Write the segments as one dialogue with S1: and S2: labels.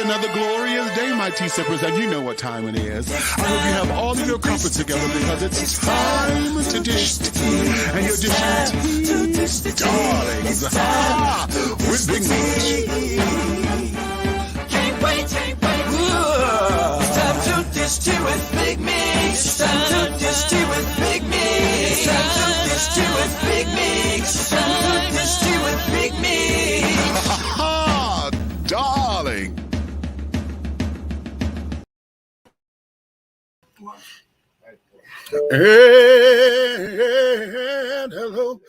S1: another glorious day, my tea sippers, and you know what time it is. I hope you have all of your comforts together because it's time to dish tea. And you're dishing tea, darlings, with Big Meat.
S2: Can't wait. It's time to dish tea with Big Meat. It's time to dish tea with Big Meat. It's time to dish tea with Big Meat. It's time to dish tea with Big Meat.
S1: Darling. And hello.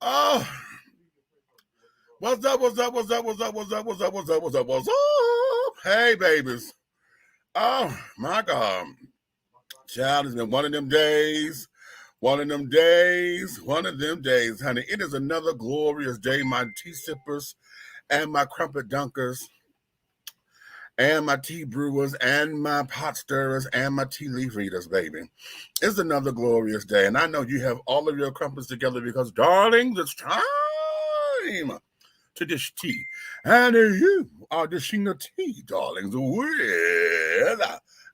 S1: Oh, what's up? Hey, babies. Oh, my God. Child, it's been one of them days, honey. It is another glorious day, my tea sippers and my crumpet dunkers and my tea brewers and my pot stirrers and my tea leaf readers, baby. It's another glorious day, and I know you have all of your crumpets together because, darlings, it's time to dish tea. And you are dishing a tea, darlings, with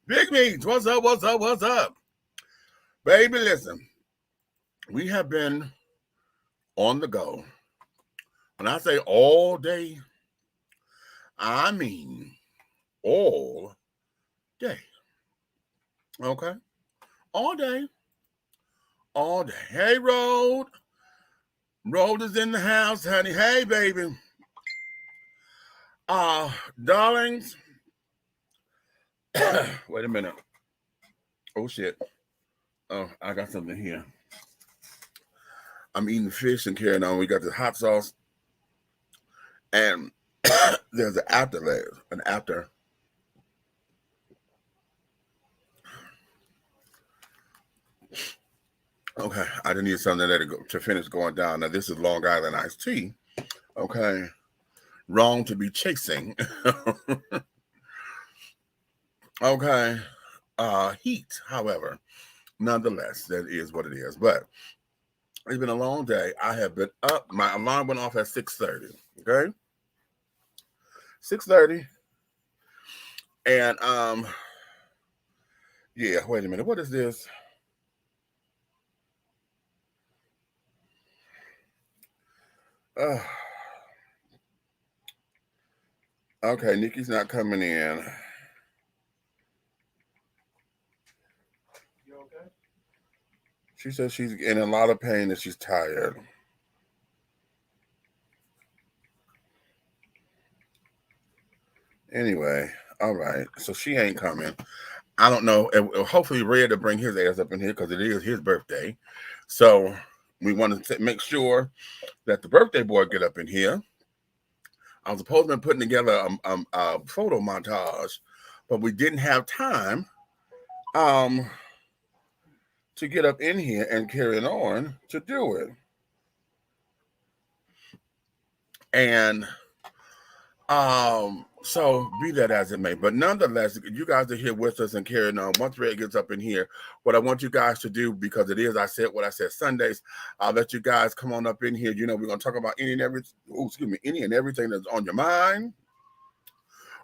S1: Big Meat. What's up? Baby, listen, we have been on the go. When I say all day, I mean all day. Okay? All day. Hey, Road. Road is in the house, honey. Hey, baby. Darlings. Wait a minute. Oh, shit. Oh, I got something here. I'm eating fish and carrying on. We got the hot sauce. And there's an after layer. Okay, I didn't need something to finish going down. Now, this is Long Island iced tea. Okay, wrong to be chasing. Okay, heat, however, nonetheless, that is what it is. But it's been a long day. I have been up. My alarm went off at 6:30. Okay, 6:30, and yeah. Wait a minute. What is this? Okay, Nikki's not coming in.
S3: You okay?
S1: She says she's in a lot of pain and she's tired. Anyway, all right. So she ain't coming. I don't know. Hopefully Red will bring his ass up in here because it is his birthday. So we want to make sure that the birthday boy get up in here. I was supposed to be putting together a photo montage, but we didn't have time to get up in here and carry on to do it. And so be that as it may, but nonetheless, you guys are here with us and carrying on. Once Red gets up in here, what I want you guys to do, because it is, I said what I said Sundays, I'll let you guys come on up in here. You know, we're going to talk about any and everything that's on your mind.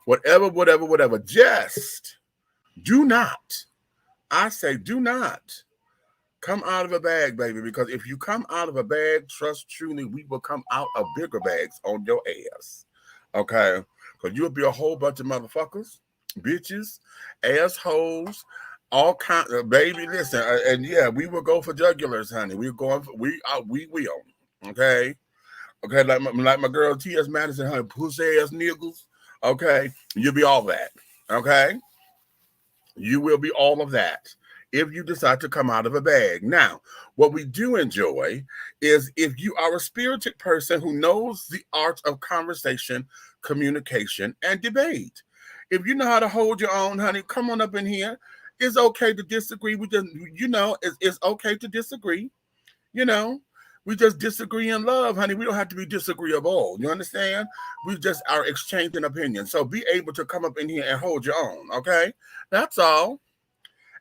S1: Whatever. Just do not, I say do not come out of a bag, baby, because if you come out of a bag, trust truly, we will come out of bigger bags on your ass. Okay? Because you'll be a whole bunch of motherfuckers, bitches, assholes, all kinds of, baby, listen, and yeah, we will go for jugulars, honey. We will. Okay? Okay, like my girl T.S. Madison, honey, pussy ass niggas. Okay? You'll be all that. Okay? You will be all of that if you decide to come out of a bag. Now, what we do enjoy is if you are a spirited person who knows the art of conversation, communication, and debate. If you know how to hold your own, honey, come on up in here. It's okay to disagree. We just, it's okay to disagree. You know, we just disagree in love, honey. We don't have to be disagreeable. You understand? We just are exchanging opinions. So be able to come up in here and hold your own. Okay, that's all.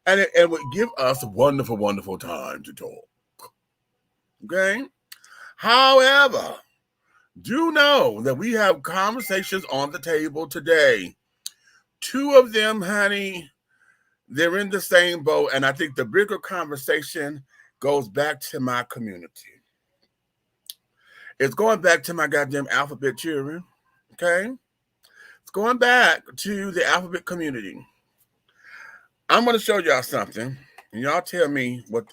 S1: And it would give us a wonderful, wonderful time to talk. Okay. However, do know that we have conversations on the table today. Two of them, honey, they're in the same boat. And I think the bigger conversation goes back to my community. It's going back to my goddamn alphabet children. Okay? It's going back to the alphabet community. I'm going to show y'all something. And y'all tell me what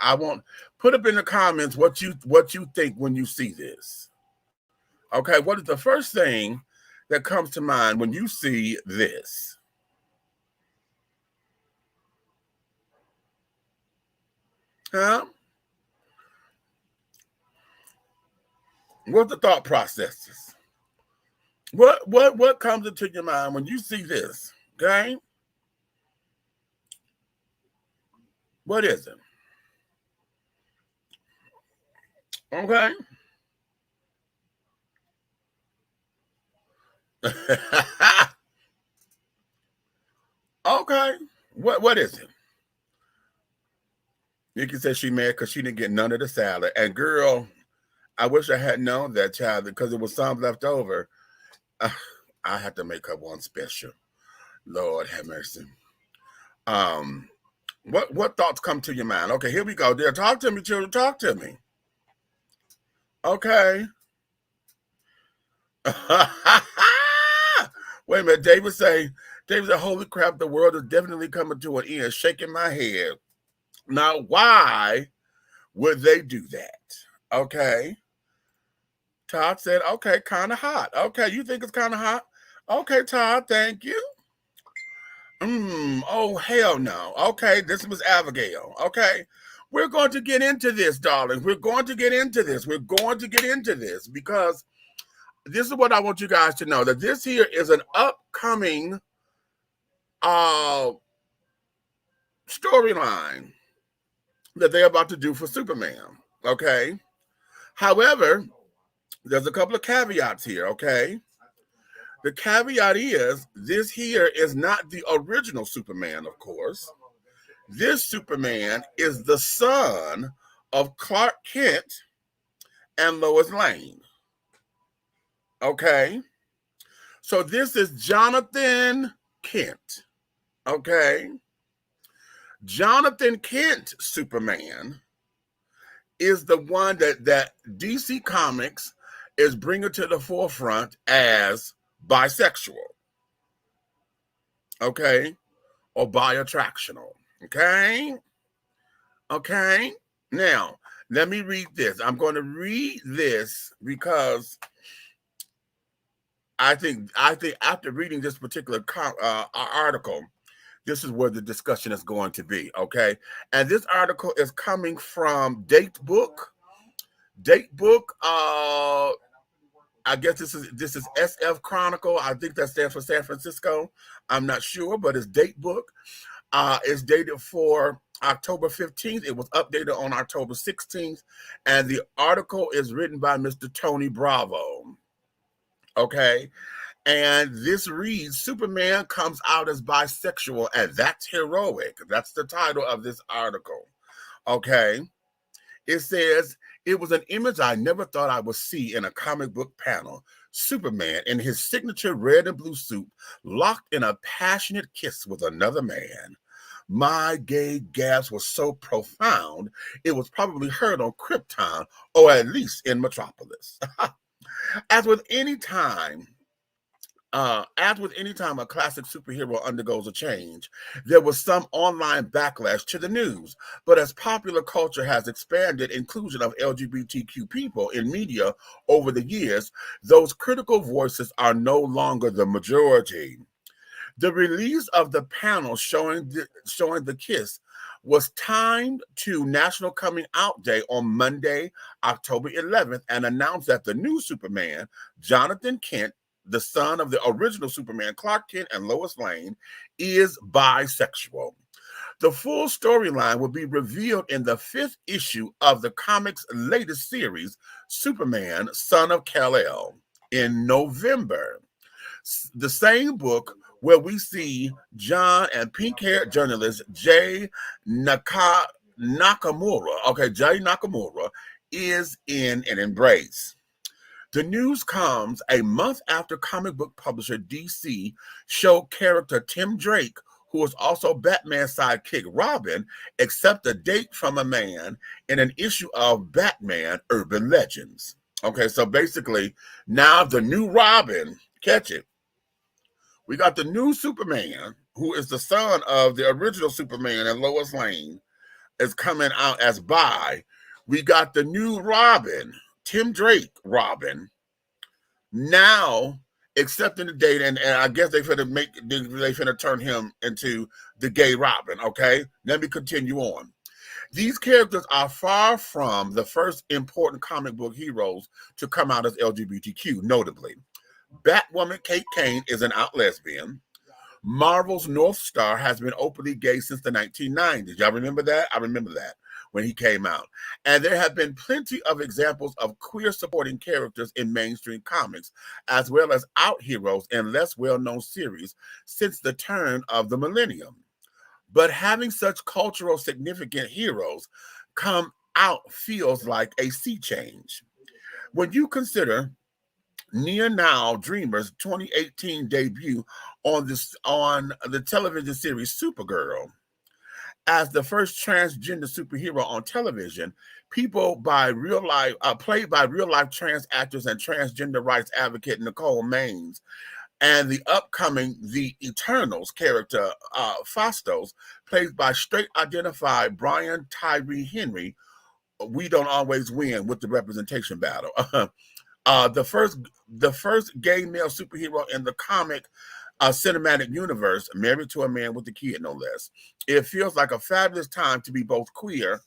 S1: I want. Put up in the comments what you think when you see this. Okay, what is the first thing that comes to mind when you see this? Huh? What's the thought processes? What comes into your mind when you see this? Okay? What is it? Okay. Okay. What is it? Nikki said she mad because she didn't get none of the salad. And girl, I wish I had known that, child, because there was some left over. I had to make her one special. Lord have mercy. What thoughts come to your mind? Okay, here we go. Dear, talk to me, children. Talk to me. Okay. Wait a minute. David said, holy crap, the world is definitely coming to an end. Shaking my head. Now, why would they do that? Okay. Todd said, okay, kind of hot. Okay, you think it's kind of hot? Okay, Todd, thank you. Oh, hell no. Okay, this was Abigail. Okay. We're going to get into this, darling. We're going to get into this. We're going to get into this because this is what I want you guys to know, that this here is an upcoming storyline that they're about to do for Superman. Okay. However, there's a couple of caveats here. Okay. The caveat is this here is not the original Superman, of course. This Superman is the son of Clark Kent and Lois Lane. Okay. So this is Jonathan Kent. Okay. Jonathan Kent Superman is the one that DC Comics is bringing to the forefront as bisexual. Okay. Or bi-attractional. Okay. Okay. Now, let me read this. I'm going to read this because I think after reading this particular article, this is where the discussion is going to be, okay? And this article is coming from Datebook. Datebook, I guess this is SF Chronicle. I think that stands for San Francisco. I'm not sure, but it's Datebook. It's dated for October 15th. It was updated on October 16th. And the article is written by Mr. Tony Bravo. Okay. And this reads, Superman comes out as bisexual, and that's heroic. That's the title of this article. Okay. It says, it was an image I never thought I would see in a comic book panel. Superman in his signature red and blue suit, locked in a passionate kiss with another man. My gay gasp was so profound, it was probably heard on Krypton, or at least in Metropolis. As with any time a classic superhero undergoes a change, there was some online backlash to the news. But as popular culture has expanded inclusion of LGBTQ people in media over the years, those critical voices are no longer the majority. The release of the panel showing the kiss was timed to National Coming Out Day on Monday, October 11th, and announced that the new Superman, Jonathan Kent, the son of the original Superman, Clark Kent and Lois Lane, is bisexual. The full storyline will be revealed in the 5th issue of the comic's latest series, Superman, Son of Kal-El, in November. The same book where we see John and pink-haired journalist Jay Nakamura, is in an embrace. The news comes a month after comic book publisher DC showed character Tim Drake, who is also Batman's sidekick Robin, accept a date from a man in an issue of Batman Urban Legends. Okay, so basically, now the new Robin, catch it, we got the new Superman, who is the son of the original Superman and Lois Lane, is coming out as bi. We got the new Robin, Tim Drake Robin, now accepting the date, and I guess they finna turn him into the gay Robin. Okay, let me continue on. These characters are far from the first important comic book heroes to come out as LGBTQ. Notably, Batwoman Kate Kane is an out lesbian. Marvel's North Star has been openly gay since the 1990s. Y'all remember that? I remember that when he came out. And there have been plenty of examples of queer supporting characters in mainstream comics, as well as out heroes in less well-known series since the turn of the millennium. But having such cultural significant heroes come out feels like a sea change. When you consider Near Now Dreamer's 2018 debut on the television series Supergirl, as the first transgender superhero on television, played by real life trans actors and transgender rights advocate Nicole Maines, and the upcoming The Eternals character Fastos, played by straight identified Brian Tyree Henry. We don't always win with the representation battle. The first gay male superhero in the comic cinematic universe, married to a man with a kid, no less. It feels like a fabulous time to be both queer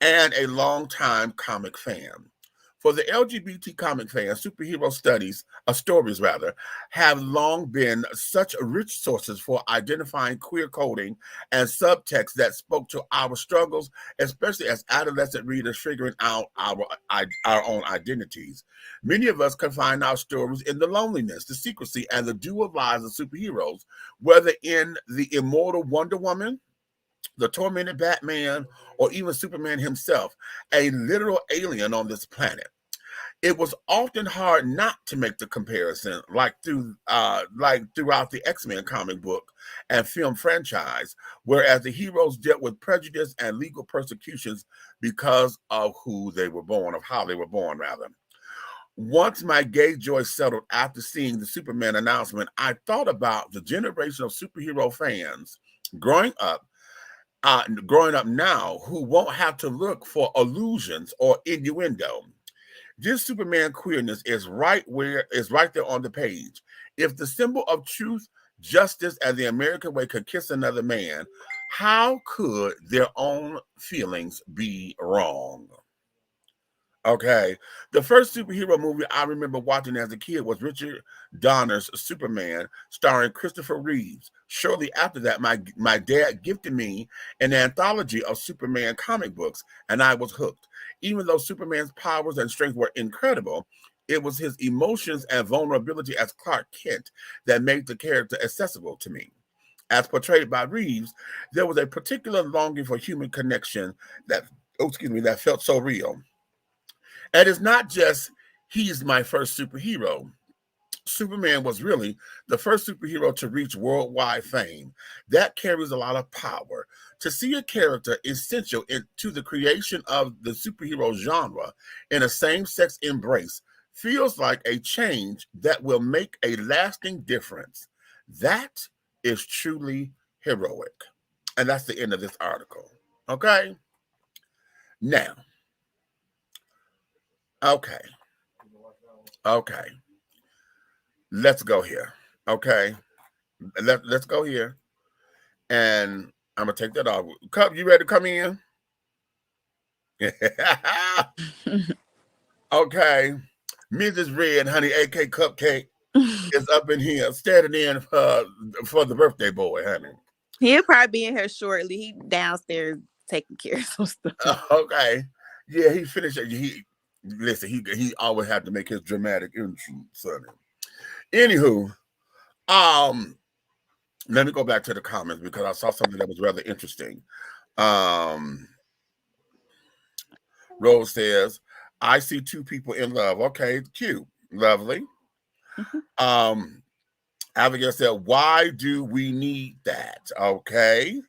S1: and a longtime comic fan. For the LGBT comic fans, superhero stories have long been such rich sources for identifying queer coding and subtext that spoke to our struggles, especially as adolescent readers figuring out our own identities. Many of us can find our stories in the loneliness, the secrecy, and the dual lives of superheroes, whether in the immortal Wonder Woman, the tormented Batman, or even Superman himself, a literal alien on this planet. It was often hard not to make the comparison, like throughout the X-Men comic book and film franchise, whereas the heroes dealt with prejudice and legal persecutions because of who they were born, of how they were born, rather. Once my gay joy settled after seeing the Superman announcement, I thought about the generation of superhero fans growing up now who won't have to look for allusions or innuendo. This Superman queerness is right there on the page. If the symbol of truth, justice, and the American way could kiss another man, how could their own feelings be wrong? Okay. The first superhero movie I remember watching as a kid was Richard Donner's Superman, starring Christopher Reeves. Shortly after that, my dad gifted me an anthology of Superman comic books, and I was hooked. Even though Superman's powers and strength were incredible, it was his emotions and vulnerability as Clark Kent that made the character accessible to me. As portrayed by Reeves, there was a particular longing for human connection that felt so real. And it's not just he's my first superhero. Superman was really the first superhero to reach worldwide fame. That carries a lot of power. To see a character essential to the creation of the superhero genre in a same-sex embrace feels like a change that will make a lasting difference. That is truly heroic. And that's the end of this article. Okay? Now, okay. Okay. Let's go here. Okay. Let's go here. And I'm going to take that off. Cup, you ready to come in? Okay. Mrs. Red, honey, AK Cupcake. is up in here standing in for the birthday boy, honey.
S3: He'll probably be in here shortly. He downstairs taking care of some stuff.
S1: Okay. Yeah, he finished it. Listen, he always had to make his dramatic entrance, sonny. Anywho, let me go back to the comments because I saw something that was rather interesting. Rose says, I see two people in love. Okay, cute. Lovely. Abigail said, why do we need that? Okay.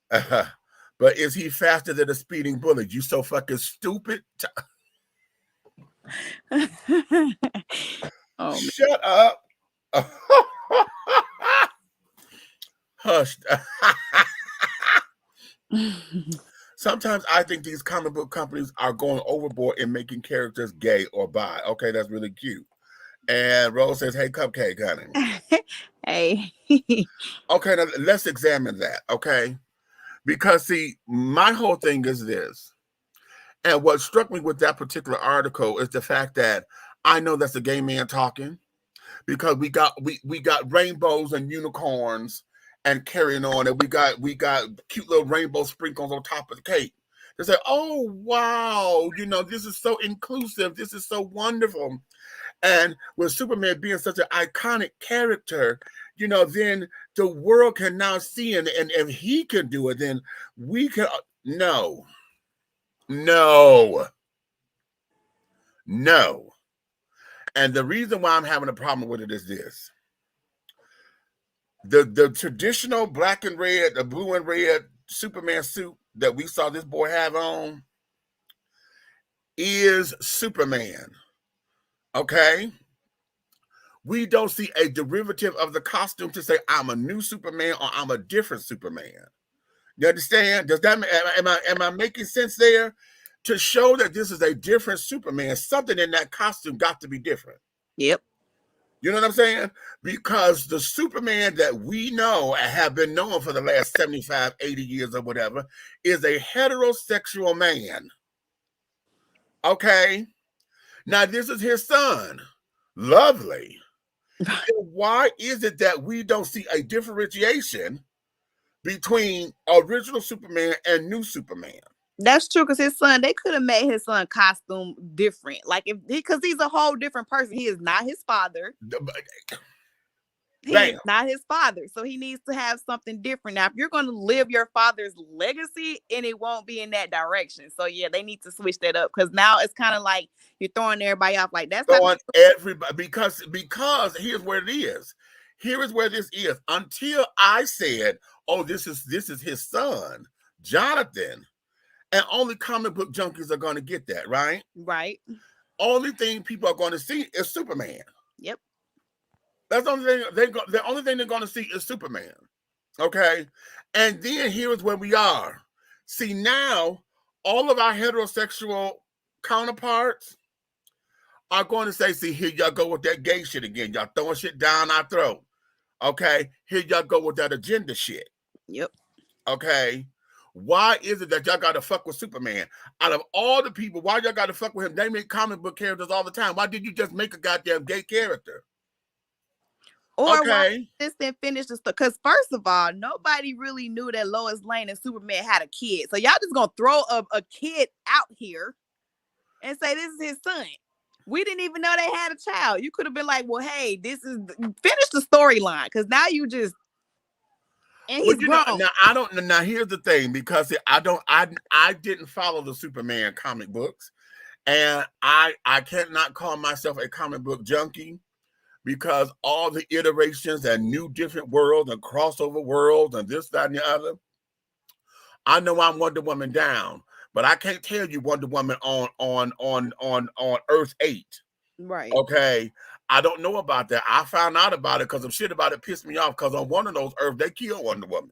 S1: But is he faster than a speeding bullet? You so fucking stupid.
S3: Oh,
S1: shut up. Hush. Sometimes I think these comic book companies are going overboard in making characters gay or bi. Okay, that's really cute. And Rose says, hey, Cupcake, honey.
S3: Hey.
S1: Okay, now let's examine that, okay? Because, see, my whole thing is this. And what struck me with that particular article is the fact that I know that's a gay man talking because we got rainbows and unicorns and carrying on, and we got cute little rainbow sprinkles on top of the cake. They say, oh, wow, this is so inclusive. This is so wonderful. And with Superman being such an iconic character, then the world can now see, and if he can do it, then we can. No. And the reason why I'm having a problem with it is this. The traditional black and red, the blue and red Superman suit that we saw this boy have on is Superman. Okay? We don't see a derivative of the costume to say I'm a new Superman or I'm a different Superman. You understand? Does that am I making sense there? To show that this is a different Superman, something in that costume got to be different.
S3: Yep.
S1: You know what I'm saying? Because the Superman that we know and have been known for the last 75, 80 years or whatever is a heterosexual man. Okay? Now, this is his son. Lovely. Why is it that we don't see a differentiation between original Superman and new Superman?
S3: That's true, because his son, they could have made his son costume different. Like, because he's a whole different person. He is not his father. He is not his father. So he needs to have something different. Now, if you're going to live your father's legacy, and it won't be in that direction. So, yeah, they need to switch that up, because now it's kind of like you're throwing everybody off. Like, that's
S1: throwing everybody, because here's where it is. Here is where this is. Until I said, oh, this is his son, Jonathan. And only comic book junkies are going to get that, right?
S3: Right.
S1: Only thing people are going to see is Superman.
S3: Yep.
S1: That's the only thing the only thing they're going to see is Superman. Okay? And then here's where we are. See, now all of our heterosexual counterparts are going to say, see, here y'all go with that gay shit again. Y'all throwing shit down our throat. Okay? Here y'all go with that agenda shit.
S3: Yep.
S1: Okay? Why is it that y'all got to fuck with Superman? Out of all the people, why y'all got to fuck with him? They make comic book characters all the time. Why did you just make a goddamn gay character?
S3: Or why this didn't finish the story? Because first of all, nobody really knew that Lois Lane and Superman had a kid. So y'all just gonna throw a kid out here and say this is his son. We didn't even know they had a child. You could have been like, well, hey, this is finish the storyline, because now you just. And he's grown.
S1: Now here's the thing, because I didn't follow the Superman comic books, and I cannot call myself a comic book junkie, because all the iterations and new different worlds and crossover worlds and this, that, and the other. I know I'm Wonder Woman down, but I can't tell you Wonder Woman on Earth 8.
S3: Right.
S1: Okay. I don't know about that. I found out about it because some shit about it pissed me off, because on one of those Earths, they killed Wonder Woman.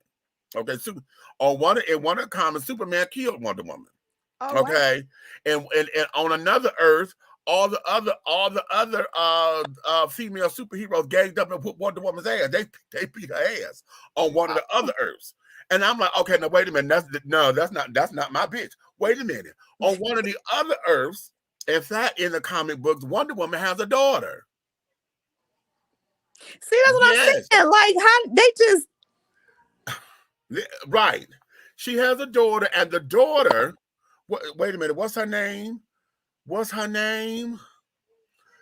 S1: Okay. So in one of the comics, Superman killed Wonder Woman. Oh, okay. Wow. And on another Earth, all the other female superheroes ganged up and put Wonder Woman's ass. They beat her ass on one of the other Earths. And I'm like, okay, now wait a minute. That's not my bitch. Wait a minute. On one of the other Earths, in fact, in the comic books, Wonder Woman has a daughter.
S3: See, that's what I'm saying. Like, how they just
S1: right. She has a daughter, and the daughter. Wait a minute. What's her name?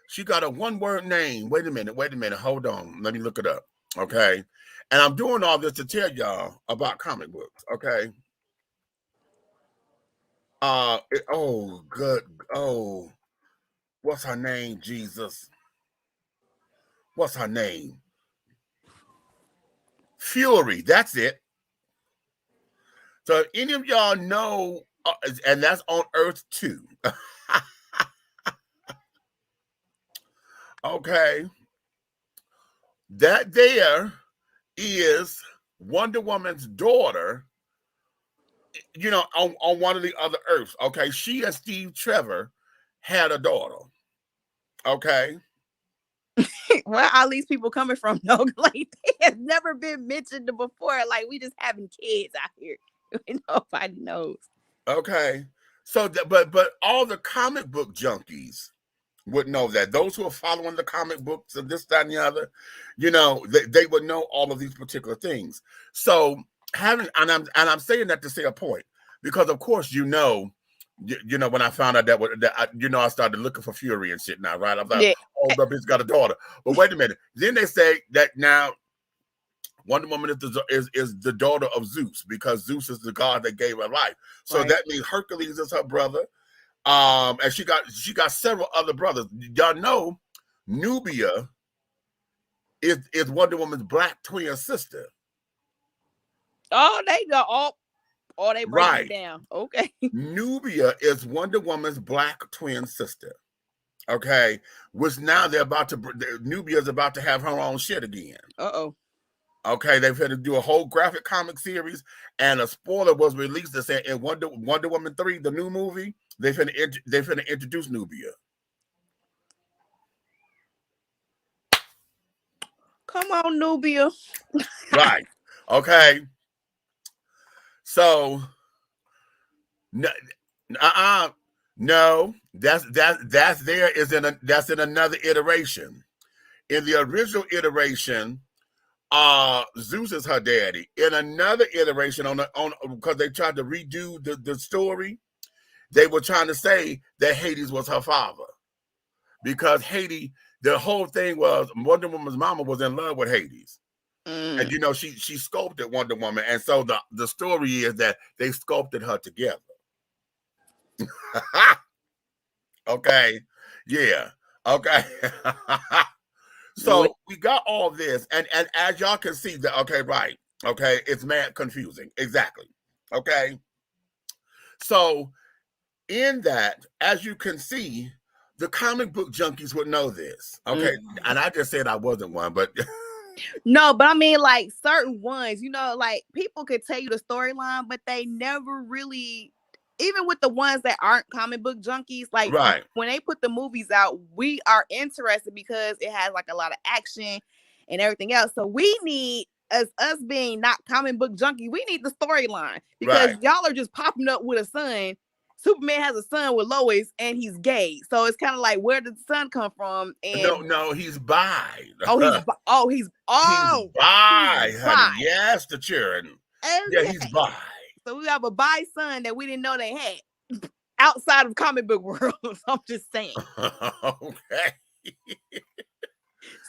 S1: She got a one-word name. Wait a minute. Hold on. Let me look it up. Okay. And I'm doing all this to tell y'all about comic books. Okay. What's her name? Jesus. What's her name? Fury. That's it. So if any of y'all know, and that's on Earth 2. Okay. That there is Wonder Woman's daughter, you know, on one of the other Earths. Okay. She and Steve Trevor had a daughter. Okay.
S3: Where all these people coming from? No, like they have never been mentioned before. Like we just having kids out here. Nobody knows.
S1: Okay. So, but all the comic book junkies would know that. Those who are following the comic books and this, that, and the other, you know, they would know all of these particular things. So I'm saying that to say a point, because of course, you know, when I found out I started looking for Fury and shit now, right? I'm like, oh, the bitch got a daughter. But wait a minute. Then they say that now Wonder Woman is the daughter of Zeus, because Zeus is the god that gave her life. So that means Hercules is her brother. And she got several other brothers. Y'all know Nubia is Wonder Woman's black twin sister.
S3: Oh, they go they break it down. Okay.
S1: Nubia is Wonder Woman's black twin sister. Okay, which now Nubia's about to have her own shit again.
S3: Uh-oh.
S1: Okay, they've had to do a whole graphic comic series, and a spoiler was released that said in Wonder Woman 3, the new movie, they're finna introduce Nubia.
S3: Come on, Nubia.
S1: Right. Okay. So, no, that's in another iteration. In the original iteration, Zeus is her daddy. In another iteration, because they tried to redo the story, they were trying to say that Hades was her father, because Hades, the whole thing was Wonder Woman's mama was in love with Hades. And you know, she sculpted Wonder Woman, and so the story is that they sculpted her together. Okay, yeah, okay. So we got all this, and as y'all can see, that okay, it's mad confusing, exactly. Okay, so in that, as you can see, the comic book junkies would know this. Okay, and I just said I wasn't one, but.
S3: No, but I mean, like certain ones, you know, like people could tell you the storyline, but they never really, even with the ones that aren't comic book junkies, like when they put the movies out, we are interested because it has like a lot of action and everything else. So we need, as us being not comic book junkie, we need the storyline, because y'all are just popping up with a son. Superman has a son with Lois, and he's gay. So it's kind of like, where did the son come from? And
S1: no, he's bi.
S3: He's bi.
S1: Yes, the children. Yeah, he's bi.
S3: So we have a bi son that we didn't know they had outside of comic book world. I'm just saying.
S1: Okay.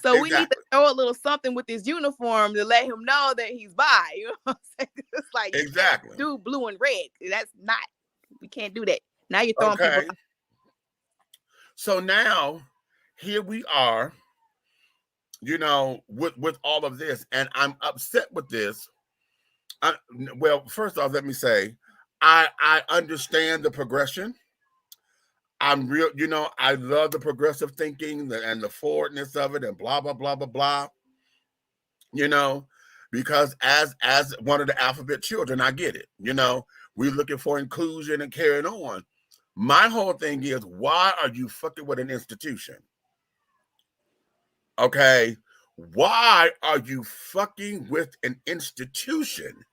S3: So we need to throw a little something with his uniform to let him know that he's bi. You know what I'm saying? It's like, dude, blue and red. That's not. We can't do that. Now you're throwing people out.
S1: So now, here we are, you know, with all of this, and I'm upset with this. Well, first off, let me say, I understand the progression. I'm real, you know, I love the progressive thinking and the forwardness of it, and blah, blah, blah, blah, blah. You know, because as one of the alphabet children, I get it. You know, we're looking for inclusion and carrying on. My whole thing is, why are you fucking with an institution? Okay, why are you fucking with an institution?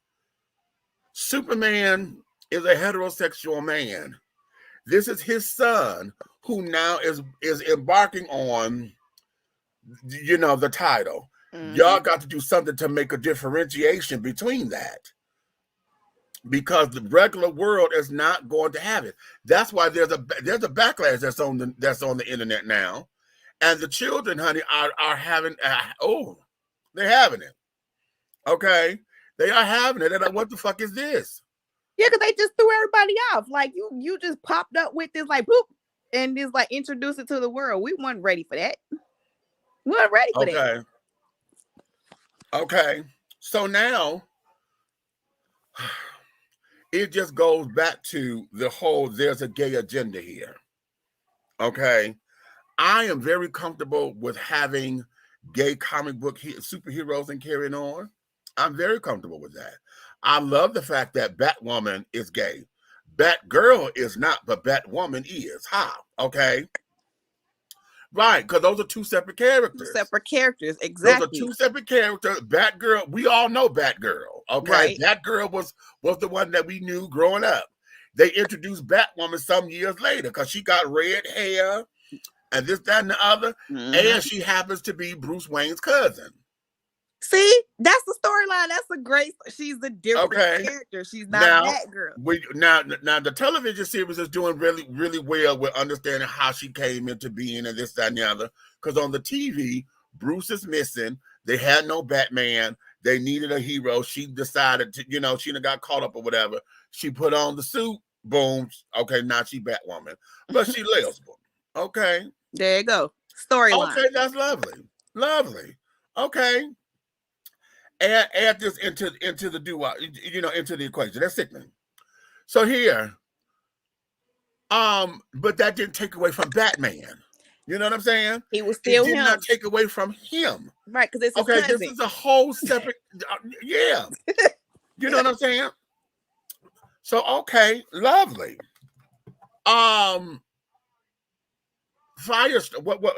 S1: Superman is a heterosexual man. This is his son, who now is embarking on you know, the title. Y'all got to do something to make a differentiation between that, because the regular world is not going to have it. That's why there's a backlash that's on the internet now, and the children, honey, are having they're having it. Okay, they are having it. They're like, what the fuck is this?
S3: Yeah, because they just threw everybody off. Like you just popped up with this like boop and just like introduce it to the world. We weren't ready for that. We weren't ready for that.
S1: Okay. So now it just goes back to the whole there's a gay agenda here. Okay. I am very comfortable with having gay comic book superheroes and carrying on. I'm very comfortable with that. I love the fact that Batwoman is gay. Batgirl is not, but Batwoman is. How? Okay. Right, because those are two separate characters.
S3: Exactly.
S1: Those are two separate characters. Batgirl, we all know Batgirl. Okay, right. Batgirl was the one that we knew growing up. They introduced Batwoman some years later because she got red hair and this, that, and the other, and she happens to be Bruce Wayne's cousin.
S3: See, that's the storyline. That's a great. She's a different character. She's not Batgirl.
S1: Now the television series is doing really, really well with understanding how she came into being and this, that, and the other. Because on the TV, Bruce is missing. They had no Batman. They needed a hero. She decided to, you know, she got caught up or whatever. She put on the suit. Boom. Okay, now she Batwoman, but she lesbian. Okay.
S3: There you go. Storyline.
S1: Okay, that's lovely. Lovely. Okay. Add this into the into the equation. That's sickening. So here, but that didn't take away from Batman. You know what I'm saying?
S3: He was still
S1: him. It did not take away from him.
S3: Right, because it's
S1: okay. This is a whole separate. Yeah. You know what I'm saying? So okay, lovely. What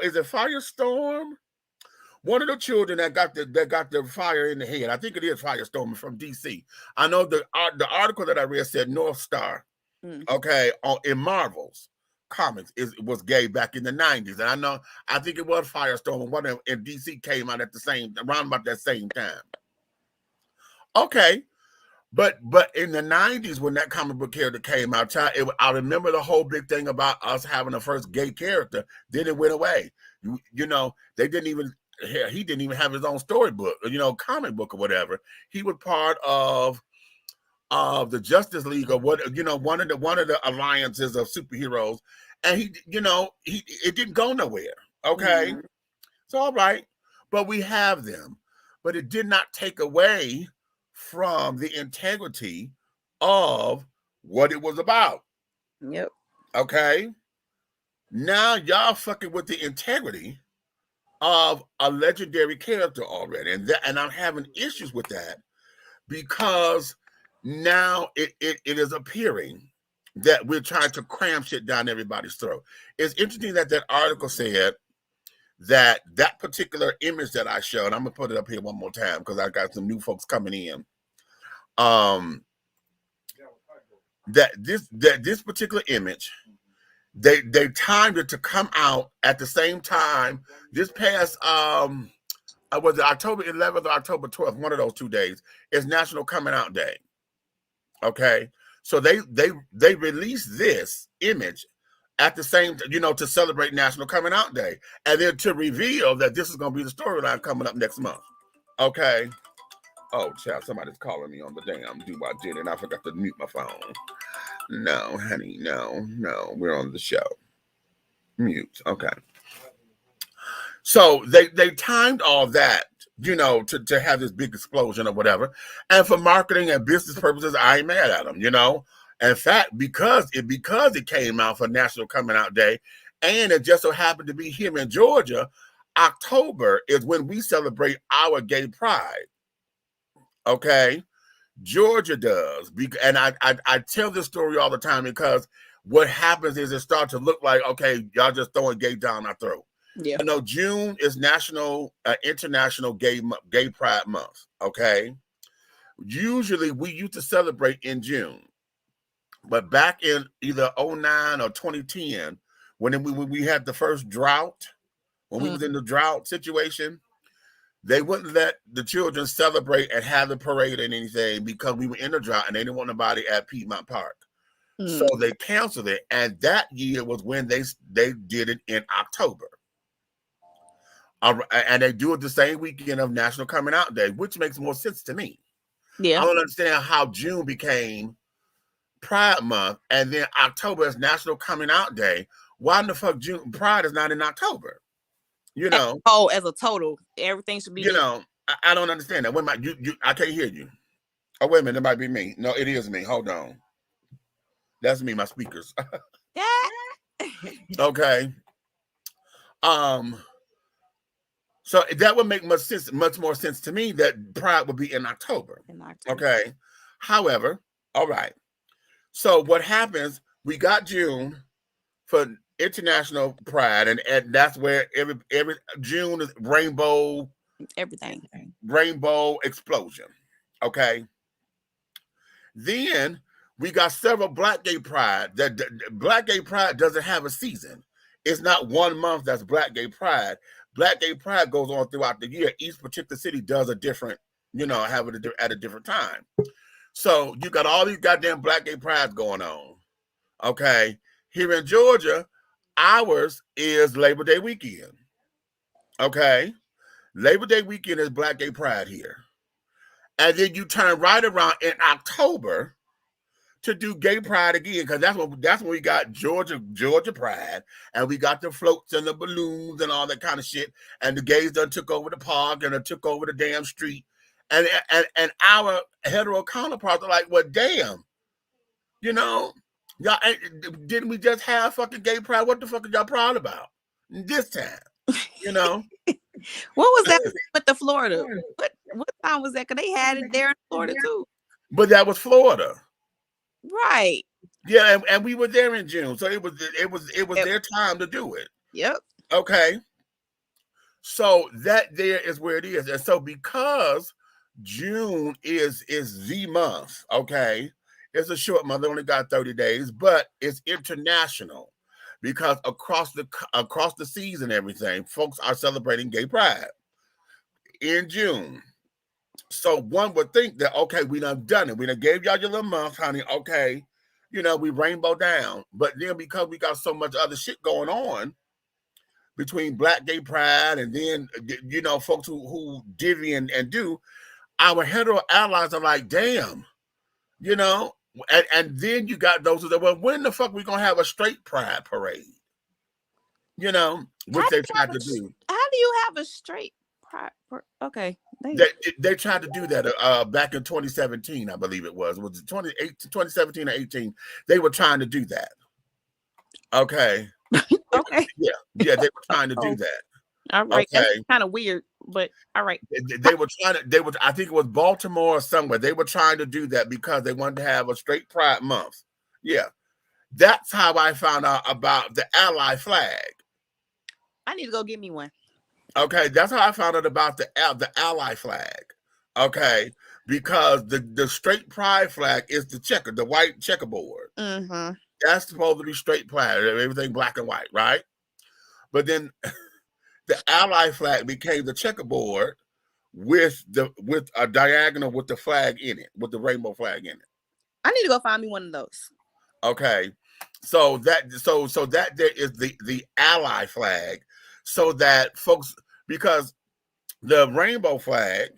S1: is it? Firestorm. One of the children that got the fire in the head, I think it is Firestorm from DC. I know the article that I read said North Star, okay, in Marvel's comics was gay back in the 90s, and I think it was Firestorm, and one in DC came out around about that same time. Okay, but in the 90s when that comic book character came out, I remember the whole big thing about us having the first gay character. Then it went away. You know, they didn't even. He didn't even have his own storybook, comic book or whatever. He was part of the Justice League or one of the alliances of superheroes, and it didn't go nowhere. Okay, so all right, but we have them, but it did not take away from the integrity of what it was about.
S3: Yep.
S1: Okay. Now y'all fucking with the integrity of a legendary character already, and I'm having issues with that because now it is appearing that we're trying to cram shit down everybody's throat. It's interesting that article said that particular image that I showed, I'm gonna put it up here one more time because I got some new folks coming in. That this particular image, they timed it to come out at the same time. This past was it October 11th or October 12th, one of those 2 days, is National Coming Out Day. Okay, so they released this image at the same, to celebrate National Coming Out Day, and then to reveal that this is going to be the storyline coming up next month. Okay. Oh, child, somebody's calling me on the damn do-wah jitty, and I forgot to mute my phone. No, honey, no, we're on the show. Mute. Okay. So they timed all that, to have this big explosion or whatever. And for marketing and business purposes, I ain't mad at them, In fact, because it came out for National Coming Out Day, and it just so happened to be here in Georgia, October is when we celebrate our gay pride. Okay, Georgia does, and I tell this story all the time because what happens is it starts to look like, okay, y'all just throwing gay down our throat.
S3: Yeah,
S1: June is International Gay Pride Month. Okay, usually we used to celebrate in June, but back in either 2009 or 2010, when we had the first drought, when we was in the drought situation, they wouldn't let the children celebrate and have the parade and anything because we were in the drought and they didn't want nobody at Piedmont Park. So they canceled it. And that year was when they did it in October. And they do it the same weekend of National Coming Out Day, which makes more sense to me.
S3: Yeah.
S1: I don't understand how June became Pride Month and then October is National Coming Out Day. Why in the fuck June Pride is not in October? You know.
S3: Oh, as a total, everything should be.
S1: You know, I don't understand that. When I can't hear you. Oh, wait a minute, it might be me. No, it is me. Hold on. That's me, my speakers. Okay. So that would make much more sense to me that Pride would be in October. Okay. However, all right. So what happens, we got June for International Pride, and that's where every June is rainbow,
S3: everything.
S1: Rainbow explosion. Okay. Then we got several Black Gay Pride. That Black Gay Pride doesn't have a season. It's not 1 month that's Black Gay Pride. Black Gay Pride goes on throughout the year. Each particular city does a different, have it at a different time. So you got all these goddamn Black Gay Prides going on. Okay. Here in Georgia, ours is Labor Day weekend. Okay. Labor Day weekend is Black Gay Pride here. And then you turn right around in October to do Gay Pride again, because that's when we got Georgia Pride, and we got the floats and the balloons and all that kind of shit. And the gays done took over the park and took over the damn street. And our hetero counterparts are like, well, damn, y'all didn't we just have fucking Gay Pride? What the fuck are y'all proud about this time?
S3: What was that with the Florida? What time was that? Because they had it there in Florida too.
S1: But that was Florida.
S3: Right.
S1: Yeah, and we were there in June. So it was their time to do it.
S3: Yep.
S1: Okay. So that there is where it is. And so because June is the month, okay, it's a short month, it only got 30 days, but it's international because across the seas and everything, folks are celebrating Gay Pride in June. So one would think that, okay, we done it. We done gave y'all your little month, honey. Okay, we rainbow down. But then because we got so much other shit going on between Black Gay Pride and then, folks who divvy and do, our hetero allies are like, damn, and then you got those who say, well, when the fuck we gonna have a straight pride parade? Which they tried to do.
S3: How do you have a straight pride? Okay.
S1: They tried to do that back in 2017, I believe it was. Was it 2017 or 18? They were trying to do that. Okay.
S3: Okay.
S1: Yeah, they were trying to do that.
S3: All right. Okay. That's kind of weird, but all right.
S1: They were trying to. I think it was Baltimore or somewhere. They were trying to do that because they wanted to have a straight Pride month. Yeah, that's how I found out about the Ally flag.
S3: I need to go get me one.
S1: Okay, that's how I found out about the Ally flag. Okay, because the straight Pride flag is the white checkerboard.
S3: Mm-hmm.
S1: That's supposed to be straight Pride, everything black and white, right? But then the Ally flag became the checkerboard with a diagonal with the flag in it, with the rainbow flag in it.
S3: I need to go find me one of those.
S1: Okay, so that there is the Ally flag, so that folks, because the rainbow flag,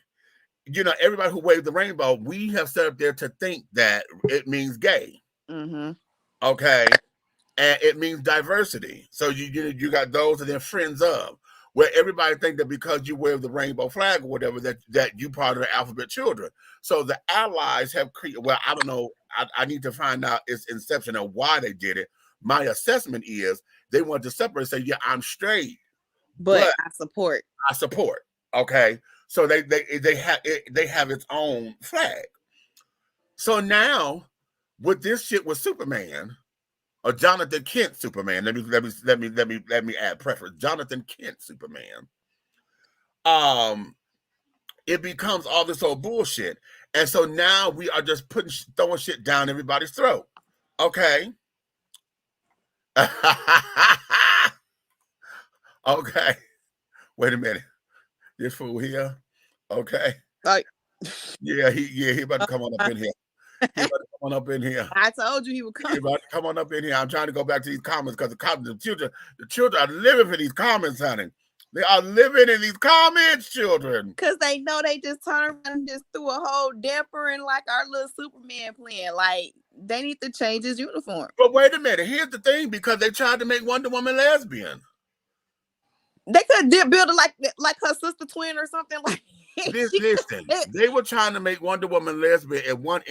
S1: everybody who waved the rainbow, we have set up there to think that it means gay.
S3: Mm-hmm.
S1: Okay, and it means diversity. So you got those and then friends of, where everybody think that because you wave the rainbow flag or whatever that you part of the alphabet children. So the allies have created. Well, I don't know. I need to find out its inception and why they did it. My assessment is they want to separate. Say, yeah, I'm straight,
S3: but I support.
S1: I support. Okay, so they have its own flag. So now with this shit with Superman, or Jonathan Kent Superman. Let me add preference. Jonathan Kent Superman. It becomes all this old bullshit, and so now we are just throwing shit down everybody's throat. Okay. Okay. Wait a minute. This fool here. Okay.
S3: Like,
S1: he about to come on up in here. He about to come on up in here.
S3: I told you he would come.
S1: He about to come on up in here. I'm trying to go back to these comments because the children are living for these comments, honey. They are living in these comments, children.
S3: Because they know they just turned around and just threw a whole damper in like our little Superman plan. Like, they need to change his uniform.
S1: But wait a minute. Here's the thing, because they tried to make Wonder Woman lesbian.
S3: They could build it like her sister twin or something. Like,
S1: listen, they were trying to make Wonder Woman lesbian at one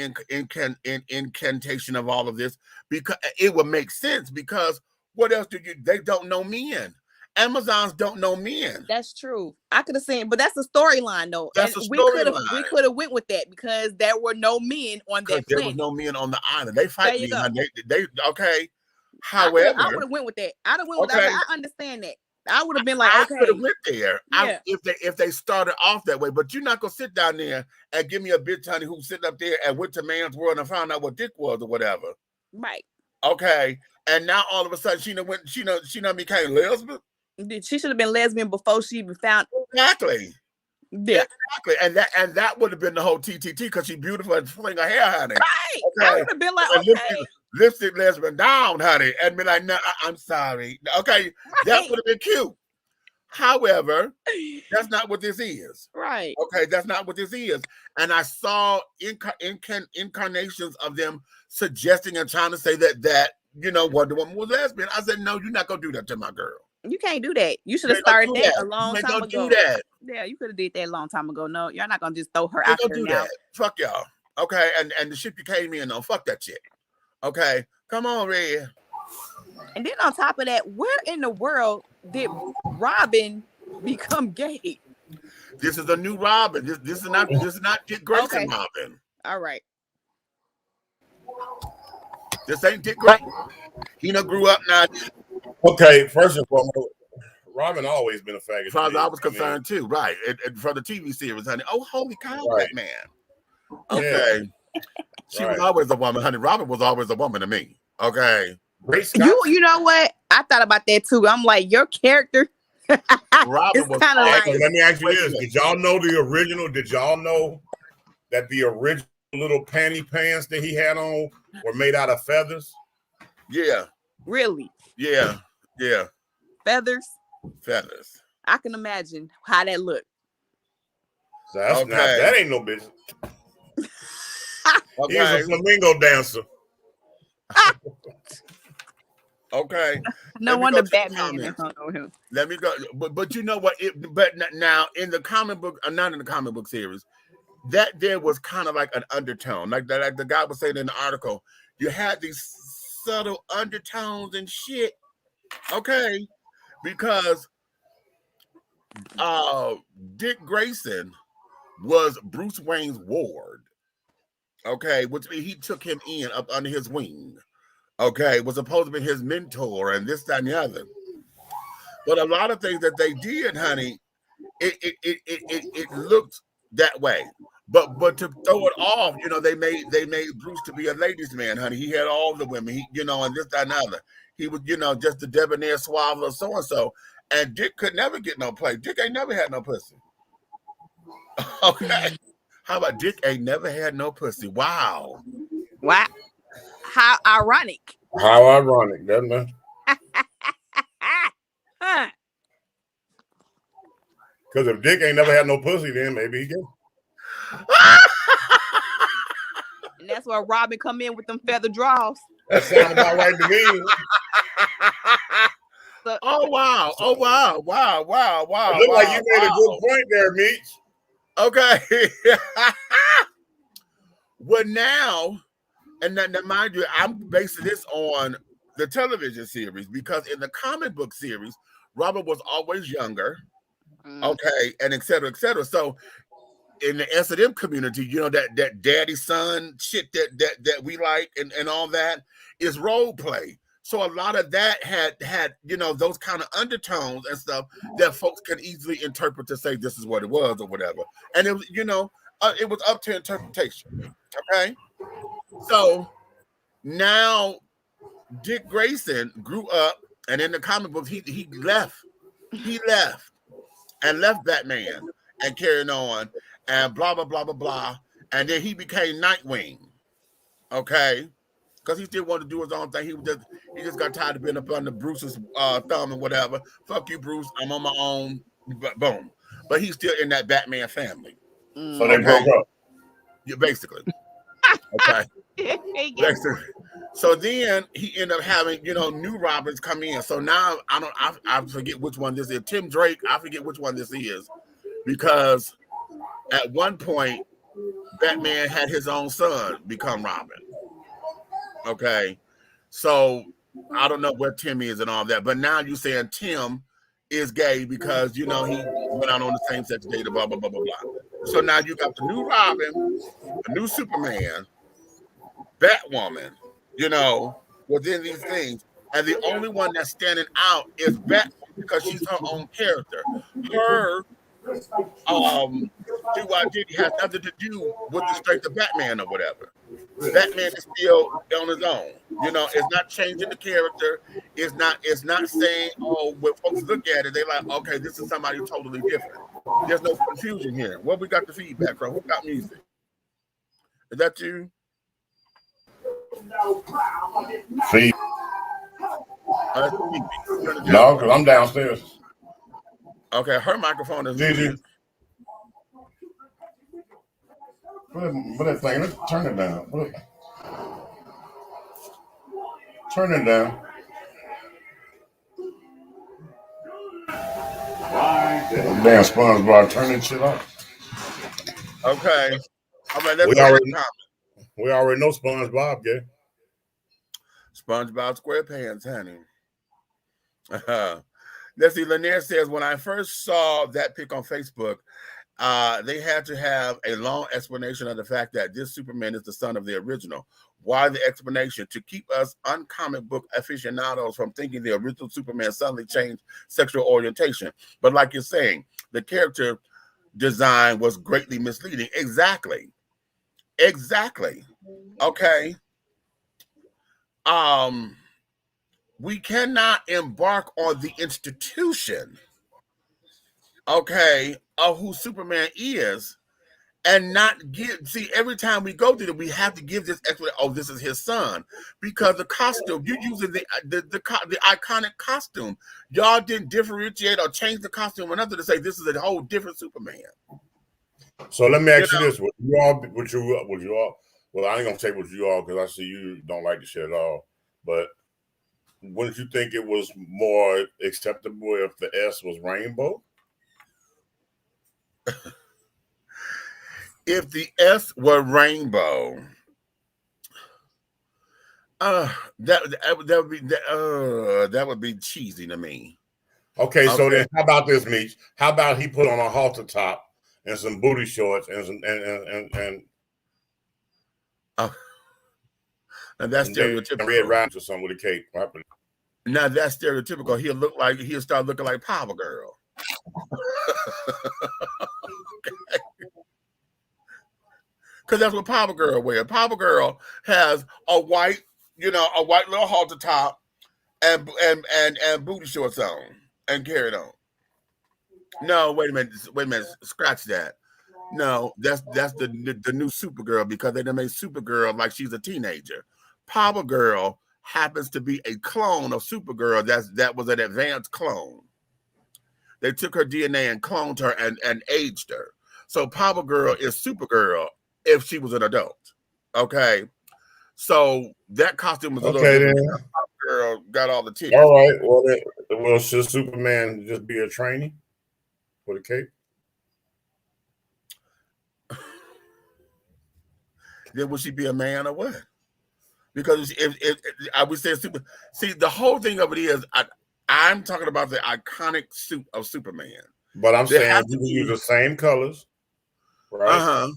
S1: incantation of all of this, because it would make sense. Because what else they don't know men. Amazons don't know men.
S3: That's true. I could have seen, but that's a storyline though.
S1: That's
S3: and
S1: a
S3: storyline. We could have went with that because there were no men on that planet.
S1: There was no men on the island. They fight me. They okay. However,
S3: I would have went with that. I'd have went with that. I understand that. I would have been like, okay.
S1: I could have went there if they started off that way. But you're not gonna sit down there and give me a bitch honey who's sitting up there and went to man's world and found out what dick was or whatever.
S3: Right.
S1: Okay. And now all of a sudden she became lesbian.
S3: She should have been lesbian before she even found.
S1: Exactly.
S3: Yeah.
S1: Exactly. And that would have been the whole TTT, because she's beautiful and fling her hair, honey.
S3: Right.
S1: Okay.
S3: I would have been like, okay.
S1: Lipstick lesbian down, honey, and be like, no, I'm sorry. Okay, right. That would have been cute. However, that's not what this is.
S3: Right.
S1: Okay, that's not what this is. And I saw incarnations of them suggesting and trying to say that Wonder Woman was lesbian. I said, no, you're not gonna do that to my girl.
S3: You can't do that. You should have started that a long time ago. Yeah, you could have did that a long time ago. No, you're not gonna just throw her out there now.
S1: Fuck y'all. Okay, and the ship you came in on, fuck that shit. Okay, come on, Red.
S3: And then on top of that, where in the world did Robin become gay?
S1: This is a new Robin. This is not Dick Grayson Robin.
S3: All right.
S1: This ain't Dick Grayson. He grew up now.
S4: Okay, first of all, Robin always been a faggot.
S1: As far as I was concerned, too, right? And from the TV series, honey. Oh, holy cow, that man. Okay. Yeah. She was always a woman, honey. Robin was always a woman to me. Okay.
S3: You know what? I thought about that too. I'm like, your character.
S1: Robin was
S3: kind of like.
S4: Let me ask you this: did y'all know the original? Did y'all know that the original little panty pants that he had on were made out of feathers?
S1: Yeah.
S3: Really?
S1: Yeah. Yeah.
S3: Feathers.
S1: I
S3: can imagine how that looked.
S4: So that's not, that ain't no business. Okay. He was a flamingo dancer.
S1: Okay.
S3: No wonder Batman hung on him.
S1: Let me go. But you know what? But now in the comic book, not in the comic book series, that there was kind of like an undertone, like the guy was saying in the article. You had these subtle undertones and shit. Okay, because Dick Grayson was Bruce Wayne's ward. Okay, which means he took him in up under his wing. Okay, was supposed to be his mentor and this, that, and the other. But a lot of things that they did, honey, it looked that way. But to throw it off, they made Bruce to be a ladies' man, honey. He had all the women, and this, that, and the other. He was, just the debonair suave or so and so. And Dick could never get no play. Dick ain't never had no pussy. Okay. How about Dick ain't never had no pussy? Wow.
S3: Wow. How ironic.
S4: How ironic, doesn't it? Because if Dick ain't never had no pussy, then maybe he can.
S3: And that's where Robin come in with them feather draws.
S4: That sounds about right to me.
S1: Oh wow.
S4: It look like you made a good point there, Meech.
S1: Okay. Well, now, and now mind you, I'm basing this on the television series, because in the comic book series, Robin was always younger, okay, and et cetera, et cetera. So in the S&M community, that daddy son shit that we like and all that is role play. So a lot of that had those kind of undertones and stuff that folks can easily interpret to say this is what it was or whatever. And it was, it was up to interpretation. Okay. So now Dick Grayson grew up, and in the comic books, he left. and left Batman and carried on and blah, blah, blah, blah, blah. And then he became Nightwing. Okay. Because he still wanted to do his own thing. He just got tired of being up under Bruce's thumb and whatever. Fuck you, Bruce. I'm on my own. Boom. But he's still in that Batman family.
S4: So they broke up.
S1: Yeah, basically. Okay. Basically. So then he ended up having, new Robins come in. So now I forget which one this is. Tim Drake, I forget which one this is. Because at one point, Batman had his own son become Robin. Okay. So I don't know where Tim is and all that. But now you're saying Tim is gay because, he went out on the same sex date, blah, blah, blah, blah, blah. So now you got the new Robin, a new Superman, Batwoman, within these things. And the only one that's standing out is Batwoman because she's her own character. Her identity has nothing to do with the strength of Batman or whatever. Batman is still on his own. It's not changing the character. It's not saying, when folks look at it, they're like, okay, this is somebody totally different. There's no confusion here. Where we got the feedback from? Who got music? Is that you?
S4: Feed. No, because I'm downstairs.
S1: Okay, her microphone is muted.
S4: What that thing? Let's turn it down. Turn it down. Damn SpongeBob, turn that shit off.
S1: Okay. All right,
S4: we already know SpongeBob, gay.
S1: SpongeBob SquarePants, honey. Let's see. Lanier says, when I first saw that pic on Facebook, they had to have a long explanation of the fact that this Superman is the son of the original. Why the explanation? To keep us uncomic book aficionados from thinking the original Superman suddenly changed sexual orientation. But like you're saying, the character design was greatly misleading. Exactly. Okay. We cannot embark on the institution, okay, of who Superman is and not every time we go through it, we have to give this explanation. Oh, this is his son, because the costume, you're using the iconic costume. Y'all didn't differentiate or change the costume or nothing to say this is a whole different Superman.
S4: So let me ask you this: would you all? Well, I ain't gonna say what you all because I see you don't like the shit at all. But wouldn't you think it was more acceptable if the S was rainbow?
S1: If the S were rainbow, that would be cheesy to me.
S4: Okay, so then how about this, Meech? How about he put on a halter top and some booty shorts and
S1: and that's stereotypical.
S4: Red Riding or something with a cape.
S1: Now that's stereotypical. He'll start looking like Power Girl. Because that's what Power Girl wears. Power Girl has a white little halter top and booty shorts on and carried on. No, wait a minute, scratch that. No, that's the new Supergirl because they done made Supergirl like she's a teenager. Power Girl happens to be a clone of Supergirl. That was an advanced clone. They took her DNA and cloned her and aged her. So Power Girl is Supergirl if she was an adult. Okay. So that costume was a little different. Power Girl got all the titties.
S4: All right. Well, should Superman just be a trainee with a cape?
S1: Then would she be a man or what? Because if I would say the whole thing of it is I'm talking about the iconic suit of Superman.
S4: But I'm saying you can use the same colors, right?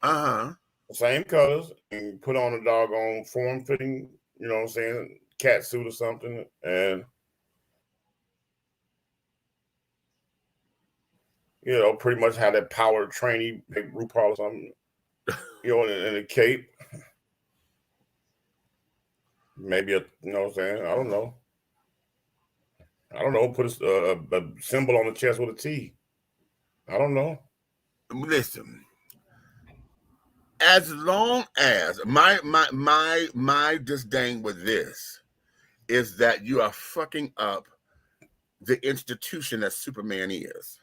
S1: The
S4: same colors and put on a doggone form-fitting, you know what I'm saying, cat suit or something, and pretty much have that power trainee, like RuPaul or something, in a cape. Maybe you know what I'm saying? I don't know. Put a symbol on the chest with a T. I don't know.
S1: Listen. As long as my disdain with this is that you are fucking up the institution that Superman is.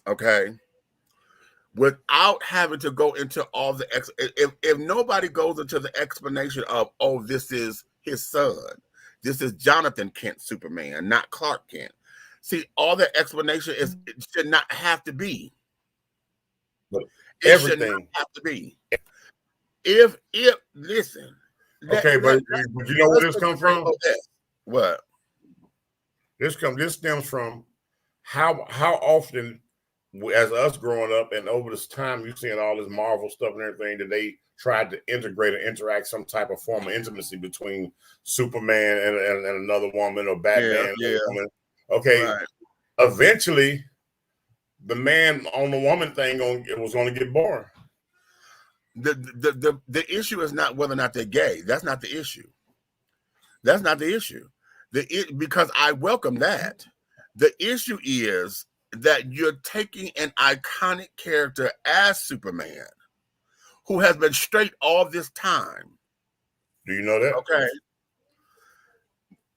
S1: Okay? Without having to go into all the if nobody goes into the explanation of, oh, this is his son, this is Jonathan Kent Superman, not Clark Kent. See, all the explanation is it should not have to be. It should not have to be. If listen.
S4: Okay, but you know where this comes from?
S1: What?
S4: This stems from how often, as us growing up and over this time, you've seen all this Marvel stuff and everything that they tried to integrate and interact some type of form of intimacy between Superman and another woman or Batman.
S1: Yeah.
S4: Woman. Okay, right. Eventually, the man on the woman thing was going to get boring.
S1: The issue is not whether or not they're gay. That's not the issue. That's not the issue. Because I welcome that. The issue is that you're taking an iconic character as Superman, who has been straight all this time.
S4: Do you know that?
S1: Okay.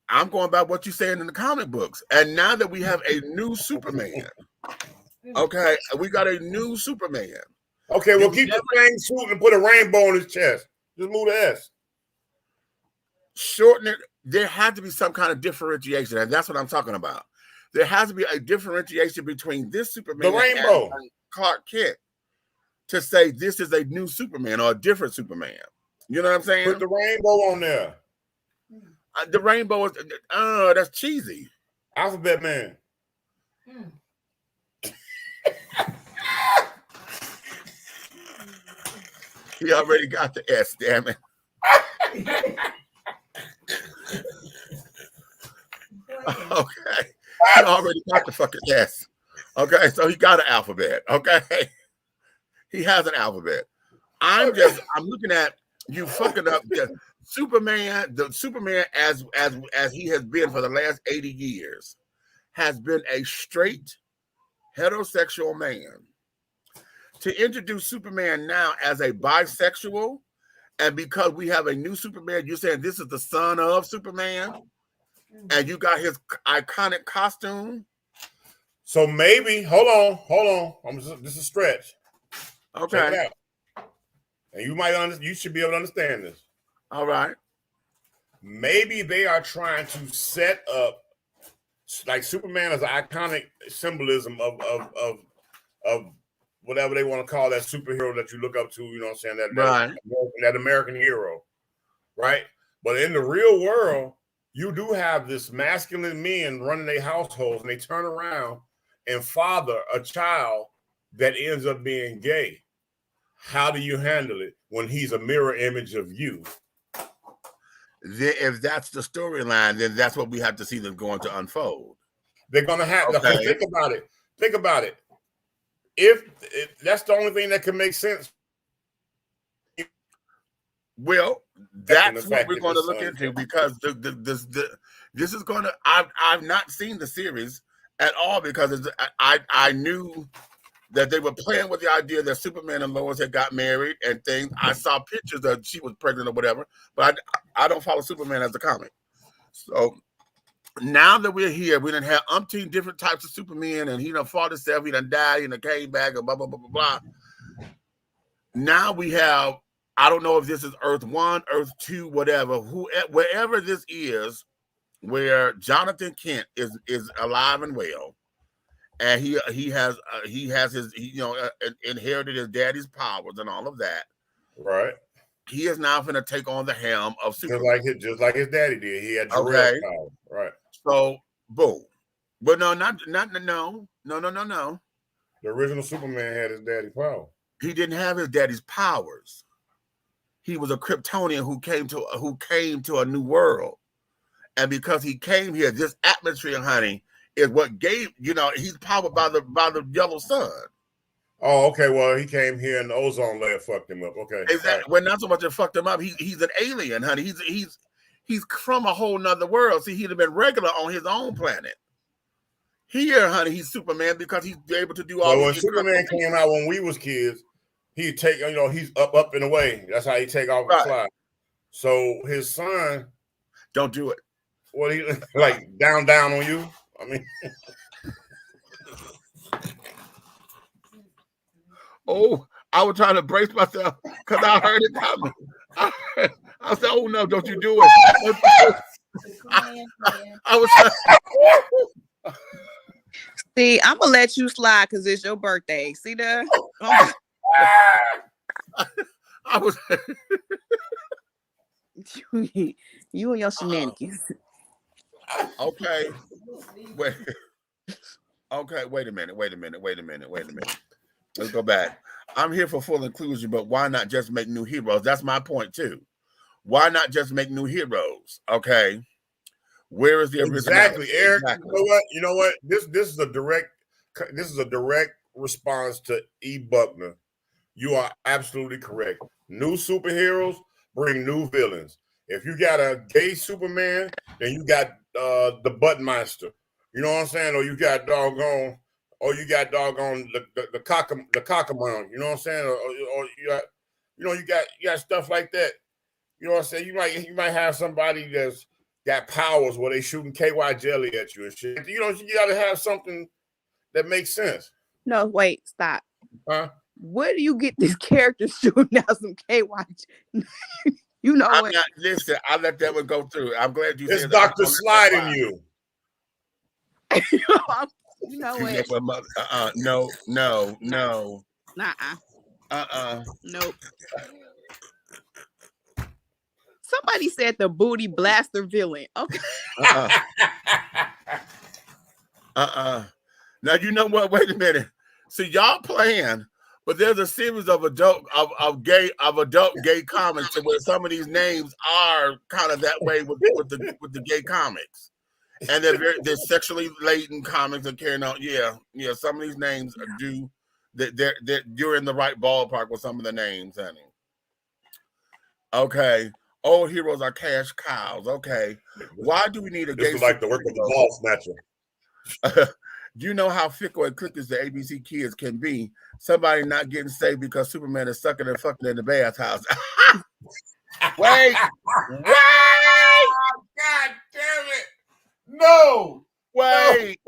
S1: I'm going by what you're saying in the comic books. And now that we have a new Superman, okay, we got a new Superman.
S4: Okay, well, keep the same suit and put a rainbow on his chest. Just move the S.
S1: Shorten it. There had to be some kind of differentiation, and that's what I'm talking about. There has to be a differentiation between this Superman
S4: the rainbow.
S1: and Clark Kent to say this is a new Superman or a different Superman. You know what I'm saying?
S4: Put the rainbow on there.
S1: The rainbow is that's cheesy.
S4: Alphabet Man.
S1: He already got the S, damn it. Okay. He already got the fucking S. Okay, so he got an alphabet. Okay. He has an alphabet. I'm looking at you fucking up the Superman as he has been for the last 80 years has been a straight heterosexual man. To introduce Superman now as a bisexual, and because we have a new Superman, you're saying this is the son of Superman, and you got his iconic costume.
S4: So maybe, hold on. This is a stretch.
S1: Okay.
S4: Check it out. And you should be able to understand this.
S1: All right.
S4: Maybe they are trying to set up like Superman as an iconic symbolism of whatever they want to call that superhero that you look up to, you know what I'm saying? That American hero, right? But in the real world, you do have this masculine men running their households, and they turn around and father a child that ends up being gay. How do you handle it when he's a mirror image of you?
S1: If that's the storyline, then that's what we have to see them going to unfold.
S4: They're going to have to think about it. If that's the only thing that can make sense.
S1: Well, that's what we're going to look into, because this is going to. I've not seen the series at all, because I knew that they were playing with the idea that Superman and Lois had got married and things. I saw pictures that she was pregnant or whatever, but I don't follow Superman as a comic. So now that we're here, we done had umpteen different types of Superman, and he done fought himself, he done died, he done came back, and blah, blah, blah, blah, blah. Now we have, I don't know if this is Earth 1, Earth 2, whatever, wherever this is, where Jonathan Kent is alive and well, and he has his inherited his daddy's powers and all of that.
S4: Right.
S1: He is now going to take on the helm of Superman.
S4: Just like his daddy did. He had power. Right.
S1: So boom. But no. The
S4: original Superman had his daddy's power.
S1: He didn't have his daddy's powers. He was a Kryptonian who came to a new world. And because he came here, this atmosphere, honey, is what gave, he's powered by the yellow sun.
S4: Oh, okay. Well, he came here and the ozone layer fucked him up. Okay.
S1: Exactly. Right. Well, not so much it fucked him up. He's an alien, honey. He's from a whole nother world. See, he'd have been regular on his own planet. Here, honey, he's Superman because he's able to do all.
S4: Well, when Superman came out when we was kids, he'd take, you know, he's up and away. That's how he take off and fly. So his son,
S1: don't do it.
S4: What he like down on you? I mean,
S1: oh, I was trying to brace myself because I heard it coming. I said, "Oh no, don't you do it!" I was.
S3: See, I'm gonna let you slide because it's your birthday. See that?
S1: I was.
S3: You and your shenanigans.
S1: Okay. Wait. Okay. Wait a minute. Let's go back. I'm here for full inclusion, but why not just make new heroes? That's my point too. Why not just make new heroes? Okay. Where is the
S4: exactly, Eric? Exactly. You know what? This is a direct response to E. Buckner. You are absolutely correct. New superheroes bring new villains. If you got a gay Superman, then you got the Buttmaster. You know what I'm saying? Or you got doggone the cockamamon. You know what I'm saying? Or you got stuff like that. You know what I'm saying? You might have somebody that's got powers where they shooting KY jelly at you and shit. You know, you got to have something that makes sense.
S3: No, wait, stop.
S4: Huh?
S3: Where do you get these characters shooting out some KY? You know what?
S1: Listen, I let that one go through. I'm glad you
S4: said
S1: it's
S4: Dr. Slide in you.
S3: You know what?
S1: No.
S3: Nope. Somebody said the booty blaster villain. Okay.
S1: Now you know what? Wait a minute. See, y'all playing, but there's a series of adult gay comics where some of these names are kind of that way with the gay comics, and they're sexually laden comics that carrying on. Yeah. Some of these names do. You're in the right ballpark with some of the names, honey. Okay. Old heroes are cash cows. Okay. Why do we need a gay?
S4: This is like the work of the ball snatcher.
S1: Do you know how fickle and cliquish the ABC kids can be? Somebody not getting saved because Superman is sucking and fucking in the bathhouse. Wait.
S4: God damn it. No.
S1: Wait,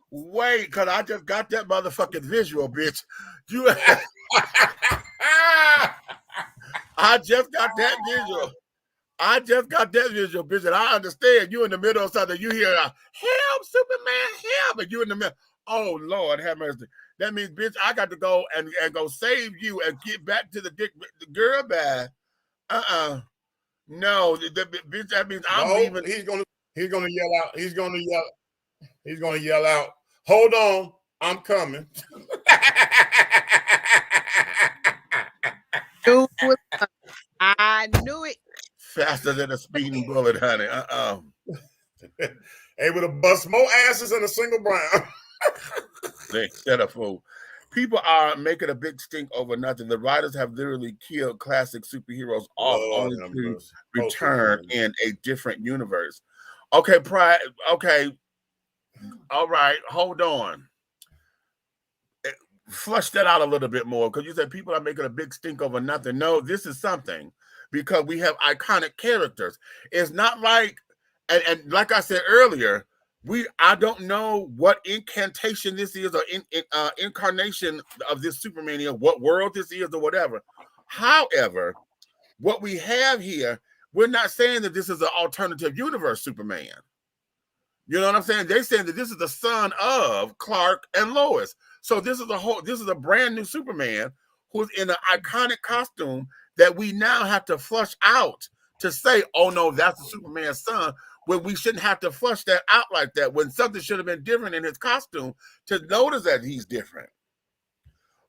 S1: because I just got that motherfucking visual, bitch. I just got that visual. Bitch, and I understand you in the middle of something. You hear, help, Superman, help, and you in the middle. Oh, Lord, have mercy. That means, bitch, I got to go and go save you and get back to the girl bag. No, bitch, that means I'm leaving.
S4: He's gonna yell out. He's gonna yell out. Hold on, I'm coming.
S3: I knew it.
S1: Faster than a speeding bullet, honey.
S4: Able to bust more asses in a single brown.
S1: They set a fool. People are making a big stink over nothing. The writers have literally killed classic superheroes off only to return in a different universe. Okay, Pride. Okay. All right. Hold on. Flush that out a little bit more, because you said people are making a big stink over nothing. No, this is something, because we have iconic characters. It's not like, and like I said earlier, I don't know what incantation this is, or incarnation of this Superman is, what world this is, or whatever. However, what we have here, we're not saying that this is an alternative universe Superman. You know what I'm saying? They're saying that this is the son of Clark and Lois. So this is a brand new Superman who's in an iconic costume that we now have to flush out to say, oh no, that's the Superman's son, when we shouldn't have to flush that out like that, when something should have been different in his costume to notice that he's different.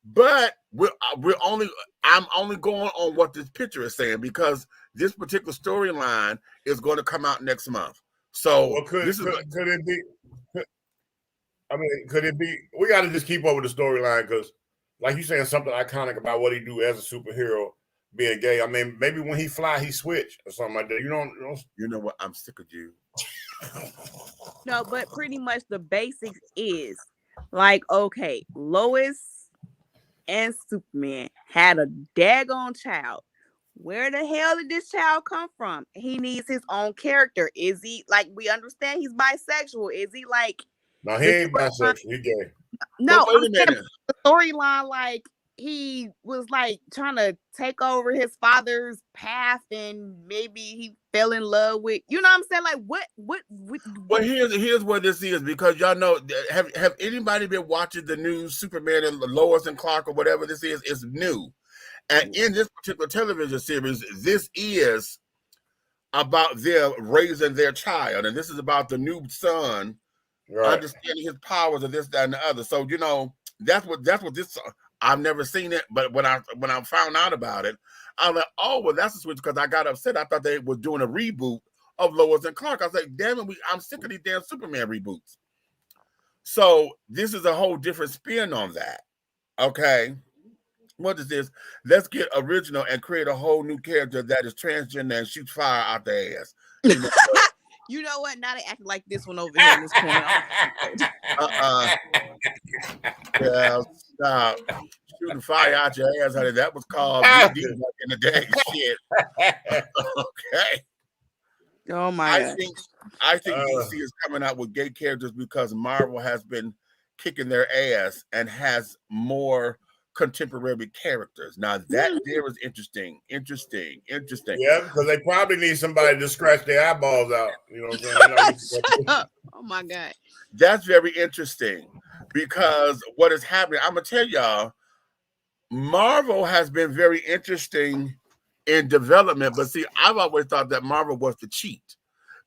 S1: But I'm only going on what this picture is saying, because this particular storyline is going to come out next month. So
S4: could it be? Could it be? We got to just keep up with the storyline, because, like you saying, something iconic about what he do as a superhero, being gay. I mean, maybe when he fly, he switch or something like that. You know what?
S1: I'm sick of you.
S3: No, but pretty much the basics is like, okay, Lois and Superman had a daggone child. Where the hell did this child come from? He needs his own character. Is he like, we understand he's bisexual? Is he like
S4: No, he ain't bisexual. He gay.
S3: No,
S1: wait a minute.
S3: The storyline, like he was like trying to take over his father's path, and maybe he fell in love with, you know what I'm saying? Like what
S1: Well, here's what this is, because y'all know, have anybody been watching the new Superman and Lois and Clark or whatever this is? It's new. And in this particular television series, this is about them raising their child, and this is about the new son understanding his powers of this, that, and the other. So you know, that's what this. I've never seen it, but when I found out about it, I'm like, oh well, that's a switch, because I got upset. I thought they were doing a reboot of Lois and Clark. I was like, damn it, I'm sick of these damn Superman reboots. So this is a whole different spin on that. Okay. What is this? Let's get original and create a whole new character that is transgender and shoots fire out their ass.
S3: You know what? Now they act like this one over here in this corner.
S1: Yeah, stop. Shooting fire out your ass, honey. That was called back in the day. Shit. Okay.
S3: Oh my God.
S1: I think DC is coming out with gay characters because Marvel has been kicking their ass and has more contemporary characters. Now that there is interesting.
S4: Yeah, because they probably need somebody to scratch their eyeballs out. You know what I'm saying?
S3: Oh my God.
S1: That's very interesting, because what is happening, I'm gonna tell y'all, Marvel has been very interesting in development, but see, I've always thought that Marvel was the cheat.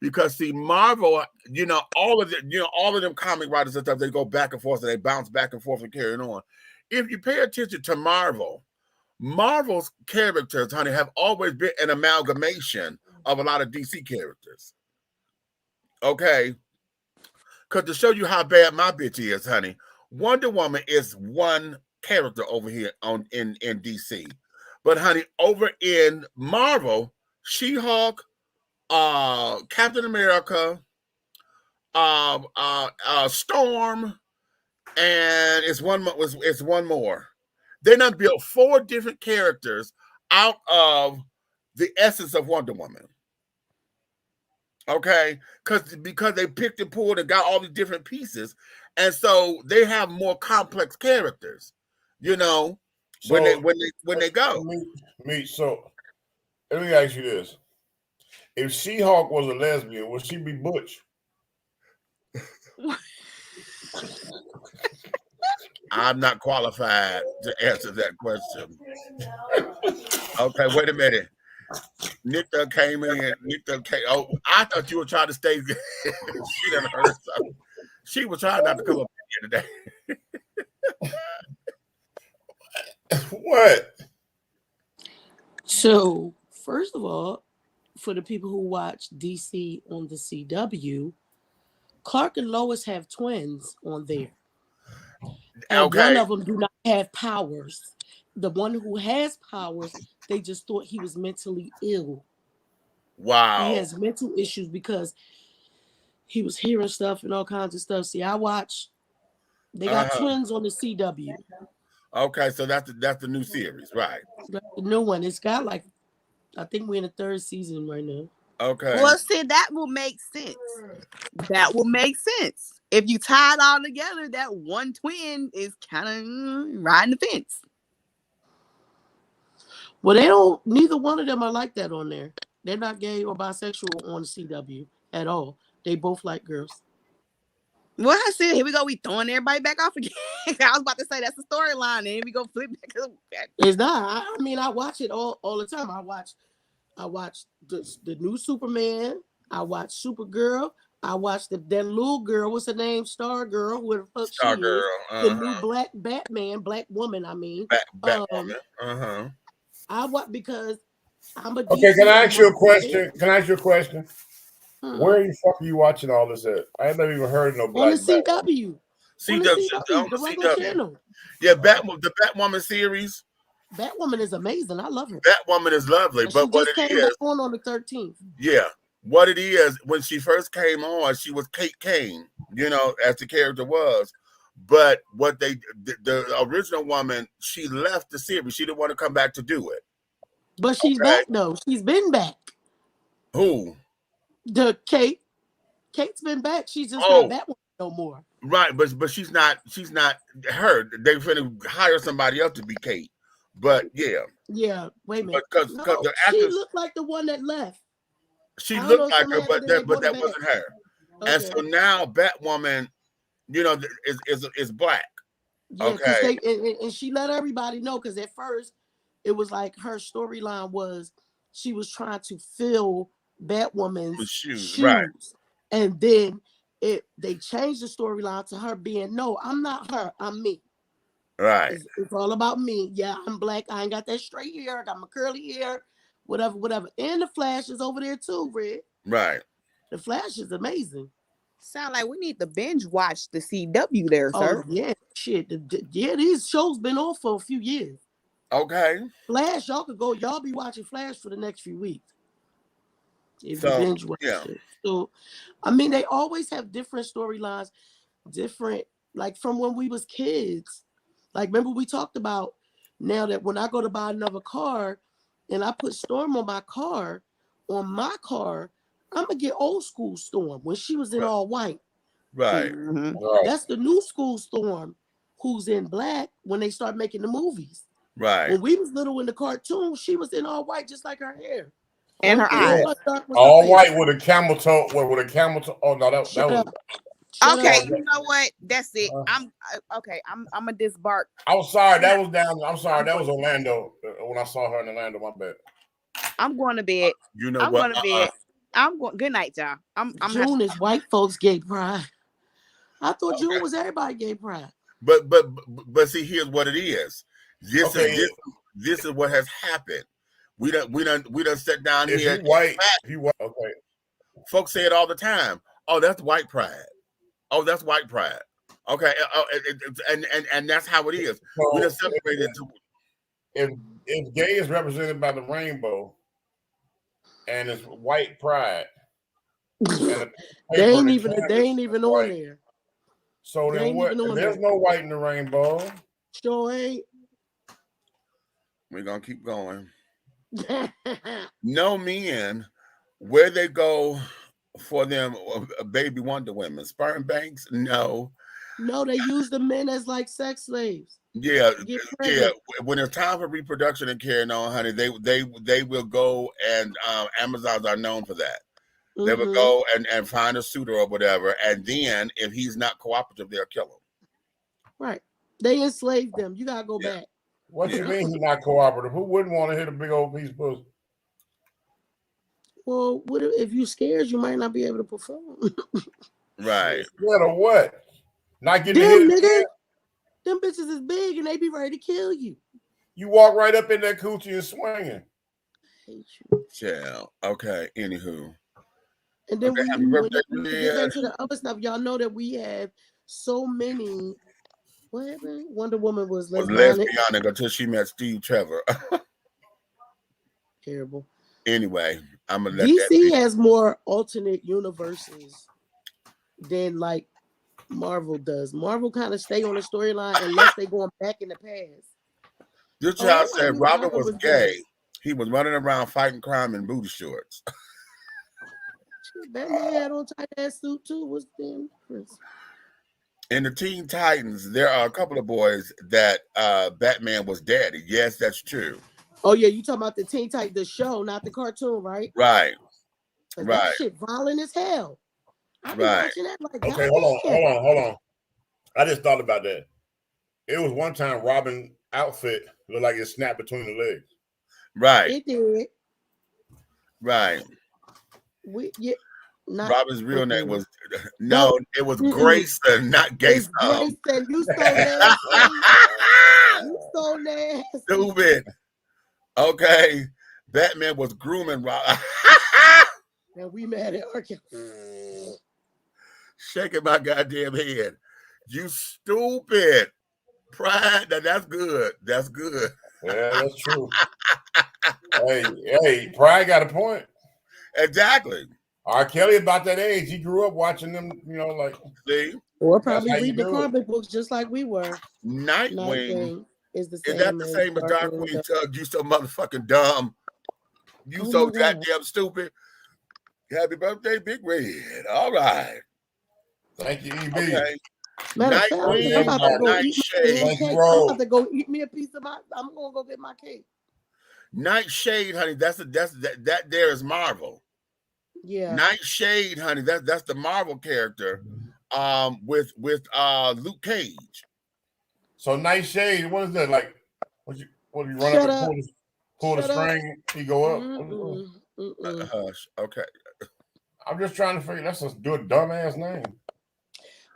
S1: Because see, Marvel, you know, all of them comic writers and stuff, they go back and forth and they bounce back and forth and carry on. If you pay attention to Marvel's characters, honey, have always been an amalgamation of a lot of DC characters. Okay? Because to show you how bad my bitch is, honey, Wonder Woman is one character over here in DC. But honey, over in Marvel, She-Hulk, Captain America, Storm, and it's one more. They done built 4 different characters out of the essence of Wonder Woman. Okay, because they picked and pulled and got all these different pieces, and so they have more complex characters. You know, so, when they go.
S4: So let me ask you this: if She-Hulk was a lesbian, would she be butch?
S1: I'm not qualified to answer that question. Okay, wait a minute. Nick came in. Oh, I thought you were trying to stay. She done heard something. She was trying not to come up here today.
S4: What?
S5: So, first of all, for the people who watch DC on the CW, Clark and Lois have twins on there. And one of them do not have powers. The one who has powers, they just thought he was mentally ill.
S1: Wow.
S5: He has mental issues because he was hearing stuff and all kinds of stuff. See, I watch. They got twins on the CW.
S1: Okay, so that's the new series, right?
S5: The new one. It's got like, I think we're in the 3rd season right now.
S1: Okay.
S3: Well, see, that will make sense. That will make sense. If you tie it all together, that one twin is kind of riding the fence.
S5: Well, neither one of them are like that on there. They're not gay or bisexual on the CW at all. They both like girls.
S3: Well, I said, here we go. We throwing everybody back off again. I was about to say that's the storyline, and then we go flip back.
S5: It's not. I mean, I watch it all the time. I watch the new Superman. I watch Supergirl. I watched that little girl. What's her name? Star Girl. Where the fuck she is? The new black woman. I mean,
S1: Batwoman.
S5: I watch because I'm a.
S4: Okay, can I ask you a question? Where the fuck are you watching all this at? I ain't never even heard of no black.
S5: On the CW.
S1: CW.
S5: The regular channel.
S1: Yeah, the Batwoman series.
S5: Batwoman is amazing. I love her.
S1: Batwoman is lovely,
S5: and
S1: but
S5: she
S1: what
S5: just
S1: it
S5: came
S1: is
S5: back on the 13th.
S1: Yeah, what it is, when she first came on, she was Kate Kane, you know, as the character was. But what the original woman, she left the series. She didn't want to come back to do it.
S5: But she's back though. She's been back.
S1: Who?
S5: The Kate. Kate's been back. She's just not Batwoman no more.
S1: Right, but she's not her. They finna hire somebody else to be Kate. But yeah.
S5: Yeah, wait a minute.
S1: Because the actress,
S5: she looked like the one that left.
S1: She looked like her, but that wasn't her. Okay. And so now Batwoman, you know, is black.
S5: Yeah, okay. And she let everybody know, because at first it was like her storyline was she was trying to fill Batwoman's shoes. Right. And then they changed the storyline to her being, no, I'm not her, I'm me.
S1: Right.
S5: It's all about me. Yeah, I'm black. I ain't got that straight hair. I got my curly hair, whatever. And the Flash is over there too, Red.
S1: Right.
S5: The Flash is amazing.
S3: Sound like we need to binge watch the CW there, sir.
S5: Oh, yeah, shit. Yeah, these shows been on for a few years.
S1: Okay.
S5: Flash, y'all could go. Y'all be watching Flash for the next few weeks. If you binge watch it. So, I mean, they always have different storylines, different, like from when we was kids. Like, remember we talked about now that when I go to buy another car and I put Storm on my car, I'm going to get old school Storm when she was in all white.
S1: Right.
S5: Mm-hmm. That's the new school Storm who's in black when they start making the movies.
S1: Right.
S5: When we was little in the cartoon, she was in all white, just like her hair.
S3: And her eyes.
S4: All white with a camel toe. With a camel toe. Oh, no, that was...
S3: Okay, you know what? That's it. I'm a disbark.
S4: I'm sorry, that was down. I'm sorry, that was Orlando. When I saw her in Orlando, my bad.
S3: I'm going to bed.
S1: You know
S3: I'm
S1: what?
S3: going to bed. I'm going. Good night, y'all.
S5: June is white folks' gay pride. I thought June was everybody gay pride.
S1: But see, here's what it is. This is what has happened. We done sit down
S4: if
S1: here.
S4: If you white, okay.
S1: Folks say it all the time. Oh, that's white pride. Oh, that's white pride. Okay, and that's how it is. So we just separated.
S4: If gay is represented by the rainbow, and it's white pride,
S5: they ain't even on there.
S4: So then what? There's no white in the rainbow.
S5: Sure ain't.
S1: We're gonna keep going. No men, where they go for them baby Wonder Women, sperm banks? No,
S5: they use the men as like sex slaves.
S1: Yeah. When it's time for reproduction and carrying on, honey, they will go, and Amazons are known for that. Mm-hmm. They will go and find a suitor or whatever, and then if he's not cooperative, they'll kill him.
S5: Right. They enslaved them. You gotta go back.
S4: What you mean he's not cooperative? Who wouldn't want to hit a big old piece of pussy?
S5: Well, what if you scared? You might not be able to perform.
S1: Right.
S4: Scared of what? Not getting
S5: hit. Nigga, them bitches is big and they be ready to kill you.
S4: You walk right up in that coochie and swinging.
S5: I hate you.
S1: Yeah. Okay. Anywho.
S5: And then when you get back to the other stuff, y'all know that we have so many. What happened? Wonder Woman was lesbianic
S1: until she met Steve Trevor.
S5: Terrible.
S1: Anyway, I'm gonna let
S5: DC has more alternate universes than like Marvel does. Marvel kind of stay on the storyline unless they going back in the past.
S1: This child said Robin was gay. He was running around fighting crime in booty shorts.
S5: Batman had on tight ass suit too. What's the difference?
S1: In the Teen Titans, there are a couple of boys that Batman was daddy. Yes, that's true.
S5: Oh yeah, you talking about the Teen Titans, the show, not the cartoon, right?
S1: Right.
S5: That shit violent as hell. I be watching that like,
S4: okay, hold on. I just thought about that. It was one time Robin outfit looked like it snapped between the legs.
S1: Right.
S5: It did.
S1: Right. Robin's real name was it was Grayson, not Gayson.
S5: Grayson, you so nasty. You so nasty.
S1: Stupid. Okay. Batman was grooming Robin.
S5: And we mad at Arkham.
S1: Shaking my goddamn head. You stupid. Pride. That's good. That's good.
S4: Yeah, that's true. Hey, Pride got a point.
S1: Exactly.
S4: R. Kelly about that age. He grew up watching them, you know, like
S1: See?
S5: Or probably read the comic books just like we were.
S1: Nightwing
S5: is the
S1: is
S5: same.
S1: that the same as Darkwing? You so motherfucking dumb. You so goddamn stupid. Happy birthday, Big Red. All right.
S4: Thank you, EB.
S1: Okay.
S5: Matter of fact, I'm about to go eat my cake. I'm about to go eat me a piece of I'm gonna go get my cake.
S1: Nightshade, honey. That there is Marvel.
S5: Yeah.
S1: Nightshade, honey. That's the Marvel character. With Luke Cage.
S4: So Nightshade, what is that like? What you run up and pull the string? He go up.
S1: Hush. Okay.
S4: I'm just trying to figure. That's a dumbass name.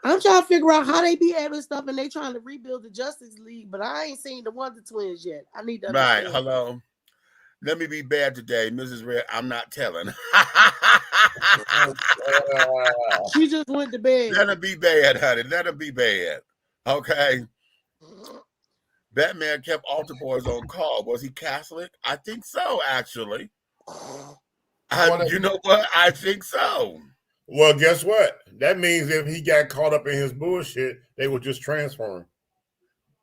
S5: I'm trying to figure out how they be having stuff and they trying to rebuild the Justice League, but I ain't seen the Wonder Twins yet. I need to understand.
S1: Right. Hello. Let me be bad today, Mrs. Red. I'm not telling.
S5: She just went to bed.
S1: Let her be bad, honey. Let her be bad. Okay. Batman kept altar boys on call. Was he Catholic? I think so, actually. You know what? I think so.
S4: Well, guess what? That means if he got caught up in his bullshit, they would just transfer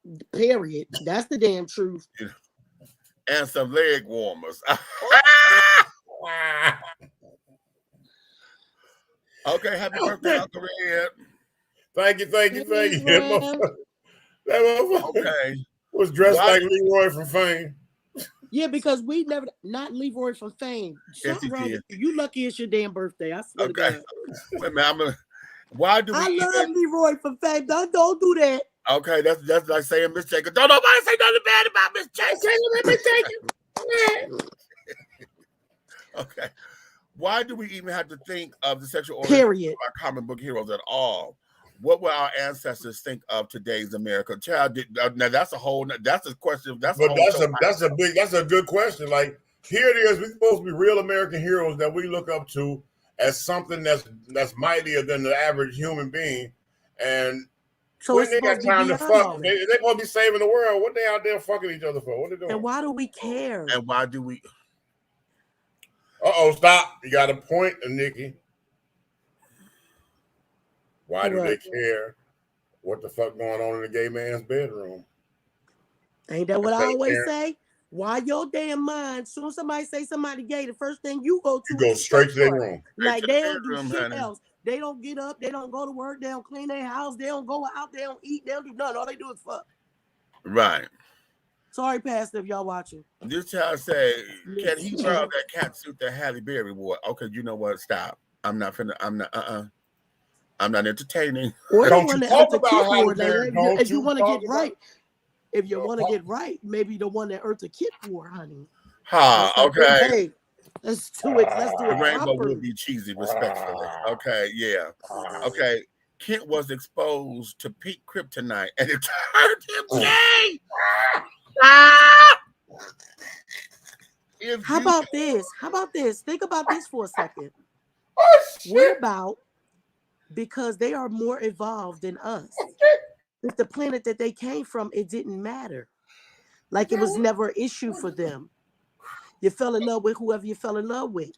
S4: him.
S5: Period. That's the damn truth.
S1: And some leg warmers. Okay, happy birthday, Uncle Red.
S4: Thank you. That motherfucker was dressed like Leroy from Fame.
S5: Yeah, because we never, not Leroy from Fame. Something wrong with you. You lucky it's your damn birthday. I swear to God.
S1: Wait a minute, why do we?
S5: I love Leroy from Fame. Don't do that.
S1: Okay, that's like saying Miss Jacob. Don't nobody say nothing bad about Miss Jacob. Okay. Why do we even have to think of the sexual orientation of our comic book heroes at all? What will our ancestors think of today's America? Child, now that's a question. That's
S4: a good question. Like, here it is. We're supposed to be real American heroes that we look up to as something that's mightier than the average human being. And so when they got time to fuck, they supposed to be saving the world. What they out there fucking each other for? What they doing?
S5: And why do we care?
S1: And why do we?
S4: Stop. You got a point, Nikki. Why do they care what the fuck going on in the gay man's bedroom?
S5: Ain't that what I always say? Why your damn mind, soon as somebody say somebody gay, the first thing you go
S4: straight to their room.
S5: Like they don't do shit else. They don't get up, they don't go to work, they don't clean their house, they don't go out, they don't eat, they don't do nothing. All they do is fuck.
S1: Right.
S5: Sorry, Pastor, if y'all watching.
S1: This child say, can he borrow that cat suit that Halle Berry wore? Okay, you know what? Stop. I'm not entertaining.
S5: Or don't you talk about Halle Berry. If you want to get right, maybe the one that Eartha Kitt wore, honey.
S1: Okay.
S5: Hey, let's do it.
S1: The rainbow would be cheesy, respectfully. Okay, yeah. Okay. Kent was exposed to peak kryptonite and it turned him gay.
S5: How about this? Think about this for a second. What about, because they are more evolved than us, if the planet that they came from, it didn't matter. Like it was never an issue for them. You fell in love with whoever you fell in love with.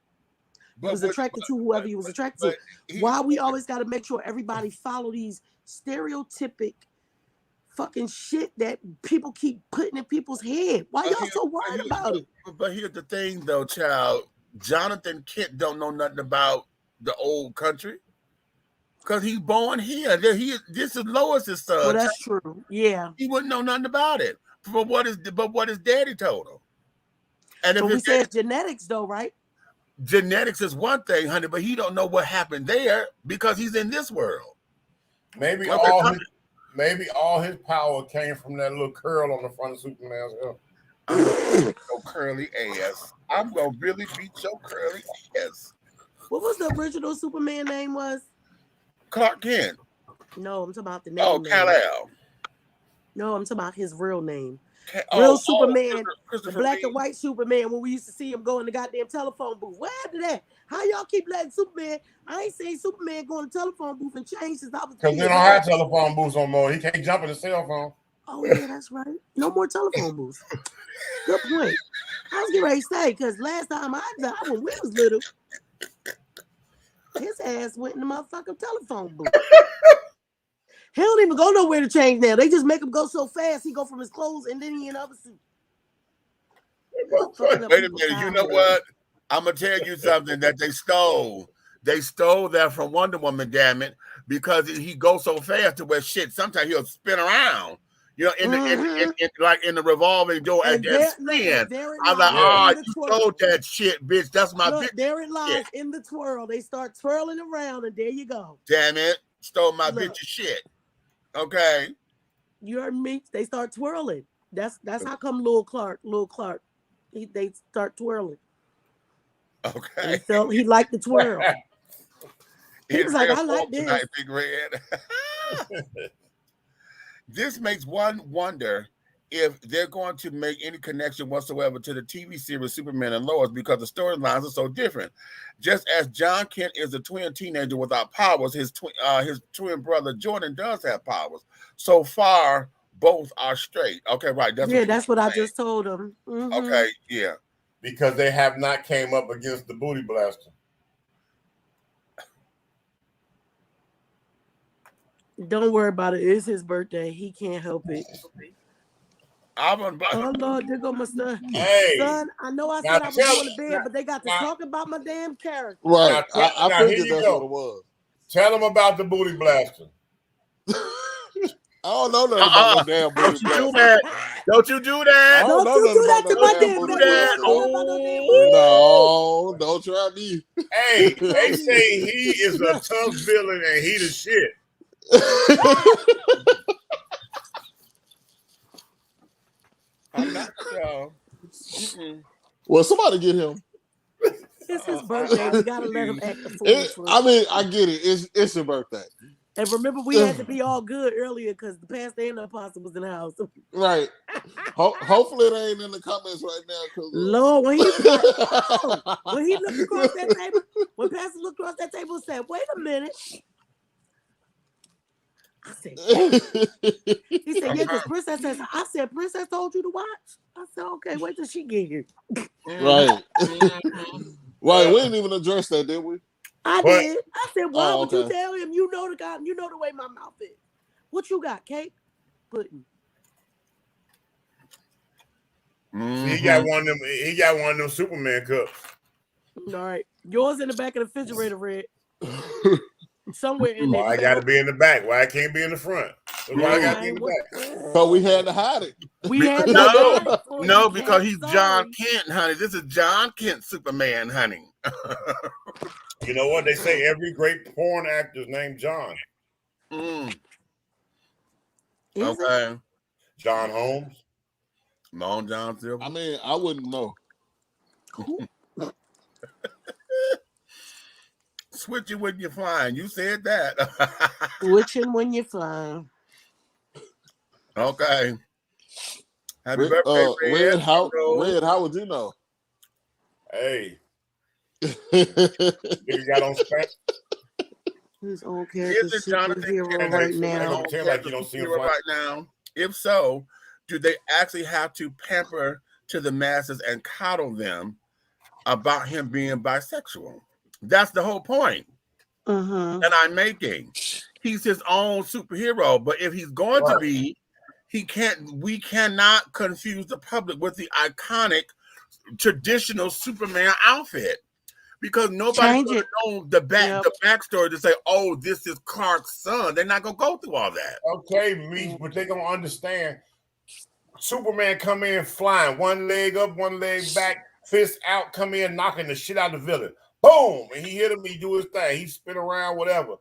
S5: You was attracted to whoever you was attracted to. Why we always got to make sure everybody follow these stereotypic fucking shit that people keep putting in people's head? Why y'all so worried about it?
S1: But here's the thing, though, child. Jonathan Kent don't know nothing about the old country because he's born here. This is Lois's son.
S5: Well, that's true. Yeah,
S1: he wouldn't know nothing about it. But what his daddy told him. And
S5: if we say it's genetics, though, right?
S1: Genetics is one thing, honey, but he don't know what happened there because he's in this world.
S4: Maybe all his power came from that little curl on the front of Superman's head.
S1: Your curly ass. I'm gonna really beat your curly ass.
S5: What was the original Superman name? Was
S1: Clark Kent?
S5: No, I'm talking about the name.
S1: Oh, Kal-El.
S5: No, I'm talking about his real name. Real Superman, the black and white Superman, when we used to see him go in the goddamn telephone booth. What happened to that? How y'all keep letting Superman? I ain't seen Superman go in the telephone booth and change since I was.
S4: Because they don't have telephone booths no more. He can't jump in the cell phone.
S5: Oh yeah, that's right. No more telephone booths. Good point. I was getting ready to say, because last time when we was little, His ass went in the motherfucking telephone booth. He don't even go nowhere to change now. They just make him go so fast. He go from his clothes and then he in other suit.
S1: Wait a minute. You know what? I'm gonna tell you something that they stole. They stole that from Wonder Woman, damn it, because he goes so fast to where shit. Sometimes he'll spin around. You know, in like in the revolving door and then spin. I'm like, you stole that shit, bitch. That's my bitch.
S5: There it lies in the twirl. They start twirling around, and there you go.
S1: Damn it, stole my bitch's shit. Okay,
S5: you heard me. They start twirling. That's how come Lil Clark, they start twirling.
S1: Okay,
S5: So he liked the twirl. He was like, I like this.
S1: Tonight, Big Red. This makes one wonder if they're going to make any connection whatsoever to the TV series Superman and Lois, because the storylines are so different. Just as John Kent is a twin teenager without powers, his twin brother Jordan does have powers. So far, both are straight. Okay, right.
S5: That's what I just told him. Mm-hmm.
S1: Okay, yeah.
S4: Because they have not came up against the booty blaster.
S5: Don't worry about it. It's his birthday. He can't help it. Oh Lord, there go my son.
S4: Hey,
S5: son, I know I said I was going to bed, but they got to talk about my damn character.
S6: Right. I figured that's what it was.
S4: Tell them about the booty blaster.
S6: I don't know nothing about no damn booty blaster.
S1: Don't you do that.
S5: Don't you do that to my damn booty.
S6: No, don't try me.
S4: Hey, they say he is a tough villain and he the shit.
S1: I'm not
S6: Well, somebody get him.
S5: It's his birthday. We gotta let him act the fool.
S6: I mean, I get it. It's your birthday.
S5: And remember, we had to be all good earlier because the pastor and the apostle was in the house.
S6: Right. Hopefully it ain't in the comments right now.
S5: Lord, when he looked across that table, when Pastor looked across that table and said, "Wait a minute." I said, he said, yeah, because Princess says, I said, Princess told you to watch. I said, okay, wait till she get here.
S6: Right. Right. We didn't even address that, did we?
S5: I did. I said, why would you tell him? You know the guy, you know the way my mouth is. What you got, cake? Pudding.
S4: He got one of them Superman cups.
S5: All right. Yours in the back of the refrigerator, Red. Somewhere in there.
S4: I got to be in the back. Why I can't be in the front? Why I got to be in the back?
S6: So we had to hide it.
S5: We had to hide it.
S1: No, because he's John Kent, honey. This is John Kent Superman, honey.
S4: You know what? They say every great porn actor is named John.
S1: Okay.
S4: John Holmes.
S1: Long John Silver.
S6: I mean, I wouldn't know.
S1: Switching when you're flying. You said that.
S5: Switching when you're flying.
S1: Okay. Happy birthday,
S6: Red. How would you know?
S4: Hey. You got on spec.
S5: His old character superhero right now.
S4: Like you don't see him
S1: right now. If so, do they actually have to pamper to the masses and coddle them about him being bisexual? That's the whole point that I'm making. He's his own superhero, but if he's going to be, we cannot confuse the public with the iconic traditional Superman outfit, because nobody knows the backstory to say, oh, this is Clark's son. They're not gonna go through all that.
S4: Okay, but they're gonna understand. Superman come in flying, one leg up, one leg back, fist out, come in knocking the shit out of the villain. Boom! And he hit him, he do his thing. He spin around, whatever.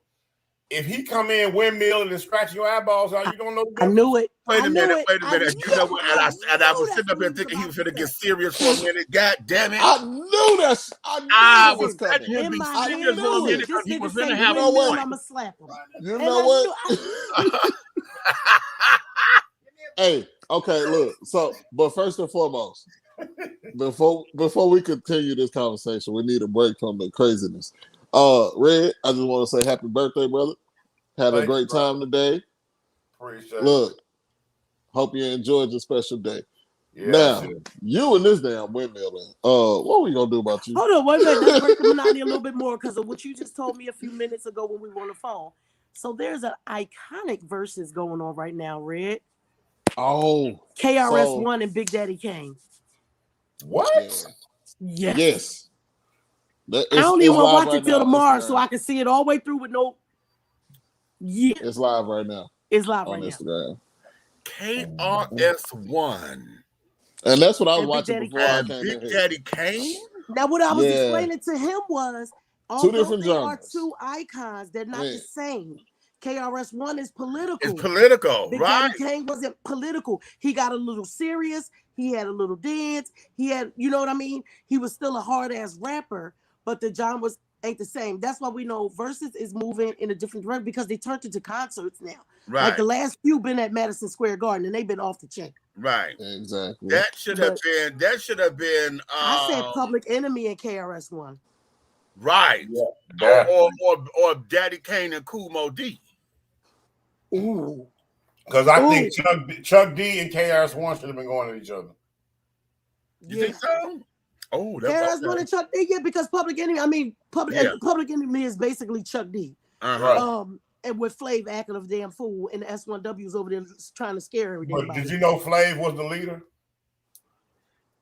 S4: If he come in windmilling and scratching your eyeballs out, you don't know the difference.
S5: I knew it.
S1: Wait a minute. You know what? And I was sitting up here thinking he was going to get serious for a minute. God damn it.
S6: I knew that.
S1: I was letting him be serious for a minute because he was going to have a point.
S5: I'm going to slap him.
S6: You know what? Hey, okay, look. So, but first and foremost, before we continue this conversation, we need a break from the craziness. Red, I just want to say happy birthday, brother. Had a great time today.
S4: Appreciate
S6: Look, hope you enjoyed your special day.
S4: Yeah,
S6: now, you and this damn windmill. What we gonna do about you?
S5: Hold on, wait a minute. Let's break the monotony a little bit more because of what you just told me a few minutes ago when we were on the phone. So there's an iconic versus going on right now, Red.
S6: Oh,
S5: KRS-One and Big Daddy Kane.
S4: What?
S5: Yes.
S6: I
S5: don't even want to watch it till tomorrow so I can see it all the way through with no. Yeah.
S6: It's live right now.
S5: It's live
S6: on
S5: right
S6: Instagram.
S5: now.
S1: KRS-One.
S6: And that's what I was
S5: And
S6: watching
S5: Big
S6: before I
S1: And
S6: came
S1: Big
S6: in here.
S1: Daddy Kane?
S5: Now, what I was explaining to him was, although
S6: different
S5: they are
S6: genres.
S5: two icons, they're not the same. KRS-One is political.
S1: It's political,
S5: Big
S1: right?
S5: Daddy Kane wasn't political. He got a little serious. He had a little dance. He had, you know what I mean? He was still a hard-ass rapper, but the genres ain't the same. That's why we know Versus is moving in a different direction because they turned into concerts now.
S1: Right.
S5: Like the last few been at Madison Square Garden and they've been off the chain.
S1: Right.
S6: Exactly.
S1: That should have been.
S5: I said Public Enemy and KRS-One.
S1: Right.
S4: Yeah,
S1: or Daddy Kane and Kool Moe Dee.
S5: Ooh.
S4: Because I think Chuck D and KRS-One should have been going at each other.
S1: You think so? Oh,
S5: that's KRS-One and Chuck D. Yeah, because Public Enemy. Public Enemy is basically Chuck D. And with Flav acting a damn fool, and the S1W's over there trying to scare everybody.
S4: But did you know Flav was the leader?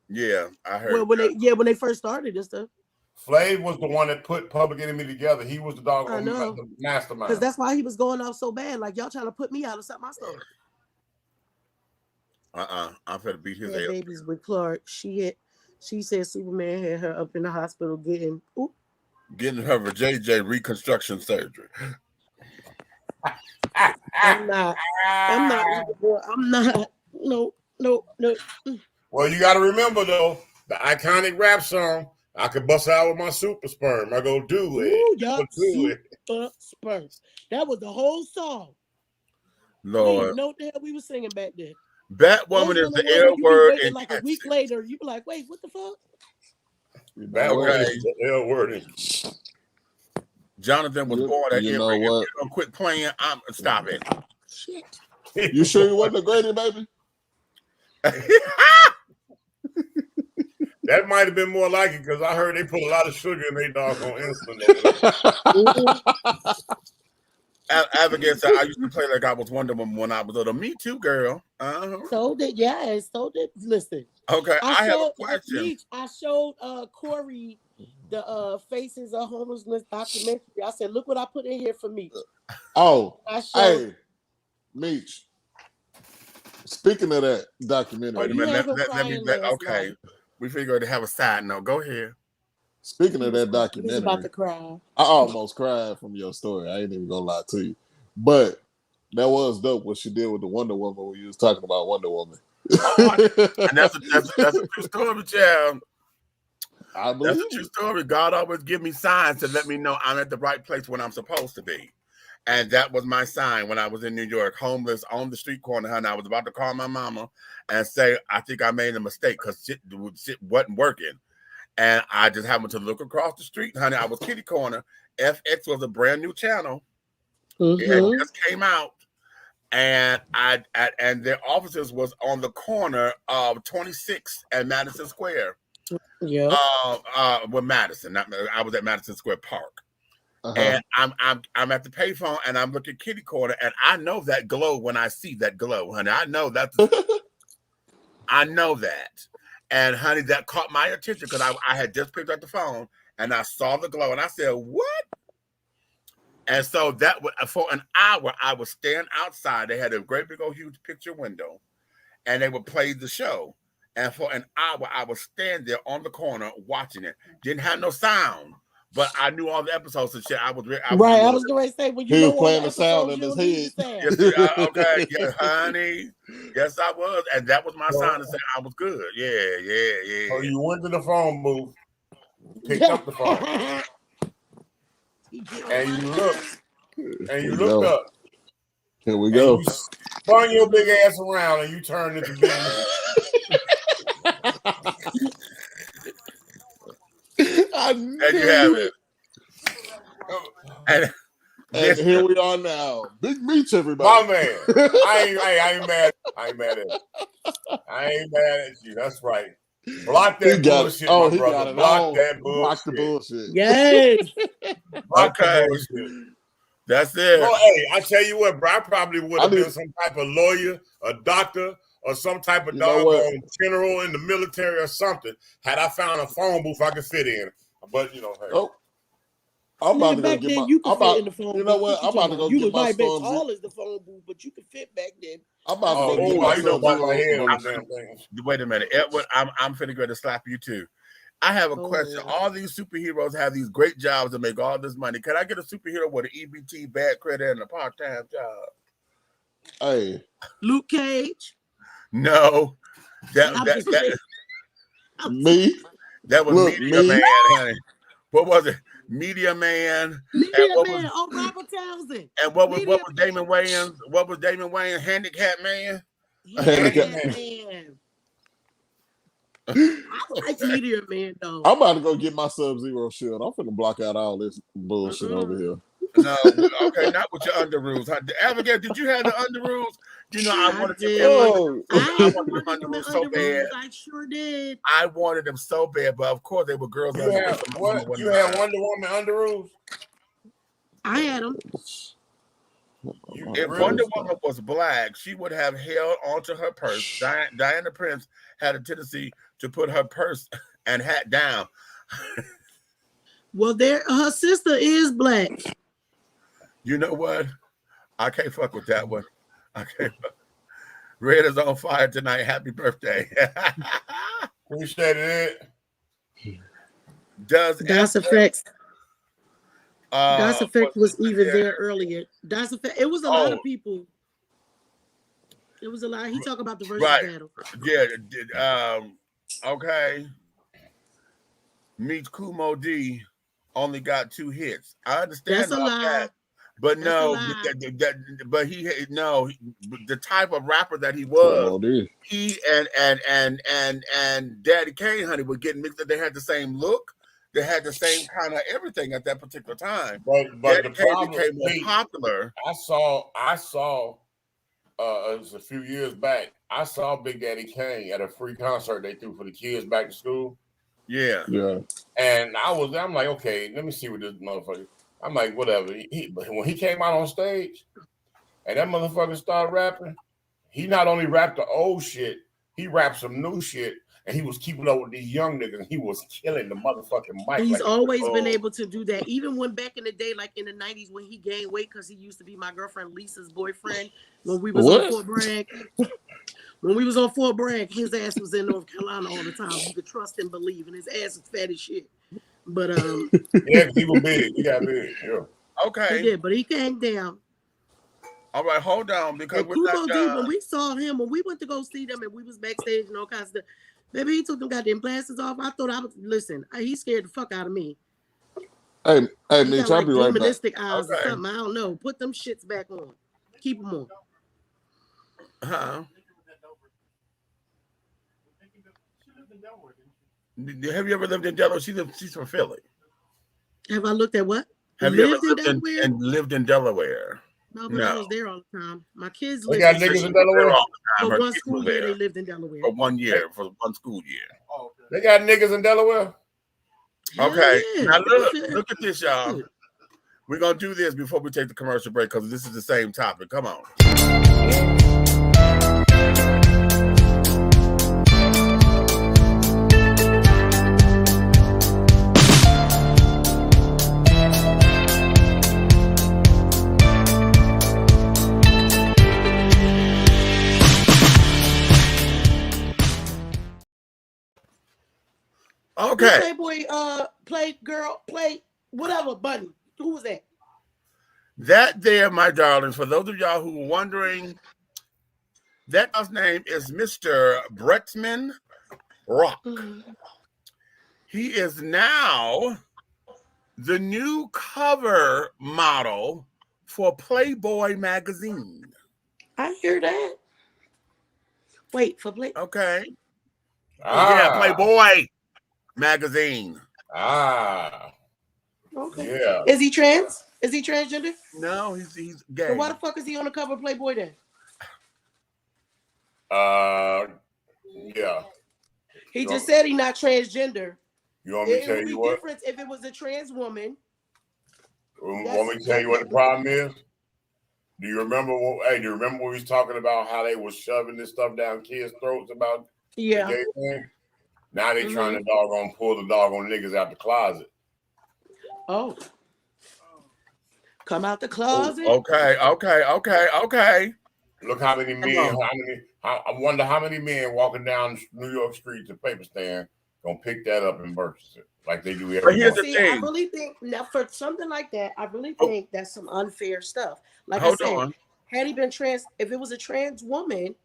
S1: Yeah, I heard.
S5: Well, when they first started this stuff.
S4: Flav was the one that put Public Enemy together. He was the dog the mastermind.
S5: Because that's why he was going off so bad. Like, y'all trying to put me out of something I started.
S1: I'm finna beat his ass.
S5: Babies with Clark. She said Superman had her up in the hospital getting
S1: her JJ reconstruction surgery.
S5: I'm not. No.
S4: Well, you got to remember though, the iconic rap song. I could bust out with my super sperm. I go do it.
S5: Ooh, yeah, super sperms. That was the whole song.
S1: Lord,
S5: know what the hell we were singing back then.
S1: Batwoman is the L word.
S5: And like a week later, you be like, "Wait, what the fuck?"
S4: Batwoman is the L word.
S1: Jonathan was born at
S6: you know what?
S1: If you don't quit playing, I'm stop it.
S5: Shit.
S6: You sure you wasn't a Grady, baby?
S4: That might have been more like it because I heard they put a lot of sugar in their doggone insulin.
S1: Abigail said, I used to play like I was Wonder Woman when I was little. Me too, girl.
S5: So did listen.
S1: Okay, I have a question.
S5: I showed Corey the Faces of Homelessness documentary. I said, look what I put in here for me.
S6: Oh, hey, Meech. Speaking of that documentary,
S1: wait a minute. Okay, we figured to have a side note. Go ahead.
S6: Speaking of that documentary,
S5: he's about to cry.
S6: I almost cried from your story. I ain't even gonna lie to you, but that was dope what she did with the Wonder Woman when you was talking about Wonder Woman.
S1: And that's a true story, child.
S6: I believe
S1: that's a true story. God always give me signs to let me know I'm at the right place when I'm supposed to be. And that was my sign when I was in New York, homeless on the street corner, honey. I was about to call my mama and say, I think I made a mistake because shit wasn't working. And I just happened to look across the street, honey. I was kitty corner. FX was a brand new channel. It had just came out. And and their offices was on the corner of 26th and Madison Square.
S5: Yeah.
S1: With Madison. I was at Madison Square Park. And I'm at the payphone and I'm looking kitty corner and I know that glow when I see that glow, honey. I know that. I know that. And honey, that caught my attention because I had just picked up the phone and I saw the glow and I said, what? And so that for an hour, I would stand outside. They had a great big old huge picture window and they would play the show. And for an hour, I would stand there on the corner watching it. Didn't have no sound. But I knew all the episodes and shit. I was going
S5: to say, when
S6: he was playing the sound in his head.
S1: Yes, okay, yeah, honey. Yes, I was, and that was my sign to say I was good. Yeah.
S4: So you went to the phone booth, picked up the phone, and you looked up.
S6: Here we go.
S4: You spun your big ass around and you turned into big.
S1: And you have it.
S6: And here we are now. Big Meech, everybody.
S4: My man. I ain't mad. I ain't mad at you. I ain't mad at you. That's right. Block that bullshit, my brother. Block that bullshit.
S6: Block the bullshit.
S5: Yes.
S4: Block the bullshit.
S1: That's it.
S4: Well, hey, I tell you what, bro. I probably would have been some type of lawyer, a doctor, or some type of doggone general in the military or something. Had I found a phone booth I could fit in, but you know, hey.
S6: Oh, I'm about to go get my.
S5: You could fit in the phone.
S6: You know what? I'm about to go get my
S5: Storm. Tall as the phone booth, but you could fit back then.
S6: I'm about to go get my
S4: Sub-Zero.
S1: Wait a minute, Edward. I'm finna go to slap you too. I have a question. All these superheroes have these great jobs to make all this money. Can I get a superhero with an EBT, bad credit, and a part-time job?
S6: Hey,
S5: Luke Cage.
S1: No,
S6: me.
S1: That was Media Man, honey. What was it? Media Man.
S5: Robert Townsend.
S1: And what was Damon Wayans? What was Damon Wayans? Handicap Man.
S6: Handicap Man.
S5: I like Meteor Man though.
S6: I'm about to go get my Sub-Zero shield. I'm finna block out all this bullshit over here.
S1: No, okay, not with your underoos. Abigail, did you have the underoos? You know, I wanted to. I wanted the underoos so bad.
S5: I sure did.
S1: I wanted them so bad, but of course they were girls.
S4: You had Wonder Woman underoos?
S5: I had them.
S1: If Wonder Woman was black, she would have held onto her purse. Diana Prince had a tendency to put her purse and hat down.
S5: Well, her sister is black.
S1: You know what? I can't fuck with that one. I can't. Red is on fire tonight. Happy birthday.
S4: Appreciate it.
S1: Das
S5: Effects. Das Effect was even there earlier. Das Effect. It was a lot of people. It was a lot. He talked about the versus battle.
S1: Yeah. Okay. Meets Kumo D only got 2 hits. I understand
S5: that's a lie.
S1: That, but no, but the type of rapper that he was, he and Daddy Kane, honey, were getting mixed. They had the same look. They had the same kind of everything at that particular time.
S4: But the problem
S1: became more popular.
S4: I saw it was a few years back. I saw Big Daddy Kane at a free concert they threw for the kids back to school.
S1: Yeah.
S4: And I'm like, okay, let me see what this motherfucker. I'm like, whatever. But when he came out on stage and that motherfucker started rapping, he not only rapped the old shit, he rapped some new shit, and he was keeping up with these young niggas. And he was killing the motherfucking mic.
S5: He's always been able to do that. Even when back in the day, like in the 90s, when he gained weight, because he used to be my girlfriend Lisa's boyfriend when we was on Fort Bragg. When we was on Fort Bragg, his ass was in North Carolina all the time. You could trust and believe, and his ass was fat as shit. But
S4: yeah, he was big. He got big. Yeah.
S1: Okay.
S5: He did, but he came down.
S1: All right, hold on, because
S5: when we saw him, when we went to go see them, and we was backstage and all kinds of stuff, baby, he took them goddamn glasses off. I thought he scared the fuck out of me.
S6: Hey, Mitch, I'll be right back.
S5: Eyes or something. I don't know. Put them shits back on. Keep them on.
S1: Huh? Have you ever lived in Delaware? She's from Philly.
S5: Have I looked at what?
S1: Have you ever lived in Delaware?
S5: No, but I was there all the time. My kids
S4: lived in niggas in Delaware
S5: all the time. For one school year, they lived in Delaware.
S1: For 1 year, for one school year.
S4: Oh, okay. They got niggas in Delaware?
S1: Okay. Yeah. Now look at this, y'all. We're going to do this before we take the commercial break because this is the same topic. Come on. Okay.
S5: Playboy, play whatever button. Who was that?
S1: That there, my darlings, for those of y'all who are wondering, that guy's name is Mr. Bretman Rock. He is now the new cover model for Playboy magazine.
S5: I hear that. Wait, for Playboy?
S1: Okay. Yeah, Playboy magazine.
S5: Okay.
S4: Yeah.
S5: Is he trans? Is he transgender?
S1: No, he's gay.
S5: So why the fuck is he on the cover of Playboy then?
S4: Yeah.
S5: He just said he's not transgender.
S4: You want me to
S5: It
S4: tell
S5: would be
S4: you what?
S5: different if it was a trans woman.
S4: Want me to tell you what the problem is? Do you remember do you remember when we was talking about how they was shoving this stuff down kids' throats about the gay thing? Now they trying to doggone pull the doggone niggas out the closet.
S5: Oh. Come out the closet.
S1: Okay.
S4: Look how many men, I wonder how many men walking down New York streets to paper stand gonna pick that up and purchase it like they do every
S1: But here's
S4: month.
S1: the thing.
S5: I really think now for something like that, I really think that's some unfair stuff. Like
S1: Hold
S5: I said,
S1: on.
S5: had he been trans, if it was a trans woman,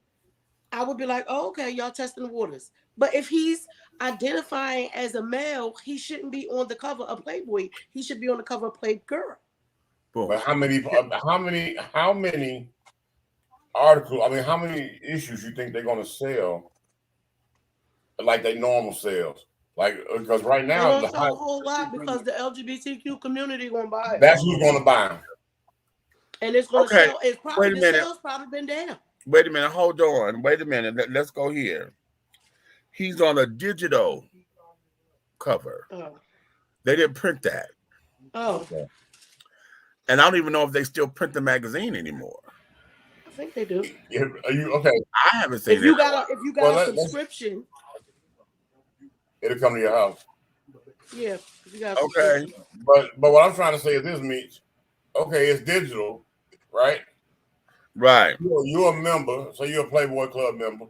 S5: I would be like, oh, okay, y'all testing the waters. But if he's identifying as a male, he shouldn't be on the cover of Playboy. He should be on the cover of Playgirl.
S4: But how many articles? I mean, how many issues you think they're gonna sell? Like they normal sales, like because right now
S5: they don't sell a whole lot because the LGBTQ community gonna buy it.
S4: That's who's gonna buy them,
S5: and it's gonna sell. It's probably the sales probably been down.
S1: Wait a minute, hold on. Wait a minute. Let's go here. He's on a digital cover.
S5: Oh.
S1: They didn't print that.
S5: Oh. Okay.
S1: And I don't even know if they still print the magazine anymore.
S5: I think they do.
S4: Are you okay?
S1: I haven't seen it.
S5: If you got a subscription,
S4: it'll come to your house.
S5: Yeah. If you got
S4: okay. But what I'm trying to say is this, Meech. Okay, it's digital, right?
S1: Right.
S4: You're a member, so you're a Playboy Club member.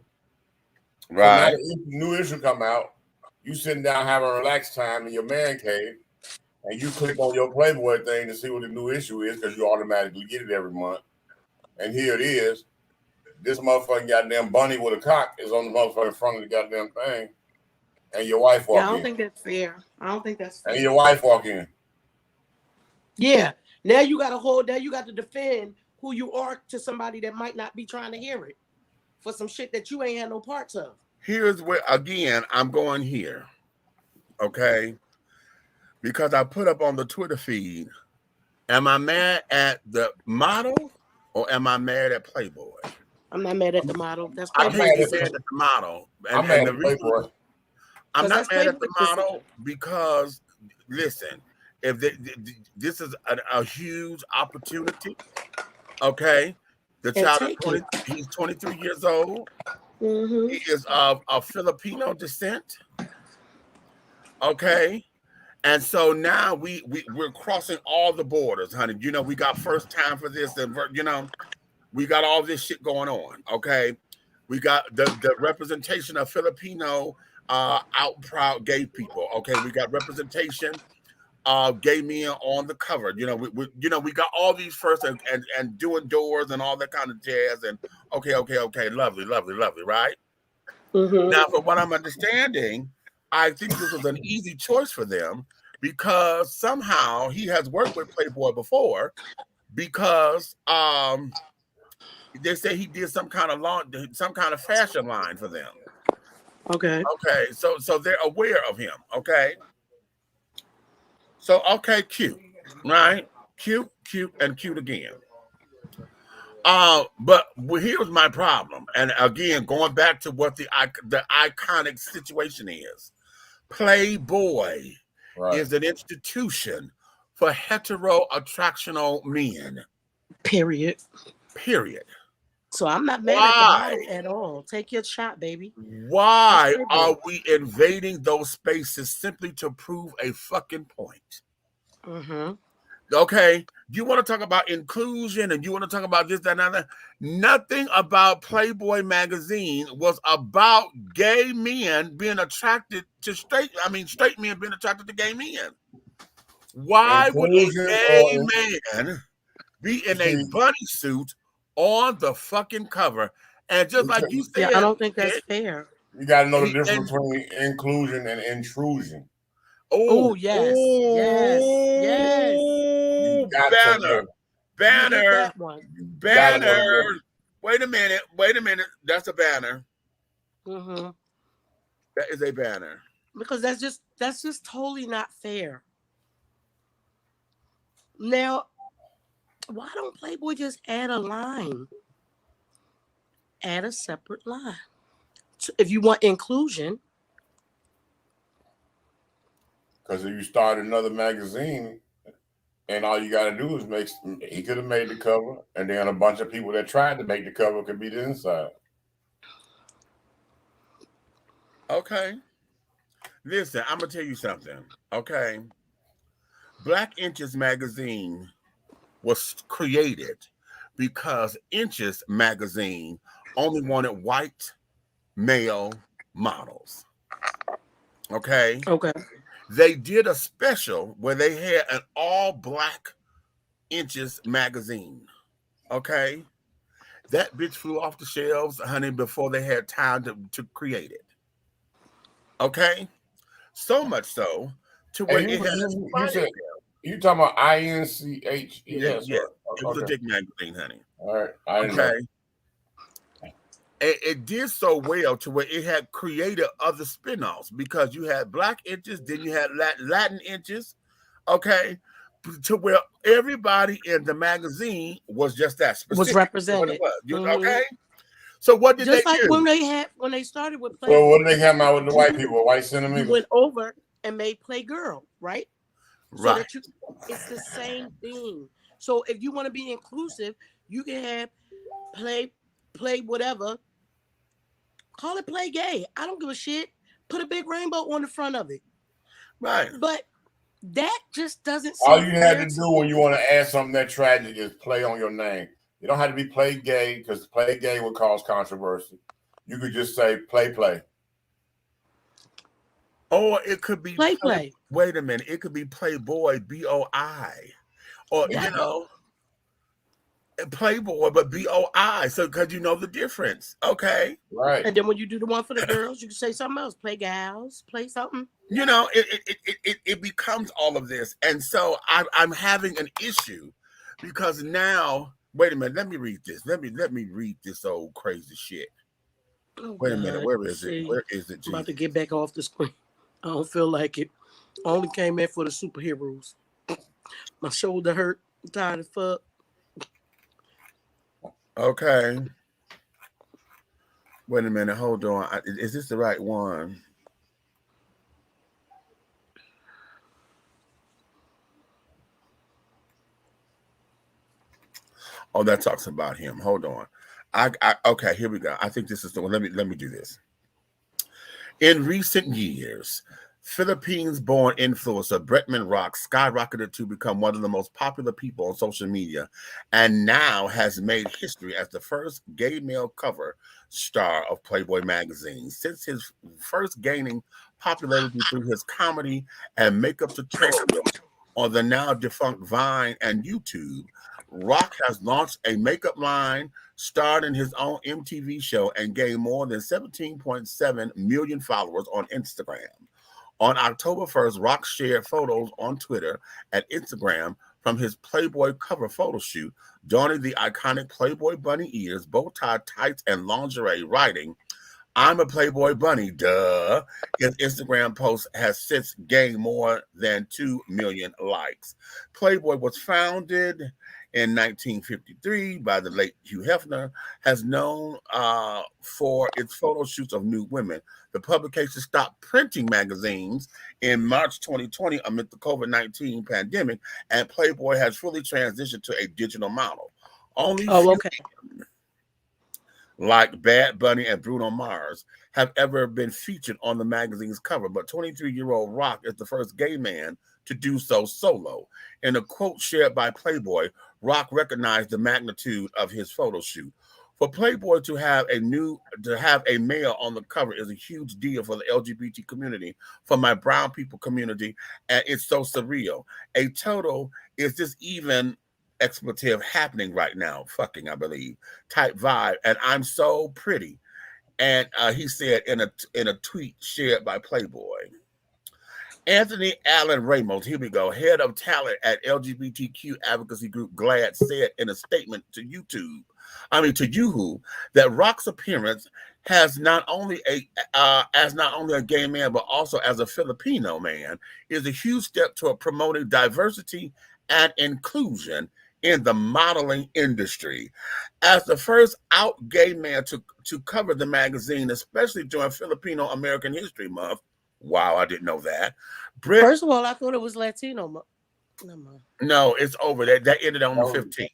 S1: Right.
S4: So now new issue come out. You sitting down having a relaxed time in your man cave, and you click on your Playboy thing to see what the new issue is because you automatically get it every month. And here it is. This motherfucking goddamn bunny with a cock is on the motherfucking front of the goddamn thing. And your wife walk in.
S5: I don't think that's fair.
S4: And your wife walk in.
S5: Yeah. Now you got to hold that. You got to defend who you are to somebody that might not be trying to hear it for some shit that you ain't had no parts of.
S1: Here's where, again, I'm going here. Okay. Because I put up on the Twitter feed, am I mad at the model or am I mad at Playboy?
S5: I'm not mad at the model. That's
S1: I'm mad at the model.
S4: I'm mad at Playboy.
S1: I'm not mad at the model because, listen, if this is a huge opportunity, okay? The child is he's 23 years old.
S5: Mm-hmm.
S1: He is of Filipino descent, okay? And so now we're crossing all the borders, honey. You know, we got first time for this, and you know, we got all this shit going on, okay? We got the representation of Filipino out proud gay people, okay? We got representation of gay men on the cover. You know, we got all these first and doing doors and all that kind of jazz. And okay, lovely, right?
S5: Mm-hmm.
S1: Now, from what I'm understanding, I think this was an easy choice for them because somehow he has worked with Playboy before because they say he did some kind of fashion line for them.
S5: Okay.
S1: Okay, so they're aware of him. Okay. So okay, cute, right? Cute, and cute again. But here's my problem, and again, going back to what the iconic situation is. Playboy is an institution for hetero-attractional men.
S5: Period. So I'm not mad at the model at all. Take your shot, baby.
S1: Why are we invading those spaces simply to prove a fucking point?
S5: Mm-hmm.
S1: Okay, you want to talk about inclusion and you want to talk about this, that, and that. Nothing about Playboy magazine was about gay men being attracted to straight men being attracted to gay men. Why would a gay man be in a bunny suit on the fucking cover? And just like you said,
S5: I don't think that's fair.
S4: You got to know the difference between inclusion and intrusion.
S5: Oh, yes.
S1: Banner. Wait a minute. That's a banner.
S5: Mm-hmm.
S1: That is a banner.
S5: Because that's just totally not fair. Now, why don't Playboy just add a line? add a separate line. So if you want inclusion.
S4: Because if you start another magazine and all you got to do is he could have made the cover, and then a bunch of people that tried to make the cover could be the inside.
S1: Okay. Listen, I'm going to tell you something. Okay. Black Inches magazine was created because Inches magazine only wanted white male models. Okay.
S5: Okay.
S1: They did a special where they had an all black Inches magazine. Okay. That bitch flew off the shelves, honey, before they had time to create it. Okay. So much so to where
S4: you talking about INCH?
S1: Yes. It was a dick magazine, honey.
S4: All right. I didn't know.
S1: It did so well to where it had created other spinoffs because you had Black Inches, then you had Latin Inches, okay, to where everybody in the magazine was just that specific.
S5: Was represented.
S1: Okay. So what did
S5: just
S1: they
S5: like
S1: do?
S5: when they started with Playboy?
S4: So what did they come out with the white people, white centimeters?
S5: You went over and made Playgirl, right?
S1: Right.
S5: So it's the same thing. So if you want to be inclusive, you can have play whatever. Call it Play Gay. I don't give a shit. Put a big rainbow on the front of it.
S1: Right.
S5: But that just doesn't.
S4: All you had to do when you want to add something that tragic is play on your name. You don't have to be Play Gay because Play Gay would cause controversy. You could just say Play.
S1: Or it could be
S5: Play.
S1: Wait a minute. It could be Playboy, BOI. Or, Playboy, but BOI. So, because you know the difference. Okay.
S4: Right.
S5: And then when you do the one for the girls, you can say something else. Play gals, play something.
S1: You know, it becomes all of this. And so I'm having an issue because now, wait a minute. Let me read this. Let me read this old crazy shit.
S5: Oh,
S1: wait a minute. Where is it? Where is it?
S5: I'm about to get back off the screen. I don't feel like it. I only came in for the superheroes. My shoulder hurt. I'm tired of fuck.
S1: Okay. Wait a minute. Hold on. Is this the right one? Oh, that talks about him. Hold on. Okay, here we go. I think this is the one. Let me do this. In recent years, Philippines-born influencer Bretman Rock skyrocketed to become one of the most popular people on social media and now has made history as the first gay male cover star of Playboy magazine. Since his first gaining popularity through his comedy and makeup tutorials on the now defunct Vine and YouTube, Rock has launched a makeup line, starred in his own MTV show, and gained more than 17.7 million followers on Instagram. On October 1st, Rock shared photos on Twitter and Instagram from his Playboy cover photo shoot, donning the iconic Playboy bunny ears, bow tie, tights, and lingerie, writing, "I'm a Playboy bunny, duh." His Instagram post has since gained more than 2 million likes. Playboy was founded in 1953 by the late Hugh Hefner, has known for its photo shoots of nude women. The publication stopped printing magazines in March 2020 amid the COVID-19 pandemic, and Playboy has fully transitioned to a digital model. Only like Bad Bunny and Bruno Mars have ever been featured on the magazine's cover, but 23-year-old Rock is the first gay man to do so solo. In a quote shared by Playboy, Rock recognized the magnitude of his photo shoot. For Playboy to have a male on the cover is a huge deal for the LGBT community, for my brown people community, and it's so surreal. A total, is this even expletive happening right now? Fucking, I believe, type vibe, and I'm so pretty. And he said in a tweet shared by Playboy. Anthony Allen Ramos, here we go, head of talent at LGBTQ advocacy group GLAAD, said in a statement to Yahoo, that Rock's appearance has not only a gay man, but also as a Filipino man, is a huge step toward promoting diversity and inclusion in the modeling industry. As the first out gay man to cover the magazine, especially during Filipino American History Month. Wow, I didn't know that.
S5: First of all, I thought it was Latino month.
S1: No, it's over. That ended on the 15th.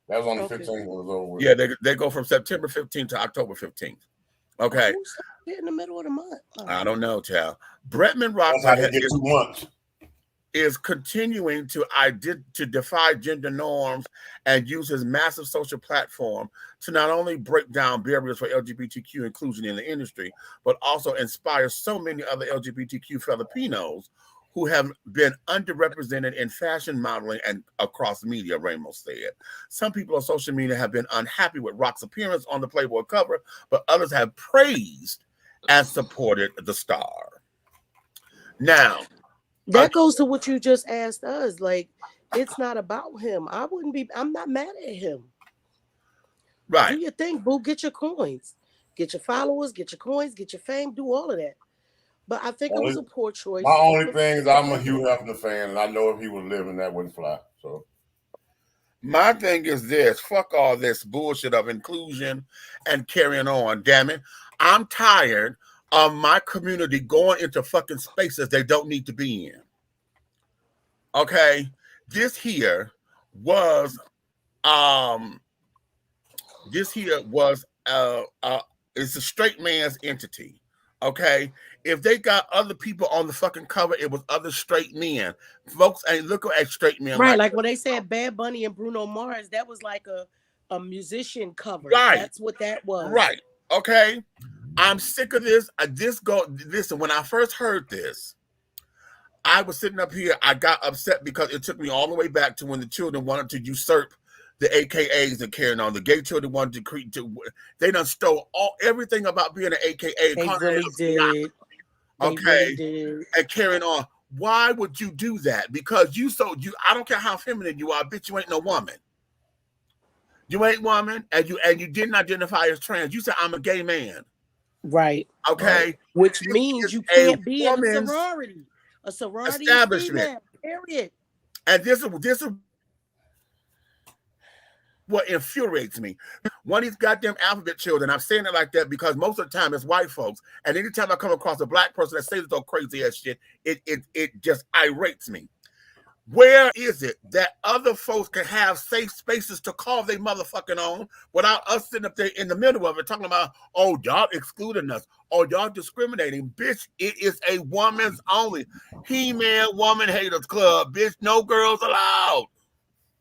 S4: That was on the 15th. It was over.
S1: Yeah, they go from September 15th to October 15th. Okay.
S5: In the middle of the month.
S1: I don't know, child. Bretman Rock is continuing to defy gender norms and use his massive social platform to not only break down barriers for LGBTQ inclusion in the industry, but also inspire so many other LGBTQ Filipinos who have been underrepresented in fashion modeling and across media, Ramos said. Some people on social media have been unhappy with Rock's appearance on the Playboy cover, but others have praised and supported the star. Now,
S5: that goes to what you just asked us. Like, it's not about him. I'm not mad at him.
S1: Right.
S5: Do your thing, boo. Get your coins. Get your followers, get your coins, get your fame, do all of that. But I think it was a poor choice.
S4: My only thing is I'm a Hugh Hefner fan, and I know if he was living, that wouldn't fly. So
S1: my thing is this: fuck all this bullshit of inclusion and carrying on. Damn it, I'm tired of my community going into fucking spaces they don't need to be in. Okay, this here was it's a straight man's entity. Okay, if they got other people on the fucking cover, it was other straight men. Folks ain't looking at straight men.
S5: Right, like when they said Bad Bunny and Bruno Mars, that was like a musician cover.
S1: Right.
S5: That's what that was.
S1: Right. Okay. I'm sick of this. Listen, when I first heard this, I was sitting up here. I got upset because it took me all the way back to when the children wanted to usurp the AKAs and carrying on. The gay children wanted they done stole everything about being an AKA.
S5: They really did.
S1: Okay. And carrying on. Why would you do that? Because I don't care how feminine you are, bitch, you ain't no woman. You ain't woman, and you didn't identify as trans. You said I'm a gay man.
S5: Right.
S1: Okay.
S5: Which means you can't be in a sorority. A sorority establishment. Period.
S1: And this is what infuriates me. One of these goddamn alphabet children, I'm saying it like that because most of the time it's white folks. And anytime I come across a black person that says this crazy ass shit, it just irates me. Where is it that other folks can have safe spaces to call their motherfucking own without us sitting up there in the middle of it talking about, oh, y'all excluding us, oh, y'all discriminating? Bitch, it is a woman's only. He-Man Woman Haters Club. Bitch, no girls allowed.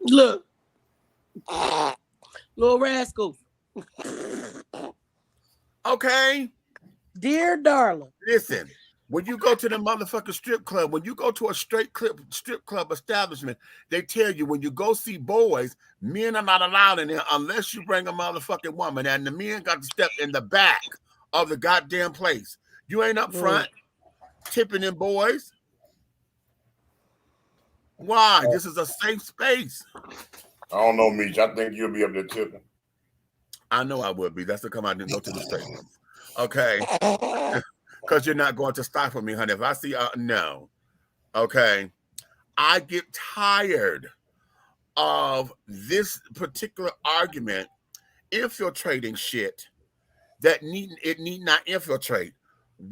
S5: Look. Little rascal.
S1: Okay.
S5: Dear darling.
S1: Listen. When you go to the motherfucking strip club, when you go to a strip club establishment, they tell you when you go see boys, men are not allowed in there unless you bring a motherfucking woman. And the men got to step in the back of the goddamn place. You ain't up front tipping in boys. Why? This is a safe space.
S4: I don't know, Meech. I think you'll be up there tipping.
S1: I know I would be. That's to come out and go to the stadium. Okay. Because you're not going to stifle me, honey. If I see, no. Okay. I get tired of this particular argument infiltrating shit that need not infiltrate.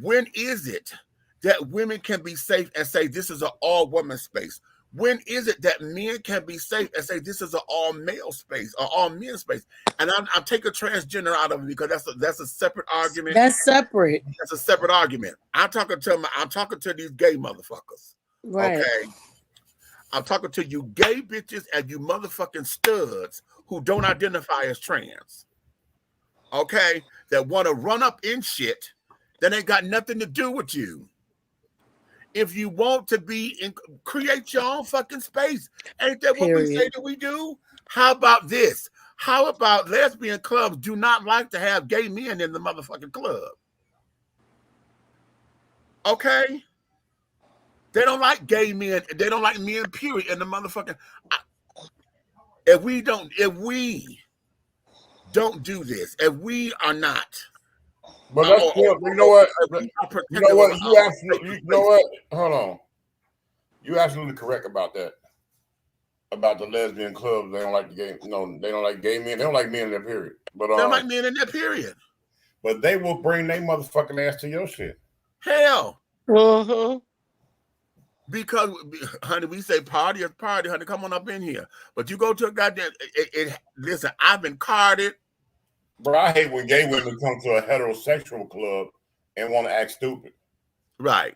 S1: When is it that women can be safe and say this is an all-woman space? When is it that men can be safe and say this is an all-male space or all-men space? And I'm taking transgender out of it because that's a separate argument.
S5: That's separate.
S1: That's a separate argument. I'm talking to these gay motherfuckers.
S5: Right.
S1: Okay. I'm talking to you gay bitches and you motherfucking studs who don't identify as trans. Okay? That want to run up in shit that ain't got nothing to do with you. If you want to create your own fucking space. Ain't that what we say that we do? How about this? How about lesbian clubs do not like to have gay men in the motherfucking club? Okay? They don't like gay men. They don't like men, period, in the motherfucking... If we don't do this, if we are not...
S4: But that's you know what? You know what? You know what? Hold on. You're absolutely correct about that. about the lesbian clubs. They don't like the gay. No, they don't like gay men. They don't like men in their period. But
S1: they don't like men in their period.
S4: But they will bring their motherfucking ass to your shit.
S1: Hell. Because, honey, we say party is party, honey. Come on up in here. But you go to a goddamn. Listen, I've been carded.
S4: Bro, I hate when gay women come to a heterosexual club and want to act stupid.
S1: Right.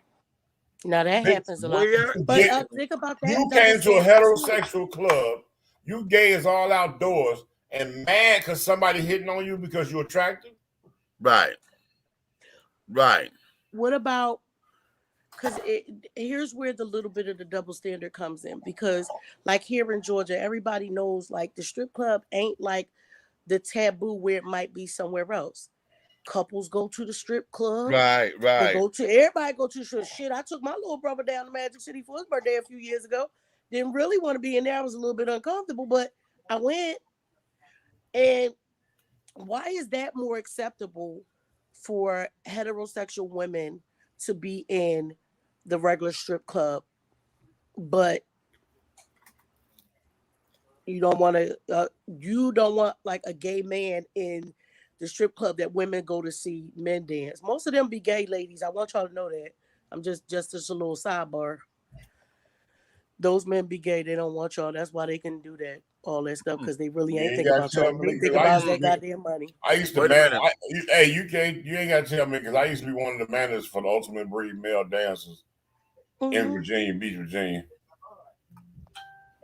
S5: Now that happens a lot. But think about that.
S4: You came to a heterosexual club. You gay is all outdoors and mad because somebody hitting on you because you're attractive.
S1: Right. Right.
S5: What about? Because here's where the little bit of the double standard comes in. Because like here in Georgia, everybody knows like the strip club ain't like the taboo where it might be somewhere else. Couples go to the strip club.
S1: Right.
S5: Everybody go to the strip. Shit, I took my little brother down to Magic City for his birthday a few years ago. Didn't really want to be in there. I was a little bit uncomfortable, but I went. And why is that more acceptable for heterosexual women to be in the regular strip club, but you don't want like a gay man in the strip club that women go to see men dance? Most of them be gay ladies. I want y'all to know that. I'm just a little sidebar. Those men be gay. They don't want y'all. That's why they can do that, all that stuff, because they really ain't thinking about y'all. They think about that goddamn money.
S4: I used to manage. Hey, you ain't got to tell me, because I used to be one of the managers for the Ultimate Breed male dancers in Virginia Beach, Virginia.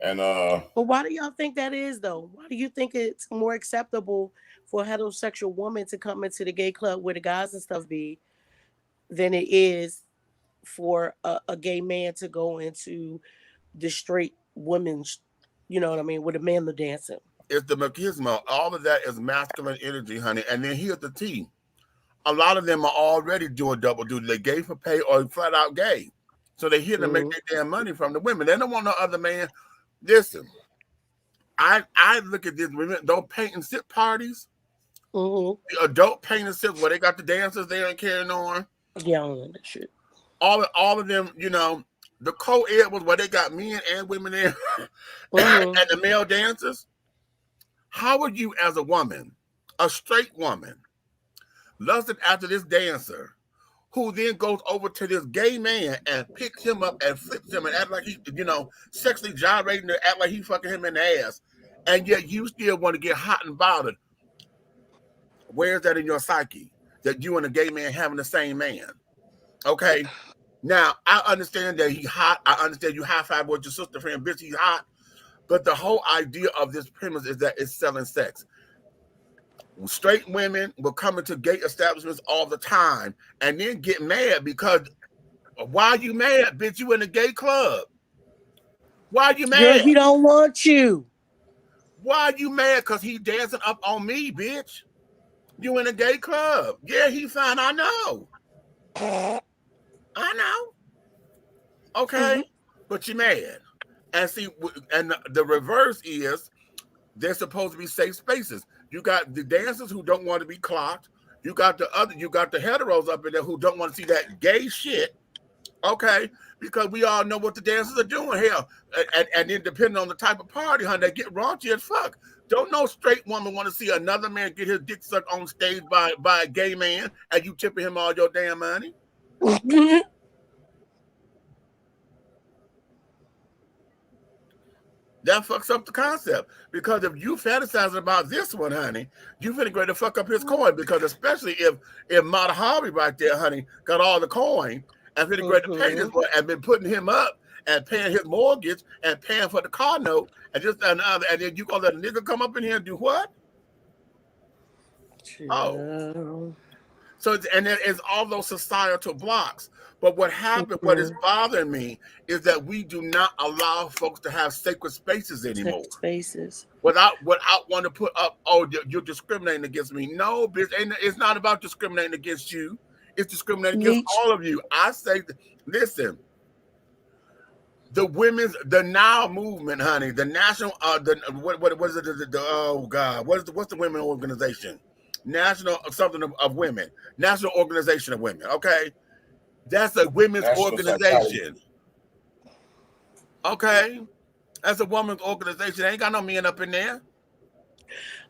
S4: And
S5: but why do y'all think that is though? Why do you think it's more acceptable for a heterosexual woman to come into the gay club where the guys and stuff be than it is for a gay man to go into the straight women's, you know what I mean, with a man to dancing?
S1: It's the machismo. All of that is masculine energy, honey. And then here's the T. A lot of them are already doing double duty. They gay for pay or flat out gay. So they're here to make their damn money from the women. They don't want no other man. Listen, I look at this women, those paint and sip parties, the adult paint and sip where they got the dancers there and carrying on.
S5: Yeah, I don't know that shit.
S1: All of them, you know, the co-ed was where they got men and women there and the male dancers. How would you, as a woman, a straight woman, lusting after this dancer, who then goes over to this gay man and picks him up and flips him and act like he, you know, sexually gyrating to act like he fucking him in the ass, and yet you still want to get hot and bothered? Where's that in your psyche? That you and a gay man having the same man? Okay. Now, I understand that he's hot. I understand you high-five with your sister friend, bitch, he's hot. But the whole idea of this premise is that it's selling sex. Straight women will come into gay establishments all the time and then get mad because why are you mad, bitch? You in a gay club. Why are you mad?
S5: Girl, he don't want you.
S1: Why are you mad? Because he dancing up on me, bitch. You in a gay club. Yeah, he fine. I know. I know. Okay. But you're mad. And see, and the reverse is they're supposed to be safe spaces. You got the dancers who don't want to be clocked. You got the heteros up in there who don't want to see that gay shit. Okay, because we all know what the dancers are doing here. And then depending on the type of party, honey, they get raunchy as fuck. Don't no straight woman want to see another man get his dick sucked on stage by a gay man and you tipping him all your damn money? That fucks up the concept. Because if you fantasizing about this one, honey, you finna go to fuck up his coin. Because especially if Mata Harvey right there, honey, got all the coin and finna go to pay this one and been putting him up and paying his mortgage and paying for the car note and just another, and then you gonna let a nigga come up in here and do what? Oh. So and then it's all those societal blocks. But what happened, what is bothering me is that we do not allow folks to have sacred spaces anymore.
S5: Sacred spaces.
S1: Without wanting to put up, oh, you're discriminating against me. No, bitch, it's not about discriminating against you. It's discriminating against all of you. I say, listen, the Now movement, honey, the national, what is it? Oh God, what's the women organization? National something of women, National Organization of Women. Okay. That's a women's organization. Okay. That's a woman's organization. They ain't got no men up in there.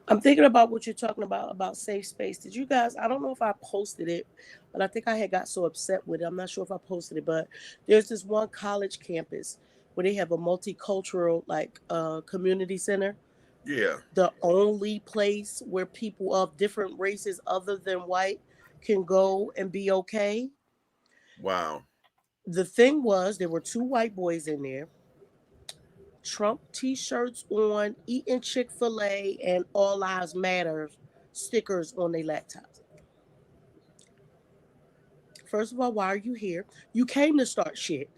S5: I'm thinking about what you're talking about safe space. Did you guys? I don't know if I posted it, but I think I had got so upset with it. I'm not sure if I posted it, but there's this one college campus where they have a multicultural community center.
S1: Yeah.
S5: The only place where people of different races other than white can go and be okay.
S1: Wow.
S5: The thing was, there were 2 white boys in there. Trump t-shirts on, eating Chick-fil-A, and All Lives Matter stickers on their laptops. First of all, why are you here? You came to start shit.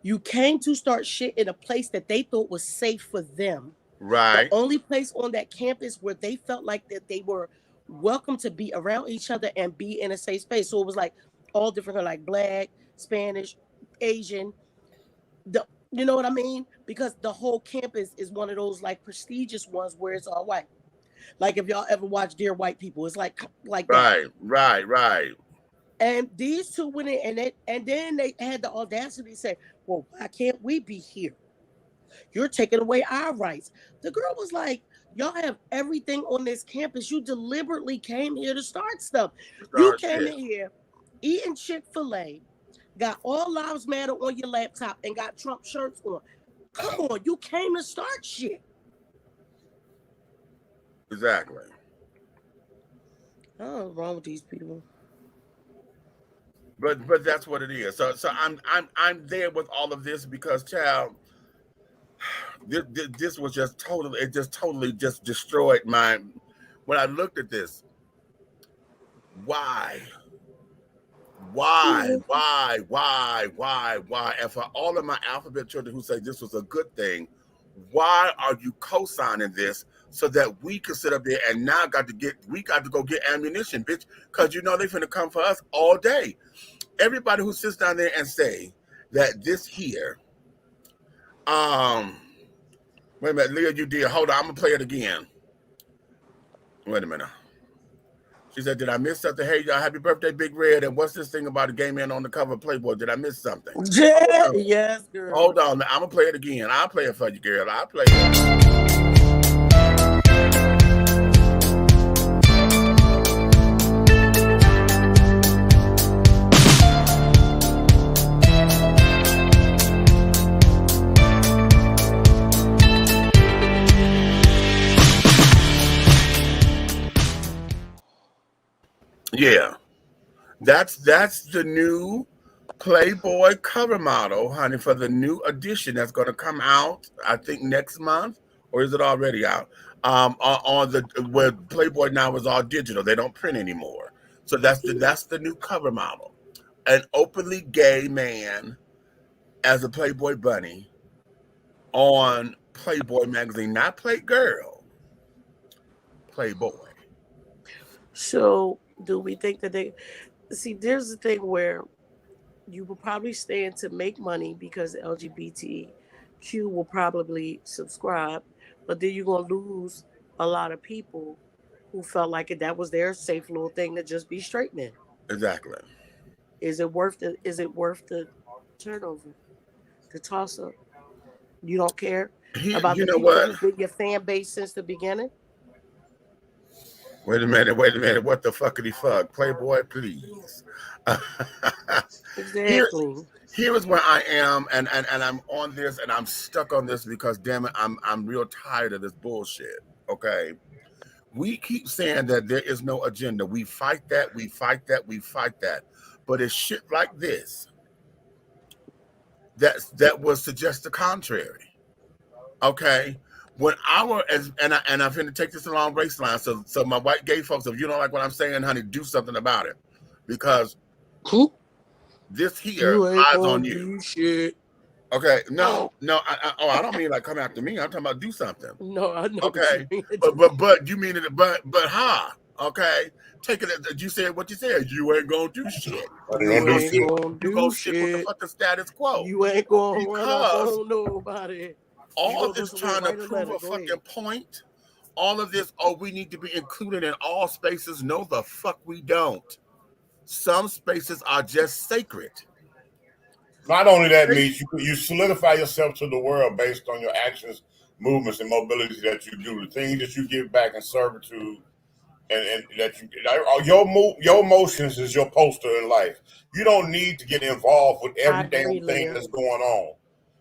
S5: You came to start shit in a place that they thought was safe for them.
S1: Right.
S5: The only place on that campus where they felt like that they were welcome to be around each other and be in a safe space. So it was like all different, like Black, Spanish, Asian. You know what I mean? Because the whole campus is one of those like prestigious ones where it's all white. Like if y'all ever watch Dear White People, it's like that.
S1: Right.
S5: And these 2 went in and then they had the audacity to say, well, why can't we be here? You're taking away our rights. The girl was like, y'all have everything on this campus. You deliberately came here to start stuff. You came in here eating Chick-fil-A, got All Lives Matter on your laptop, and got Trump shirts on. Come on, you came to start shit.
S1: Exactly.
S5: Oh, what's wrong with these people?
S1: But that's what it is. So I'm there with all of this because, child, this was just totally destroyed my. When I looked at this, why? And for all of my alphabet children who say this was a good thing, why are you co-signing this so that we can sit up there and now we got to go get ammunition, bitch? Because you know they finna come for us all day. Everybody who sits down there and say that this here, wait a minute, Leah, you did. Hold on, I'm gonna play it again. Wait a minute. She said, did I miss something? Hey, y'all, happy birthday, Big Red. And what's this thing about a gay man on the cover of Playboy? Did I miss something?
S5: Yeah, yes, girl.
S1: Hold on. I'm going to play it again. I'll play it for you, girl. I'll play it. Yeah, that's the new Playboy cover model, honey, for the new edition that's going to come out, I think next month, or is it already out? On the where Playboy now is all digital, they don't print anymore. So that's the new cover model, an openly gay man as a Playboy bunny on Playboy magazine, not Playgirl, Playboy.
S5: So do we think that there's the thing where you will probably stand to make money because LGBTQ will probably subscribe, but then you're going to lose a lot of people who felt like that was their safe little thing to just be straight men.
S1: Exactly.
S5: Is it worth the turnover, the toss up? You don't care about the people who've been your fan base since the beginning?
S1: Wait a minute. What the fuckity fuck? Playboy, please.
S5: Exactly.
S1: Here is where I am, and I'm on this, and I'm stuck on this because, damn it, I'm real tired of this bullshit. Okay, we keep saying that there is no agenda. We fight that. But it's shit like this that would suggest the contrary. Okay. When I'm going to take this along race line. So my white gay folks, if you don't like what I'm saying, honey, do something about it. Because this here lies on you.
S5: Shit.
S1: Okay, no, I don't mean like come after me. I'm talking about do something.
S5: No, I know.
S1: Okay, but you mean it, but ha. Okay, take it. You said what you said. You ain't gonna do shit.
S5: You ain't gonna
S1: You gonna stick with the fucking status quo.
S5: You ain't gonna run up on nobody.
S1: All this trying to prove a fucking point. All of this, we need to be included in all spaces. No, the fuck we don't. Some spaces are just sacred.
S4: Not only that, Meech, you solidify yourself to the world based on your actions, movements, and mobilities that you do, the things that you give back in servitude, and that your emotions is your poster in life. You don't need to get involved with every damn thing that's going on.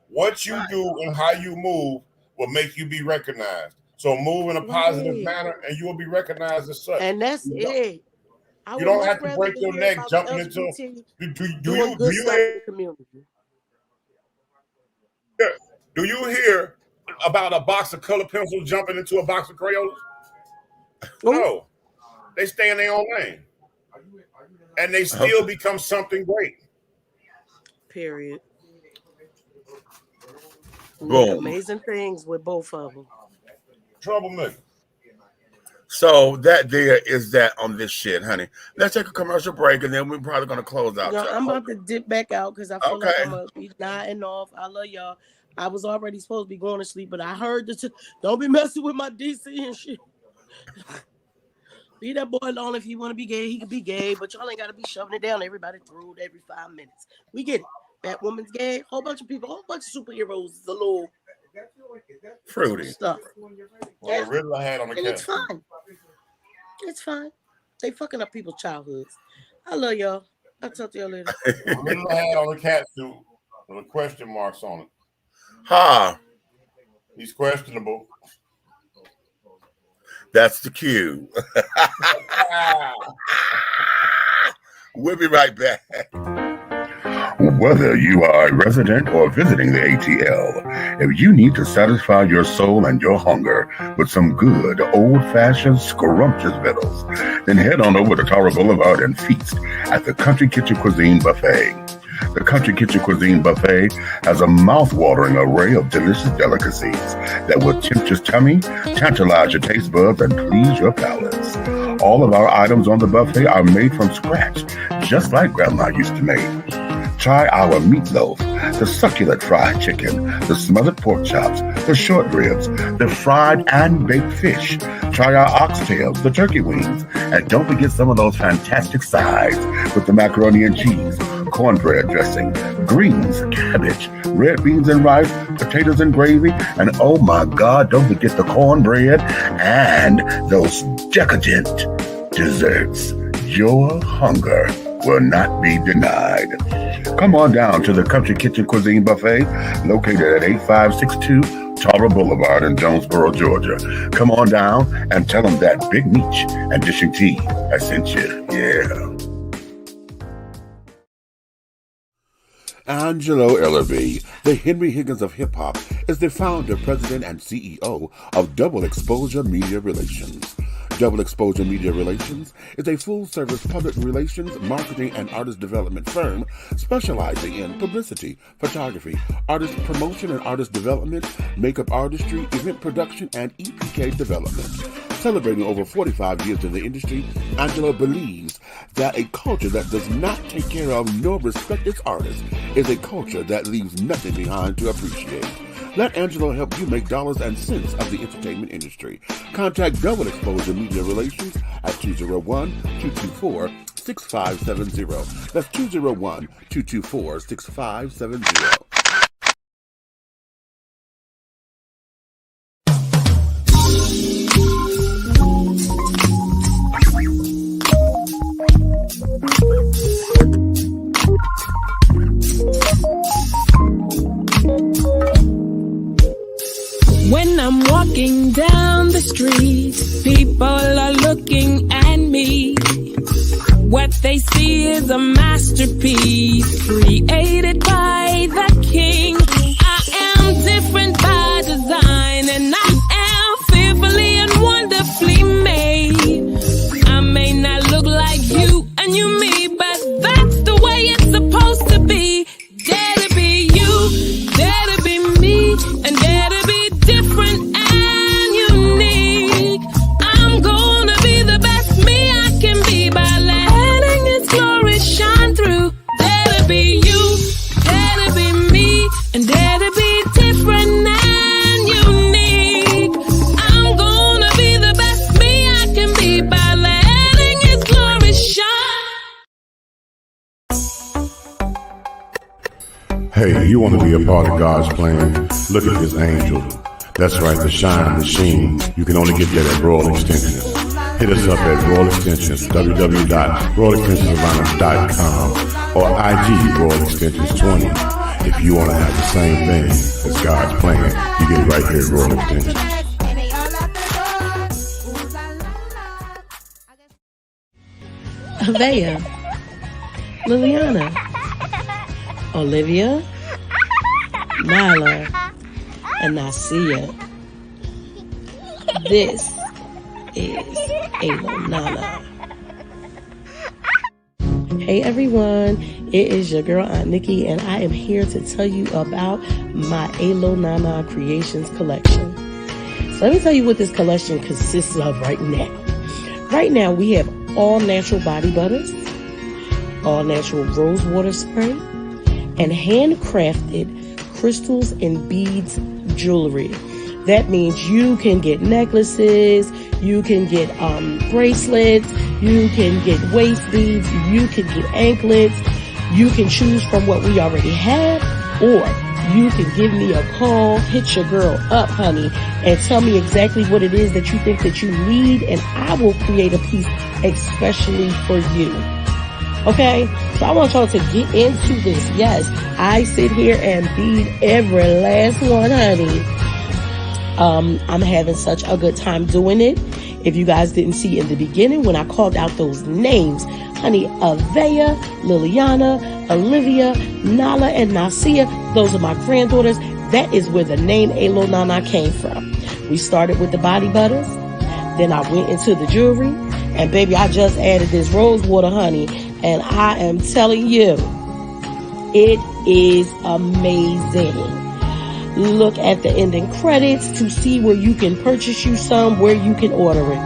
S4: What you do and how you move will make you be recognized. So move in a positive manner, and you will be recognized as such.
S5: And that's it.
S4: You don't have to break your neck jumping into. Do you hear about a box of color pencils jumping into a box of Crayolas? No, they stay in their own lane, and they still become something great.
S5: Period.
S1: Boom.
S5: Amazing things with both of them.
S4: Troublemaker.
S1: So that there is that on this shit, honey. Let's take a commercial break, and then we're probably going to close out.
S5: I'm about to dip back out because I feel like I'm going to be nodding off. I love y'all. I was already supposed to be going to sleep, but I heard this. Don't be messing with my DC and shit. Leave that boy alone. If he want to be gay, he can be gay, but y'all ain't got to be shoving it down everybody throat every 5 minutes. We get it. That woman's gay. Whole bunch of people, whole bunch of superheroes is a little
S1: fruity
S5: stuff.
S4: Well, the Riddler had on the
S5: and it's fine. It's fine. They fucking up people's childhoods. I love y'all. I'll talk to y'all later.
S4: The Riddler had on the cat suit with question marks on it.
S1: Ha!
S4: He's questionable.
S1: That's the cue. We'll be right back. Whether you are a resident or visiting the ATL, if you need to satisfy your soul and your hunger with some good, old-fashioned, scrumptious victuals, then head on over to Tara Boulevard and feast at the Country Kitchen Cuisine Buffet. The Country Kitchen Cuisine Buffet has a mouth-watering array of delicious delicacies that will tempt your tummy, tantalize your taste buds, and please your palates. All of our items on the buffet are made from scratch, just like Grandma used to make. Try our meatloaf, the succulent fried chicken, the smothered pork chops, the short ribs, the fried and baked fish. Try our oxtails, the turkey wings, and don't forget some of those fantastic sides with the macaroni and cheese, cornbread dressing, greens, cabbage, red beans and rice, potatoes and gravy, and oh my God, don't forget the cornbread and those decadent desserts. Your hunger will not be denied. Come on down to the Country Kitchen Cuisine Buffet, located at 8562 Tara Boulevard in Jonesboro, Georgia. Come on down and tell them that Big Meech and Dishing Tea I sent you. Yeah. Angelo Ellerby, the Henry Higgins of hip-hop, is the founder, president, and CEO of Double Exposure Media Relations. Double Exposure Media Relations is a full-service public relations, marketing, and artist development firm specializing in publicity, photography, artist promotion and artist development, makeup artistry, event production, and EPK development. Celebrating over 45 years in the industry, Angelo believes that a culture that does not take care of nor respect its artists is a culture that leaves nothing behind to appreciate. Let Angelo help you make dollars and cents of the entertainment industry. Contact Double Exposure Media Relations at 201-224-6570. That's 201-224-6570.
S7: When I'm walking down the street, people are looking at me. What they see is a masterpiece created by the king. I am different by design, and I am fearfully and wonderfully made. I may not look like you and you me, but that's the way it's supposed to be. Dare to be you, dare to be me, and dare to be different and unique. I'm gonna be the best me I can be by letting its glory shine through. Dare to be you, dare to be me, and dare to be different and unique. I'm gonna be the best me I can be by letting its glory shine.
S4: Hey, you want to be a part of God's plan? Look at this angel. That's right, the shine, the sheen. You can only get that at Royal Extensions. Hit us up at Royal Extensions, www.royalextensionsatlanta.com or IG Royal Extensions 20. If you want to have the same thing as God's plan, you get it right here at Royal Extensions.
S5: Avea, Liliana, Olivia, Nyla, and Nasia. This is Nana. Hey everyone, it is your girl Aunt Nikki, and I am here to tell you about my Nana Creations collection. So let me tell you what this collection consists of right now. Right now we have all natural body butters, all natural rose water spray, and handcrafted crystals and beads jewelry. That means you can get necklaces, you can get bracelets, you can get waist beads, you can get anklets. You can choose from what we already have, or you can give me a call, hit your girl up, honey, and tell me exactly what it is that you think that you need, and I will create a piece especially for you. Okay, so I want y'all to get into this. Yes, I sit here and bead every last one, honey. I'm having such a good time doing it. If you guys didn't see in the beginning when I called out those names, honey, Avea, Liliana, Olivia, Nala, and Nasia, those are my granddaughters. That is where the name Nana came from. We started with the body butters, then I went into the jewelry, and baby, I just added this rose water, honey, and I am telling you, it is amazing. Look at the ending credits to see where you can purchase you some, where you can order it.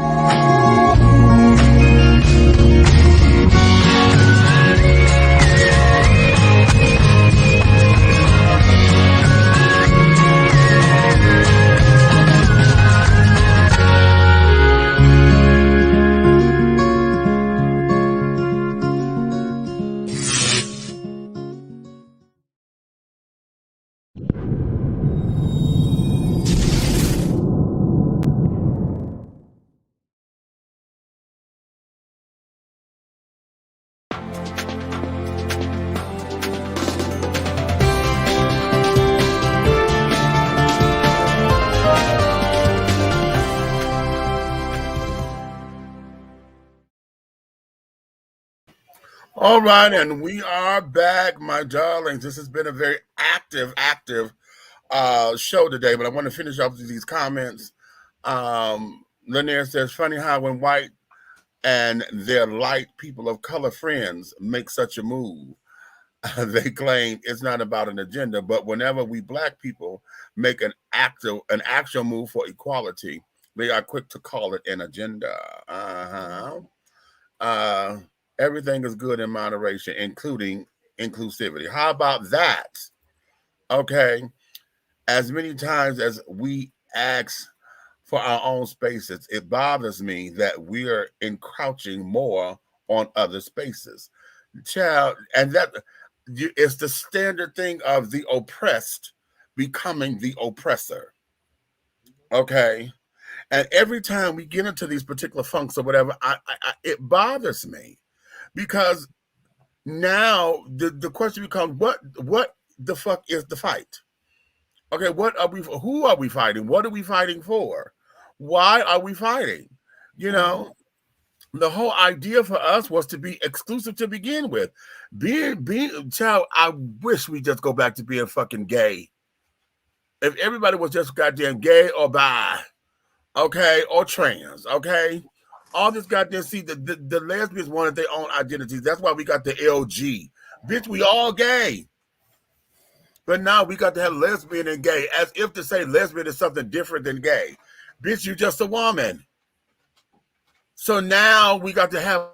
S1: All right, and we are back, my darlings. This has been a very active show today, but I want to finish off with these comments. Lanier says, funny how when white and their light people of color friends make such a move, they claim it's not about an agenda, but whenever we black people make an actual move for equality, they are quick to call it an agenda. Everything is good in moderation, including inclusivity. How about that? Okay. As many times as we ask for our own spaces, it bothers me that we are encroaching more on other spaces. Child, and that it's the standard thing of the oppressed becoming the oppressor. Okay. And every time we get into these particular funks or whatever, it bothers me. Because now the question becomes, what the fuck is the fight? Okay, who are we fighting? What are we fighting for? Why are we fighting? You know, the whole idea for us was to be exclusive to begin with. Being child, I wish we just go back to being fucking gay. If everybody was just goddamn gay or bi, okay, or trans, okay? All this goddamn, see, the lesbians wanted their own identities. That's why we got the LG. Bitch, we all gay. But now we got to have lesbian and gay, as if to say lesbian is something different than gay. Bitch, you just a woman. So now we got to have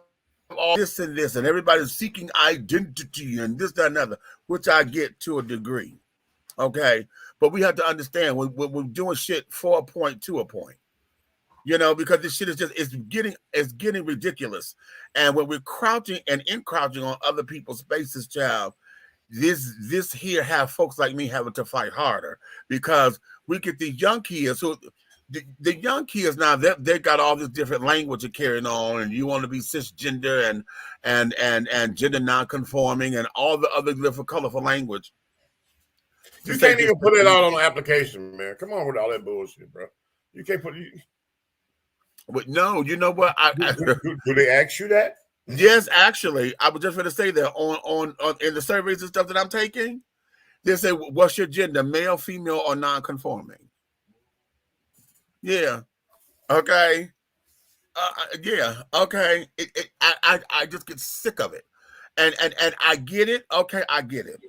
S1: all this, and everybody's seeking identity and this, that, and other, which I get to a degree. Okay? But we have to understand when we're doing shit for a point to a point. You know, because this shit is just it's getting ridiculous. And when we're crouching and encroaching on other people's spaces, child, this here have folks like me having to fight harder, because we get these young kids who the young kids now, they got all this different language of carrying on, and you want to be cisgender and gender non-conforming and all the other different colorful language.
S4: You can't even put it out on the application, man. Come on with all that bullshit, bro. You can't put it.
S1: But no, you know what?
S4: Do they ask you that?
S1: Yes, actually, I was just going to say that on in the surveys and stuff that I'm taking, they say, "What's your gender? Male, female, or non-conforming?" Yeah. Okay. Yeah. Okay. I just get sick of it, and I get it. Okay, I get it.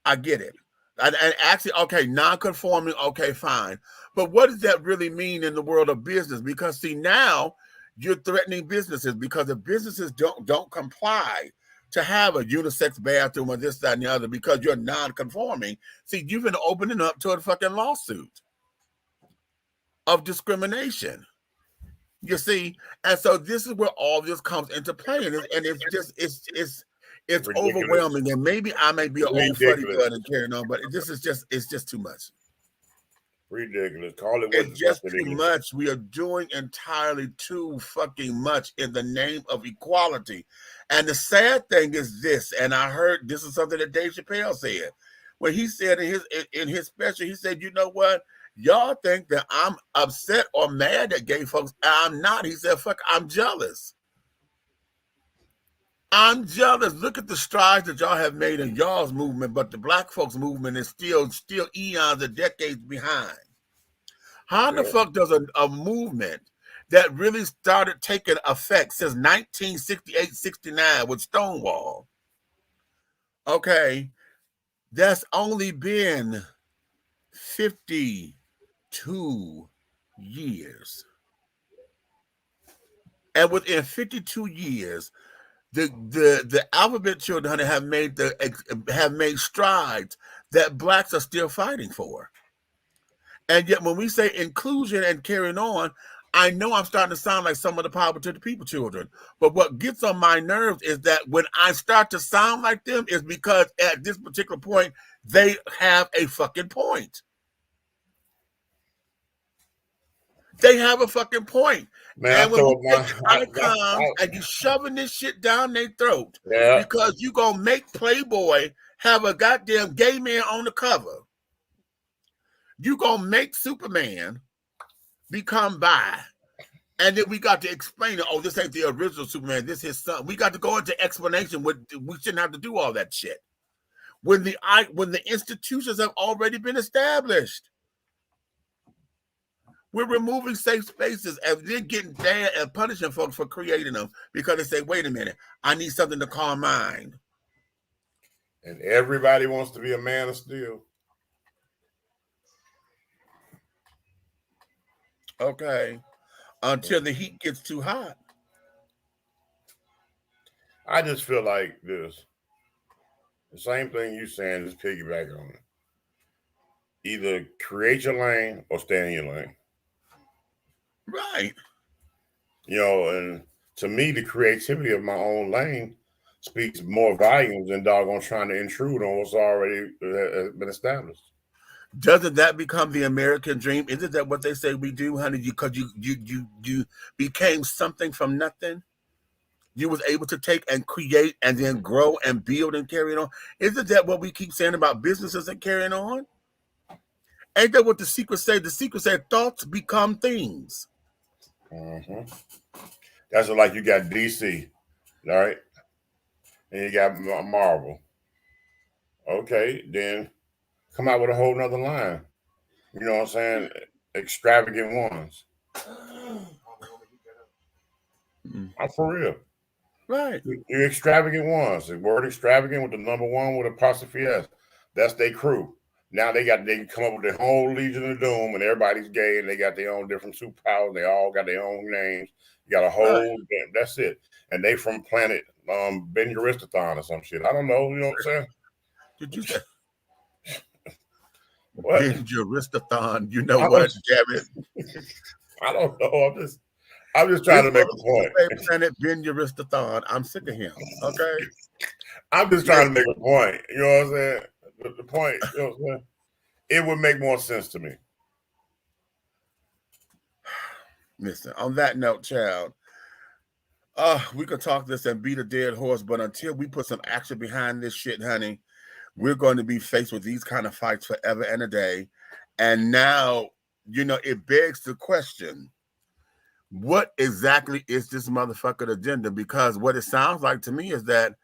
S1: I get it. And actually, okay, non-conforming. Okay, fine. But what does that really mean in the world of business? Because see, now you're threatening businesses, because if businesses don't comply to have a unisex bathroom or this, that, and the other, because you're non-conforming, see, you've been opening up to a fucking lawsuit of discrimination. You see, and so this is where all this comes into play, and it's just it's overwhelming. And maybe I may be an old fuddy dud and carrying on, but it's just too much.
S4: Ridiculous. Call it what
S1: it's just too much. We are doing entirely too fucking much in the name of equality. And the sad thing is this, and I heard this is something that Dave Chappelle said when he said in his special, he said, "You know what? Y'all think that I'm upset or mad at gay folks. I'm not." He said, "Fuck, I'm jealous. I'm jealous. Look at the strides that y'all have made in y'all's movement, but the black folks movement is still eons and decades behind." How the fuck does a movement that really started taking effect since 1968-69 with Stonewall, okay, that's only been 52 years. And within 52 years, the alphabet children have made strides that blacks are still fighting for. And yet when we say inclusion and carrying on, I know I'm starting to sound like some of the Power to the People children. But what gets on my nerves is that when I start to sound like them is because at this particular point, they have a fucking point. They have a fucking point. Man, and when you take icons and you shoving this shit down their throat because you gonna make Playboy have a goddamn gay man on the cover. You gonna make Superman become bi, and then we got to explain it. Oh, this ain't the original Superman. This is his son. We got to go into explanation. We shouldn't have to do all that shit when the institutions have already been established. We're removing safe spaces, and they're getting bad and punishing folks for creating them because they say, "Wait a minute, I need something to calm mind."
S4: And everybody wants to be a man of steel.
S1: Okay, until the heat gets too hot.
S4: I just feel like this. The same thing you saying, just piggyback on it. Either create your lane or stay in your lane.
S1: Right.
S4: You know, and to me, the creativity of my own lane speaks more volumes than doggone trying to intrude on what's already been established.
S1: Doesn't that become the American dream? Isn't that what they say we do, honey? Because you became something from nothing. You was able to take and create and then grow and build and carry on. Isn't that what we keep saying about businesses and carrying on? Ain't that what the secret say? The secret said thoughts become things.
S4: Mm-hmm. That's like you got DC, all right? And you got Marvel. Okay, then come out with a whole nother line. You know what I'm saying? Extravagant ones. I'm for real.
S1: Right.
S4: You're extravagant ones. The word extravagant with the number one with apostrophe S. That's their crew. Now they come up with their whole Legion of Doom, and everybody's gay, and they got their own different superpowers. They all got their own names. You got a whole that's it. And they from planet Ben Uristathon or some shit. I don't know. You know what I'm saying?
S1: Did you say
S4: what?
S1: Ben Uristathon? You know what? Damn it.
S4: I don't know. I'm just trying to make a point.
S1: Planet Ben Uristathon. I'm sick of him. Okay.
S4: I'm just trying to make a point. You know what I'm saying? The point, you know what I'm saying? It would make more sense to me.
S1: Listen, on that note, child, we could talk this and beat a dead horse, but until we put some action behind this shit, honey, we're going to be faced with these kind of fights forever and a day. And now, you know, it begs the question, what exactly is this motherfucking agenda? Because what it sounds like to me is that,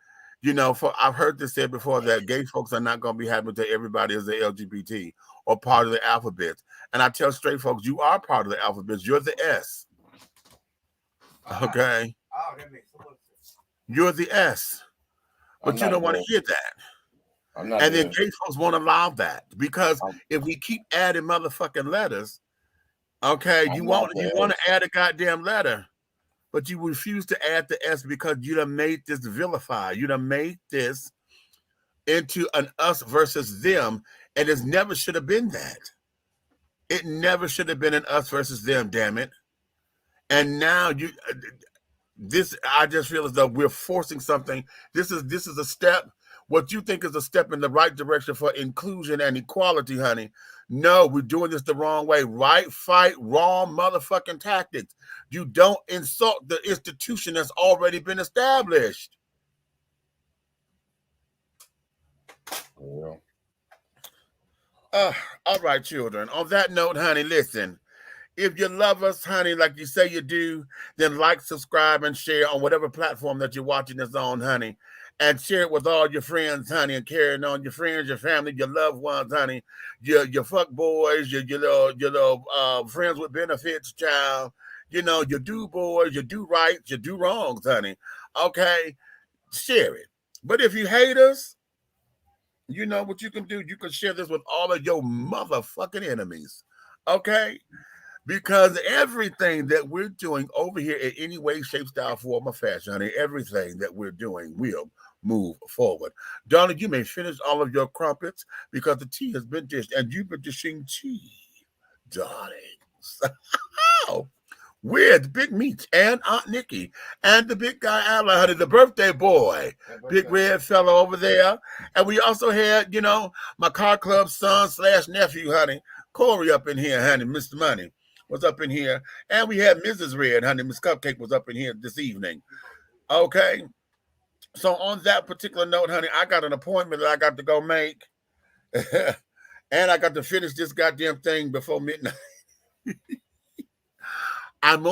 S1: you know, I've heard this said before that gay folks are not going to be happy to everybody is the LGBT or part of the alphabet. And I tell straight folks, you are part of the alphabet. You're the S. Okay?
S8: Oh, that makes so much sense.
S1: You're the S. But you don't want to hear that. And then gay folks won't allow that because if we keep adding motherfucking letters, okay, you want to add a goddamn letter, but you refuse to add the S because you done made this vilify. You done made this into an us versus them, and it never should have been that. It never should have been an us versus them, damn it. And now I just feel as though we're forcing something. This is a step. What you think is a step in the right direction for inclusion and equality, honey. No, we're doing this the wrong way. Right fight, wrong motherfucking tactics. You don't insult the institution that's already been established. All right, children. On that note, honey, listen. If you love us, honey, like you say you do, then like, subscribe, and share on whatever platform that you're watching this on, honey. And share it with all your friends, honey, and carrying on your friends, your family, your loved ones, honey, your fuck boys, your friends with benefits, child, you know, your do boys, your do rights, your do wrongs, honey. Okay, share it. But if you hate us, you know what you can do. You can share this with all of your motherfucking enemies. Okay. Because everything that we're doing over here in any way, shape, style, form, or fashion, honey, everything that we're doing will move forward. Darling, you may finish all of your crumpets because the tea has been dished and you've been dishing tea, darlings. With Big Meat and Aunt Nikki and the big guy, Alan, honey, the birthday boy, big red fellow over there. And we also had, you know, my car club son / nephew, honey, Corey up in here, honey, Mr. Money was up in here. And we had Mrs. Red, honey, Miss Cupcake was up in here this evening. Okay. So on that particular note, honey, I got an appointment that I got to go make. And I got to finish this goddamn thing before midnight. I'm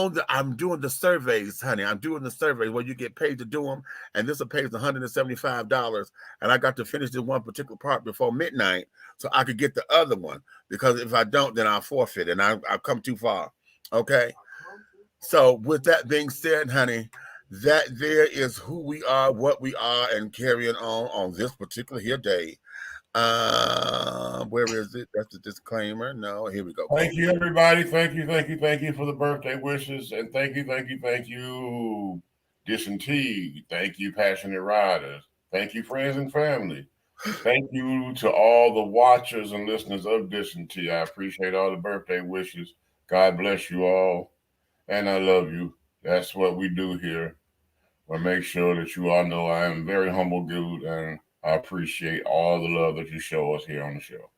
S1: doing the surveys, honey. I'm doing the surveys where you get paid to do them. And this one pays $175. And I got to finish this one particular part before midnight so I could get the other one. Because if I don't, then I'll forfeit and I've come too far. Okay. So with that being said, honey, that there is who we are, what we are, and carrying on this particular here day. Where is it? That's the disclaimer. No, here we go.
S4: Thank you, everybody. Thank you for the birthday wishes, and thank you, Dish and Tea. Thank you, Passionate Riders. Thank you, friends and family. Thank you to all the watchers and listeners of Dish and Tea. I appreciate all the birthday wishes. God bless you all, and I love you. That's what we do here. I make sure that you all know I am a very humble dude, and I appreciate all the love that you show us here on the show.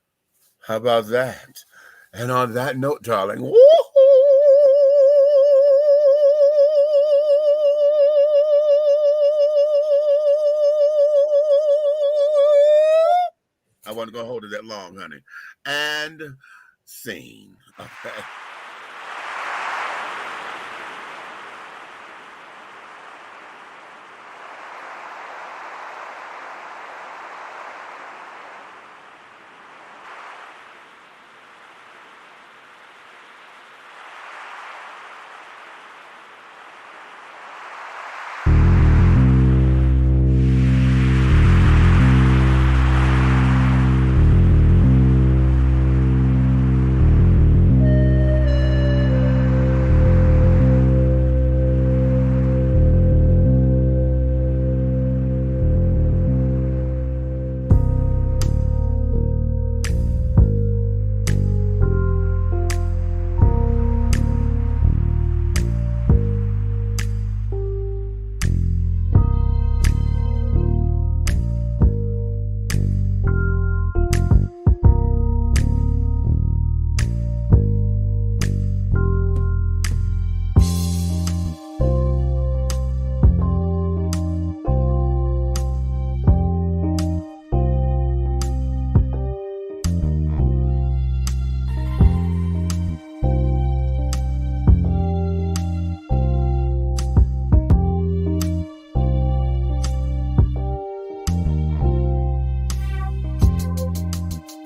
S1: How about that? And on that note, darling, woo-hoo! I wasn't going to hold it that long, honey. And scene. Okay.